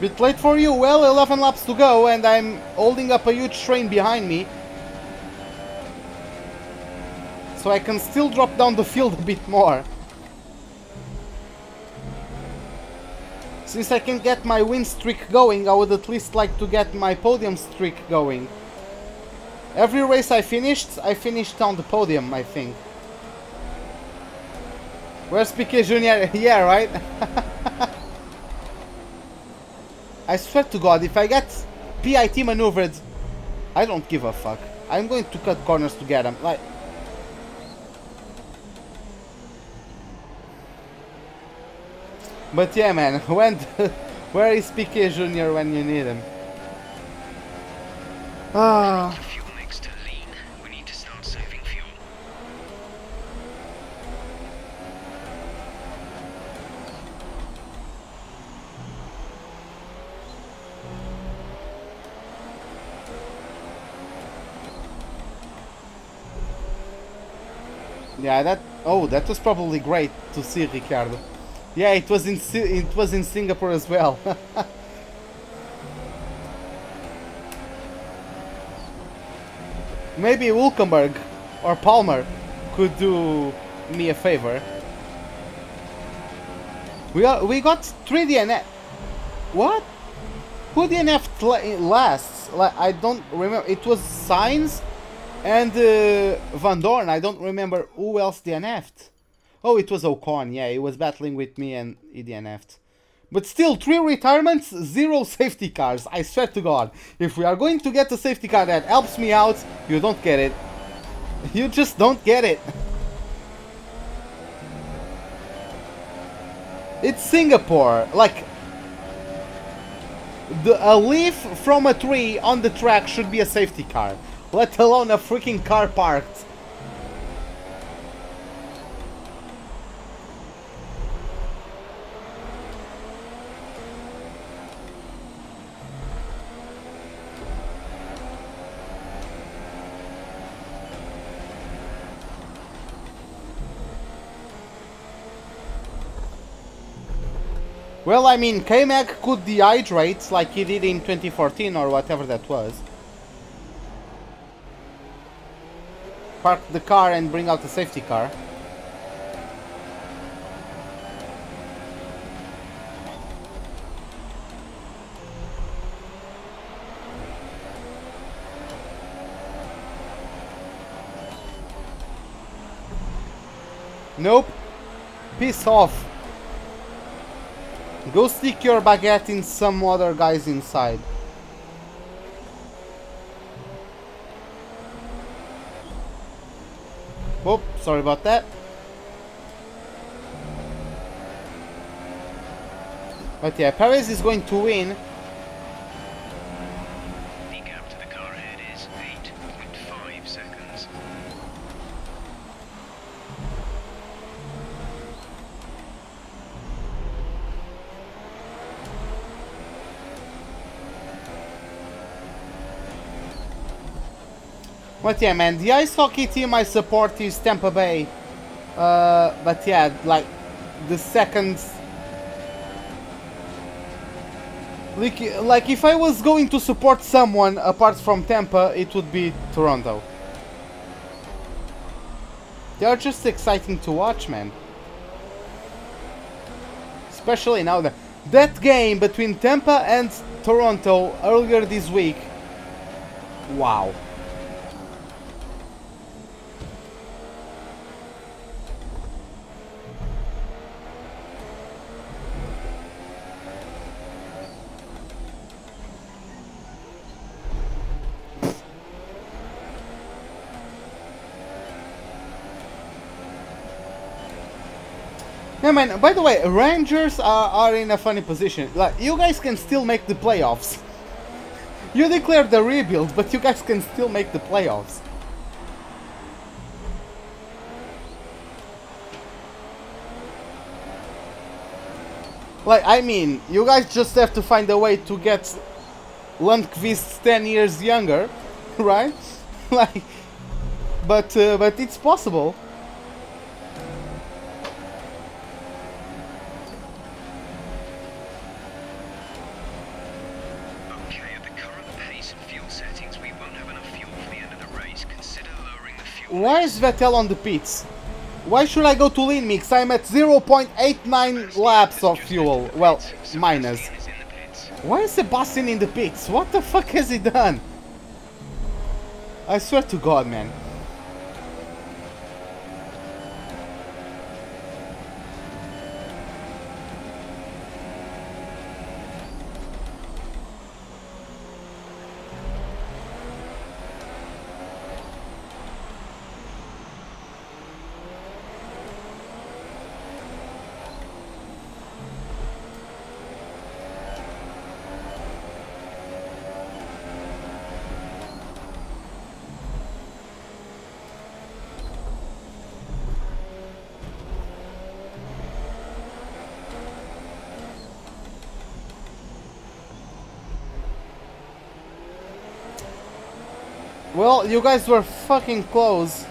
Bit late for you. Well, 11 laps to go and I'm holding up a huge train behind me. So I can still drop down the field a bit more. Since I can get my win streak going, I would at least like to get my podium streak going. Every race I finished on the podium, I think. Where's Piquet Jr.? Yeah, right? I swear to God, if I get PIT maneuvered, I don't give a fuck. I'm going to cut corners to get him. Like, but yeah, man, where is Piquet Jr. when you need him? Ah. Fuel mix to lean. We need to start saving fuel. Yeah, that was probably great to see, Ricardo. Yeah, it was in Singapore as well. Maybe Wilkenberg or Palmer could do me a favor. We got 3 DNF. What? Who DNF'd last? Like, I don't remember. It was Sainz and Van Dorn. I don't remember who else DNF'd. Oh, it was Ocon. Yeah, he was battling with me and he DNF'd. But still, 3 retirements, 0 safety cars. I swear to God, if we are going to get a safety car that helps me out, you don't get it. You just don't get it. It's Singapore. Like, a leaf from a tree on the track should be a safety car, let alone a freaking car parked. Well, I mean, K-Mag could dehydrate like he did in 2014 or whatever that was. Park the car and bring out the safety car. Nope. Piss off. Go stick your baguette in some other guys inside. Oh, sorry about that. But yeah, Perez is going to win. The gap to the car ahead is 8.5 seconds. But yeah, man, the ice hockey team I support is Tampa Bay. But yeah, like the second, like if I was going to support someone apart from Tampa, it would be Toronto. They are just exciting to watch, man. Especially now that game between Tampa and Toronto earlier this week. Wow. Yeah, man, by the way, Rangers are in a funny position. Like, you guys can still make the playoffs. You declared the rebuild, but you guys can still make the playoffs. Like, I mean, you guys just have to find a way to get Lundqvist 10 years younger, right? Like, but it's possible. Okay, at the current pace and fuel settings, we won't have enough fuel for the end of the race. Consider lowering the fuel. Why is Vettel on the pits? Why should I go to lean mix? I'm at 0.89 laps of fuel. Well, minus. Sebastian is in the pits. Why is Sebastian in the pits? What the fuck has he done? I swear to God, man. Well, you guys were fucking close.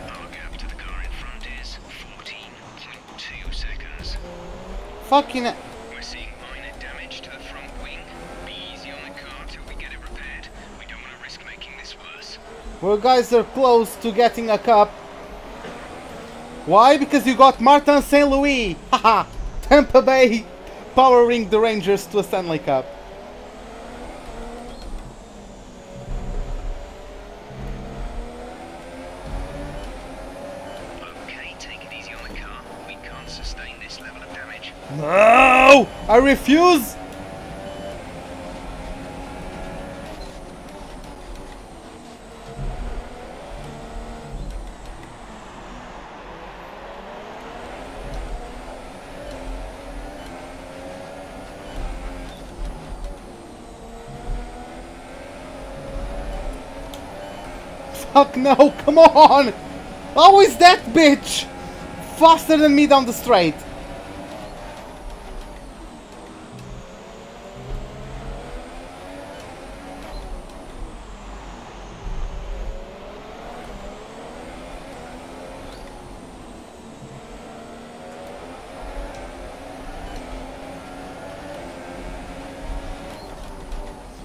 Our gap to the car in front is 14.2 seconds. Fucking... We're seeing minor damage to the front wing. Be easy on the car till we get it repaired. We don't want to risk making this worse. Well, guys are close to getting a cup. Why? Because you got Martin St. Louis. Haha! Tampa Bay powering the Rangers to a Stanley Cup. Okay, take it easy on the car. We can't sustain this level of damage. No! I refuse! Fuck no, come on! How is that bitch faster than me down the straight?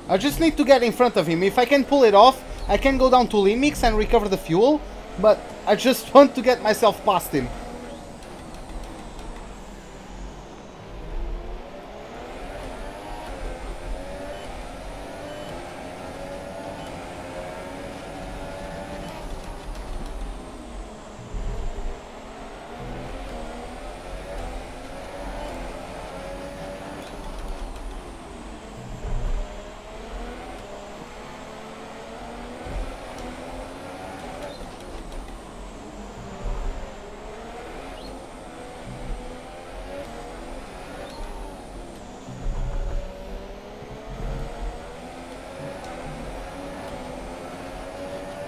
I just need to get in front of him. If I can pull it off, I can go down to lean mix and recover the fuel, but I just want to get myself past him.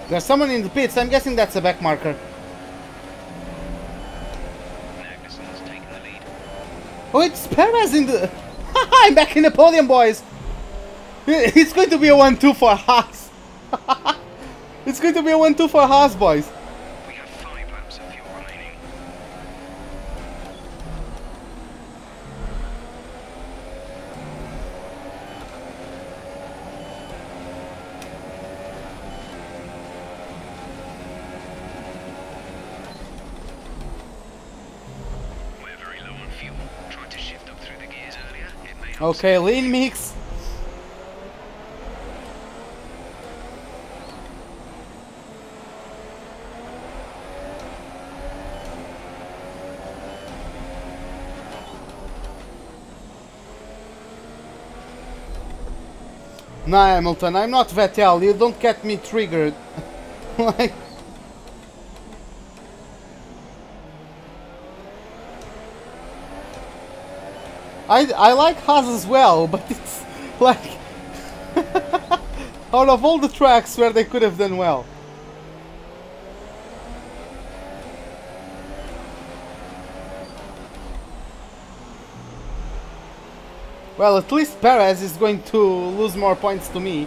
There's someone in the pits. I'm guessing that's a back marker. Magnussen's taken the lead. Oh, it's Perez in the... I'm back in the podium, boys. It's going to be a 1-2 for Haas. It's going to be a 1-2 for Haas, boys. We have 5 laps of fuel remaining. We're very low on fuel. Tried to shift up through the gears earlier. It may help. Okay, lean mix. Nah, Hamilton, I'm not Vettel. You don't get me triggered. Like... I like Haas as well, but it's like... out of all the tracks where they could have done well. Well, at least Perez is going to lose more points to me.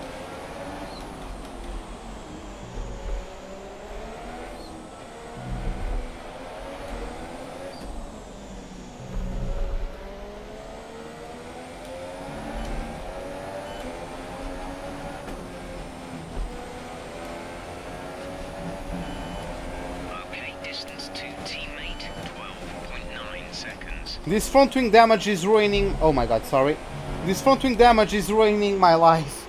This front wing damage is ruining... Oh my god, sorry. This front wing damage is ruining my life.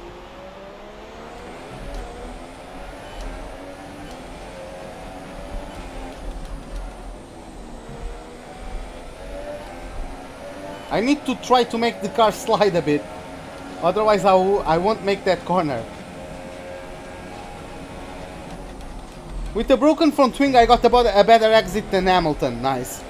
I need to try to make the car slide a bit. Otherwise I won't make that corner. With the broken front wing I got about a better exit than Hamilton. Nice.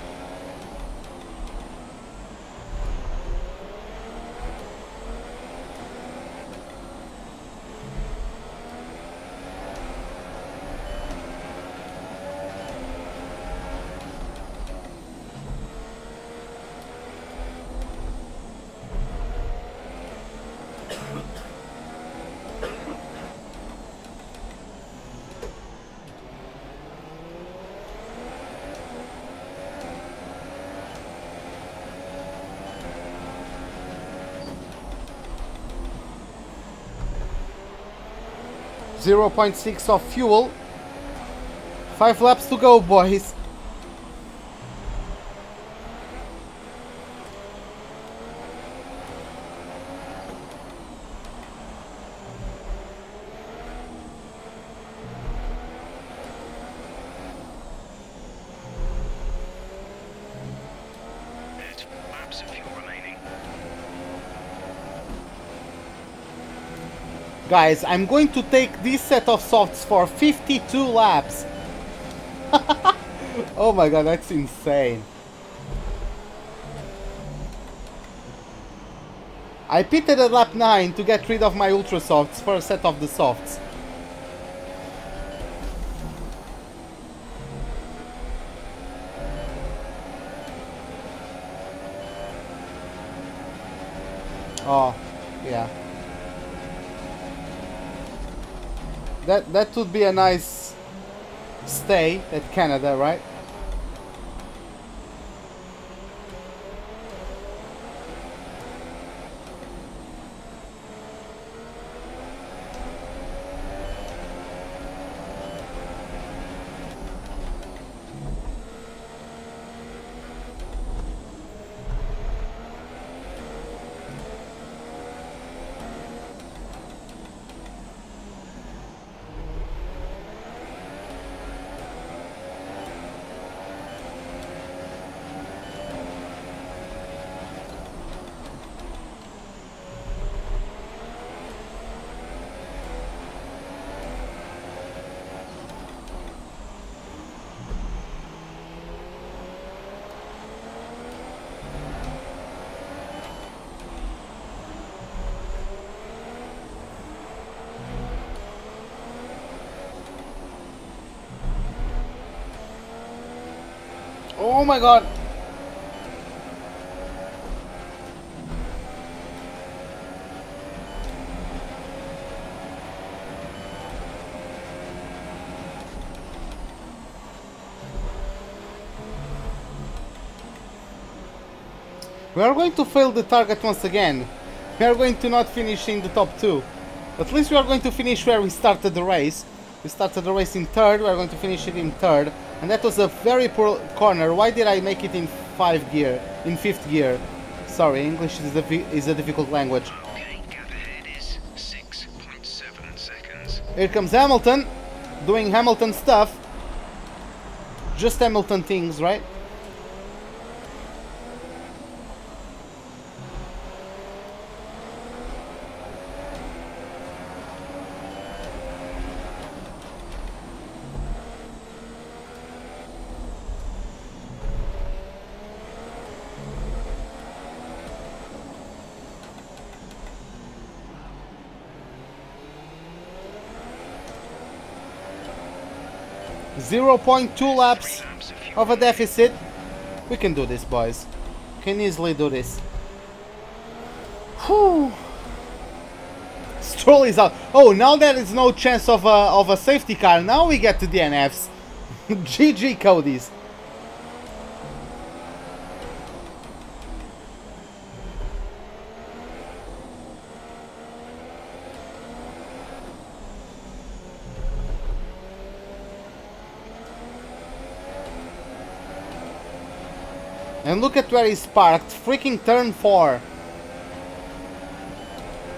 .6 of fuel. 5 laps to go, boys. There's laps of fuel remaining. Guys, I'm going to take this set of softs for 52 laps. Oh my god, that's insane. I pitted at lap 9 to get rid of my ultra softs for a set of the softs. Oh, yeah. That would be a nice stay at Canada, right? Oh my god! We are going to fail the target once again. We are going to not finish in the top 2. At least we are going to finish where we started the race. We started the race in 3rd, we are going to finish it in 3rd. And that was a very poor corner. Why did I make it in 5th gear? In 5th gear? Sorry, English is a difficult language. Okay, gap ahead is 6.7 seconds. Here comes Hamilton, doing Hamilton stuff. Just Hamilton things, right? .2 laps of a deficit. We can do this, boys. We can easily do this. Whew. Stroll is out. Oh, now there is no chance of a safety car. Now we get to DNFs. GG Cody's. And look at where he's parked. Freaking turn 4.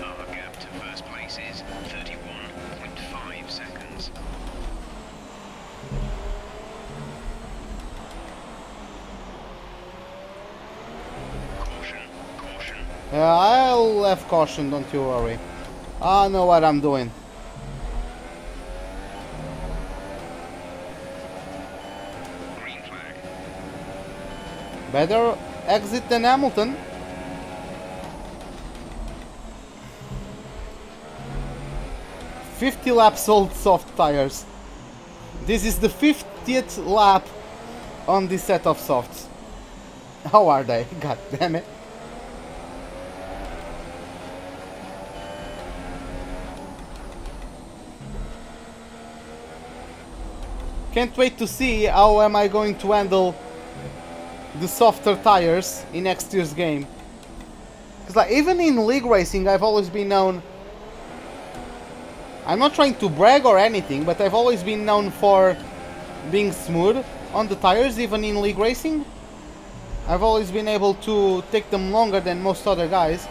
Our gap to first place is 31.5 seconds. Caution, caution. I'll have caution, don't you worry. I know what I'm doing. Green flag. Better exit than Hamilton. "50 laps old soft tires." This is the 50th lap on this set of softs. How are they? God damn it. Can't wait to see how am I going to handle the softer tires in next year's game. Because like, even in league racing I've always been known, I'm not trying to brag or anything, but I've always been known for being smooth on the tires, even in league racing. I've always been able to take them longer than most other guys.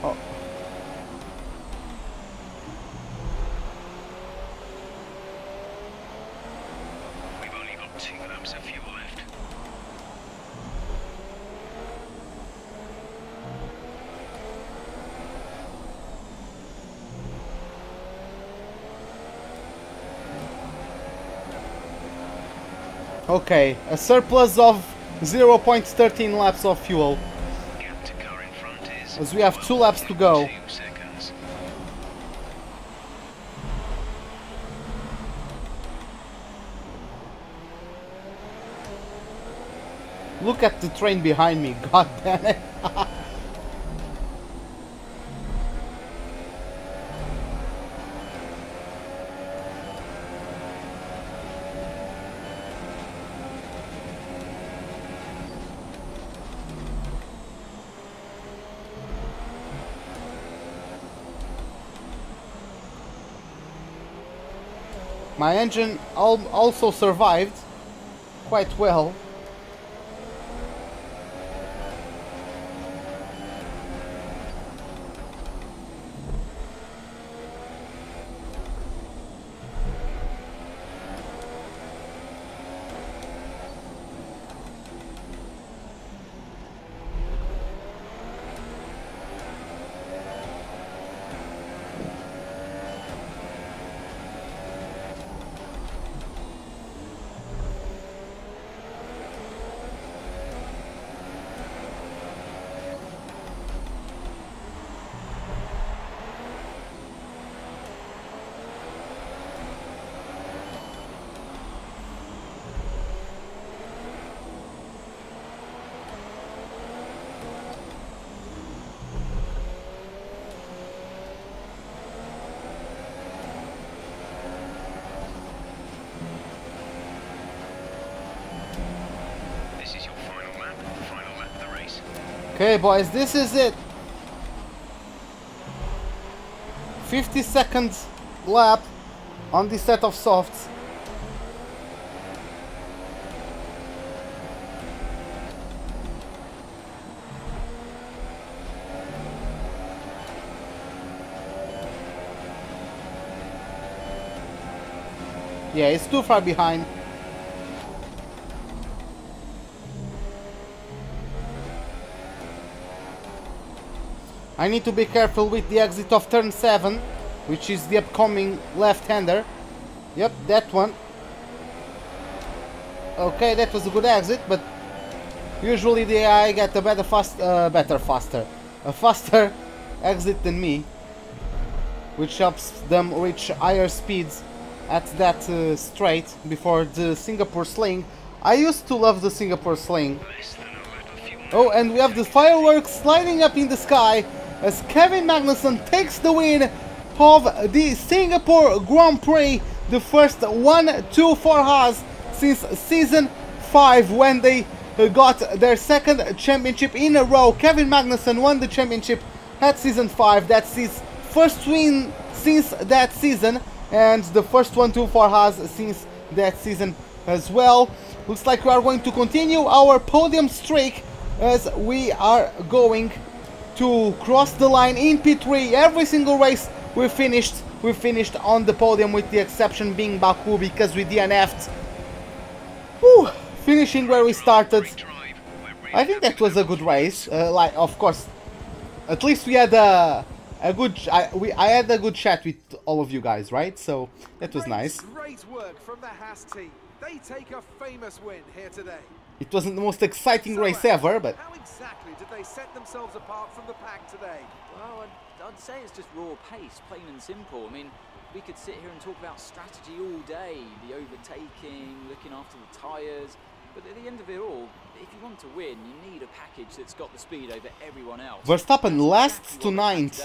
Oh. We've only got 2 laps of fuel left. Okay, a surplus of 0.13 laps of fuel, Gap to car in front is as we have 2 laps to go. 2 seconds. Look at the train behind me, god damn it. My engine also survived quite well. This is your final lap of the race. Okay boys, this is it. 50-second lap on this set of softs. Yeah, it's too far behind. I need to be careful with the exit of turn 7, which is the upcoming left-hander. Yep, that one. Okay, that was a good exit, but usually the AI get a faster exit than me, which helps them reach higher speeds at that straight before the Singapore sling. I used to love the Singapore sling. Less than a lap of fuel Oh, and we have the fireworks sliding up in the sky as Kevin Magnussen takes the win of the Singapore Grand Prix, the first 1-2 for Haas since season 5 when they got their second championship in a row. Kevin Magnussen won the championship at season 5. That's his first win since that season, and the first 1-2 for Haas since that season as well. Looks like we are going to continue our podium streak as we are going to cross the line in P3. Every single race we finished on the podium, with the exception being Baku because we DNF'd. Whew, finishing where we started. I think that was a good race. Like, of course, at least we had a good. I had a good chat with all of you guys, right? So that was nice. Great work from the Haas team. They take a famous win here today. It wasn't the most exciting race ever, but how exactly did they set themselves apart from the pack today? Well, I'd say it's just raw pace, plain and simple. I mean, we could sit here and talk about strategy all day, the overtaking, looking after the tyres, but at the end of it all, if you want to win, you need a package that's got the speed over everyone else. Verstappen lasts to 9th.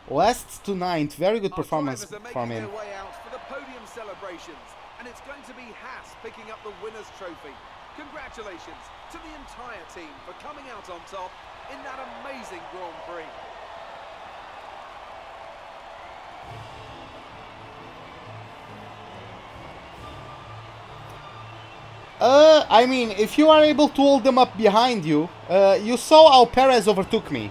Lasts to 9th. Very good performance from him. Way out for the podium celebrations, and it's going to be Haas picking up the winner's trophy. Congratulations to the entire team for coming out on top in that amazing Grand Prix. I mean, if you are able to hold them up behind you, you saw how Perez overtook me.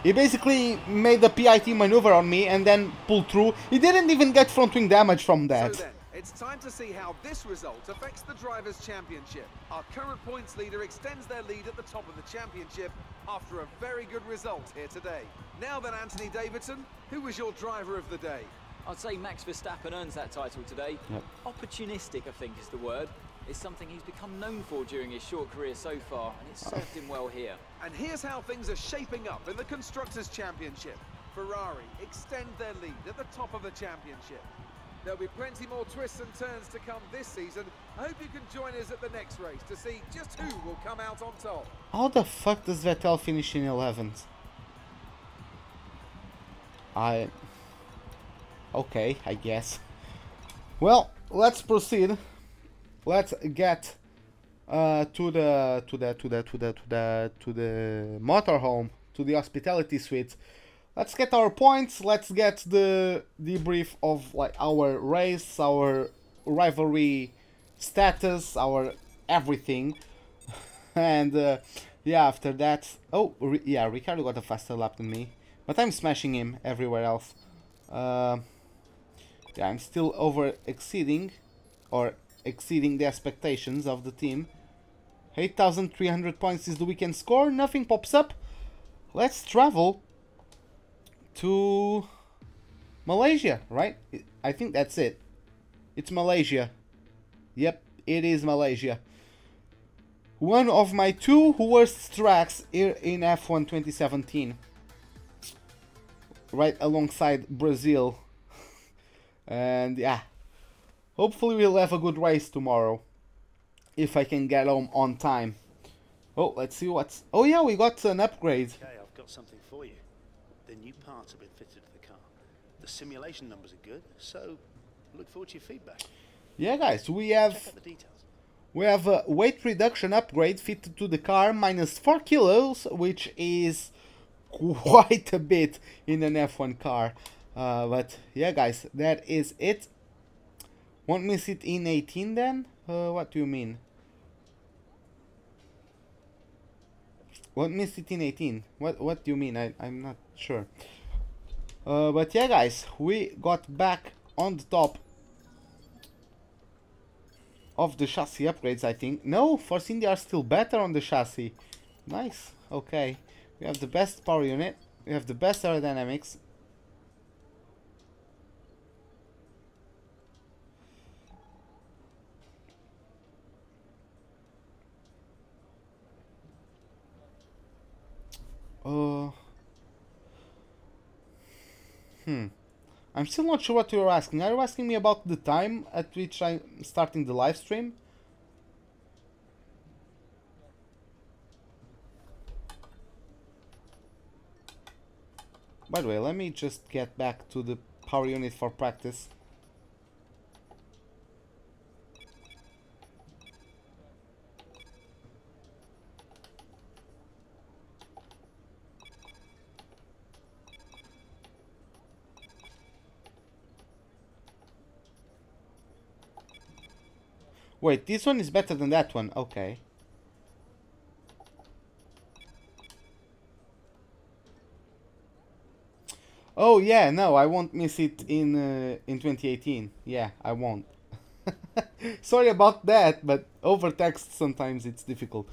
He basically made the PIT maneuver on me and then pulled through. He didn't even get front wing damage from that. So then, it's time to see how this result affects the Drivers' Championship. Our current points leader extends their lead at the top of the championship after a very good result here today. Now then, Anthony Davidson, who was your driver of the day? I'd say Max Verstappen earns that title today. Yep. Opportunistic, I think, is the word. It's something he's become known for during his short career so far, and it's served him well here. And here's how things are shaping up in the Constructors' Championship. Ferrari extend their lead at the top of the championship. There'll be plenty more twists and turns to come this season. I hope you can join us at the next race to see just who will come out on top. How the fuck does Vettel finish in 11th? Okay, I guess. Well, let's proceed. Let's get to the motorhome, to the hospitality suite. Let's get our points. Let's get the debrief of like our race, our rivalry status, our everything. And yeah, after that, oh yeah, Ricardo got a faster lap than me, but I'm smashing him everywhere else. Yeah, I'm still exceeding the expectations of the team. 8,300 points is the weekend score. Nothing pops up. Let's travel to Malaysia, right? I think that's it. It's Malaysia. Yep, it is Malaysia. One of my two worst tracks here in F1 2017. Right alongside Brazil. And yeah, hopefully we'll have a good race tomorrow, if I can get home on time. Oh, let's see what's... Oh yeah, we got an upgrade. Okay, I've got something for you. The new parts have been fitted to the car. The simulation numbers are good, so look forward to your feedback. Yeah guys, we have... Check out the details. We have a weight reduction upgrade fitted to the car, minus 4 kilos, which is quite a bit in an F1 car. But yeah guys, that is it. Won't miss it in 18 then? What do you mean? Won't miss it in 18? What do you mean? I'm not sure. But yeah guys, we got back on the top of the chassis upgrades, I think. No, Force India are still better on the chassis. Nice, okay. We have the best power unit, we have the best aerodynamics. I'm still not sure what you're asking. Are you asking me about the time at which I'm starting the live stream? By the way, let me just get back to the power unit for practice. Wait, this one is better than that one. Okay. Oh yeah, no, I won't miss it in 2018. Yeah, I won't. Sorry about that, but over text sometimes it's difficult.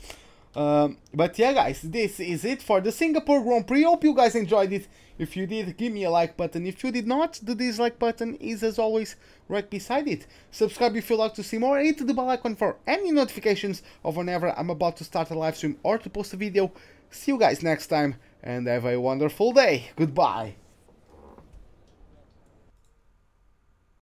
But yeah, guys, this is it for the Singapore Grand Prix. Hope you guys enjoyed it. If you did, give me a like button. If you did not, the dislike button is as always right beside it. Subscribe if you'd like to see more. Hit the bell icon for any notifications of whenever I'm about to start a live stream or to post a video. See you guys next time and have a wonderful day. Goodbye.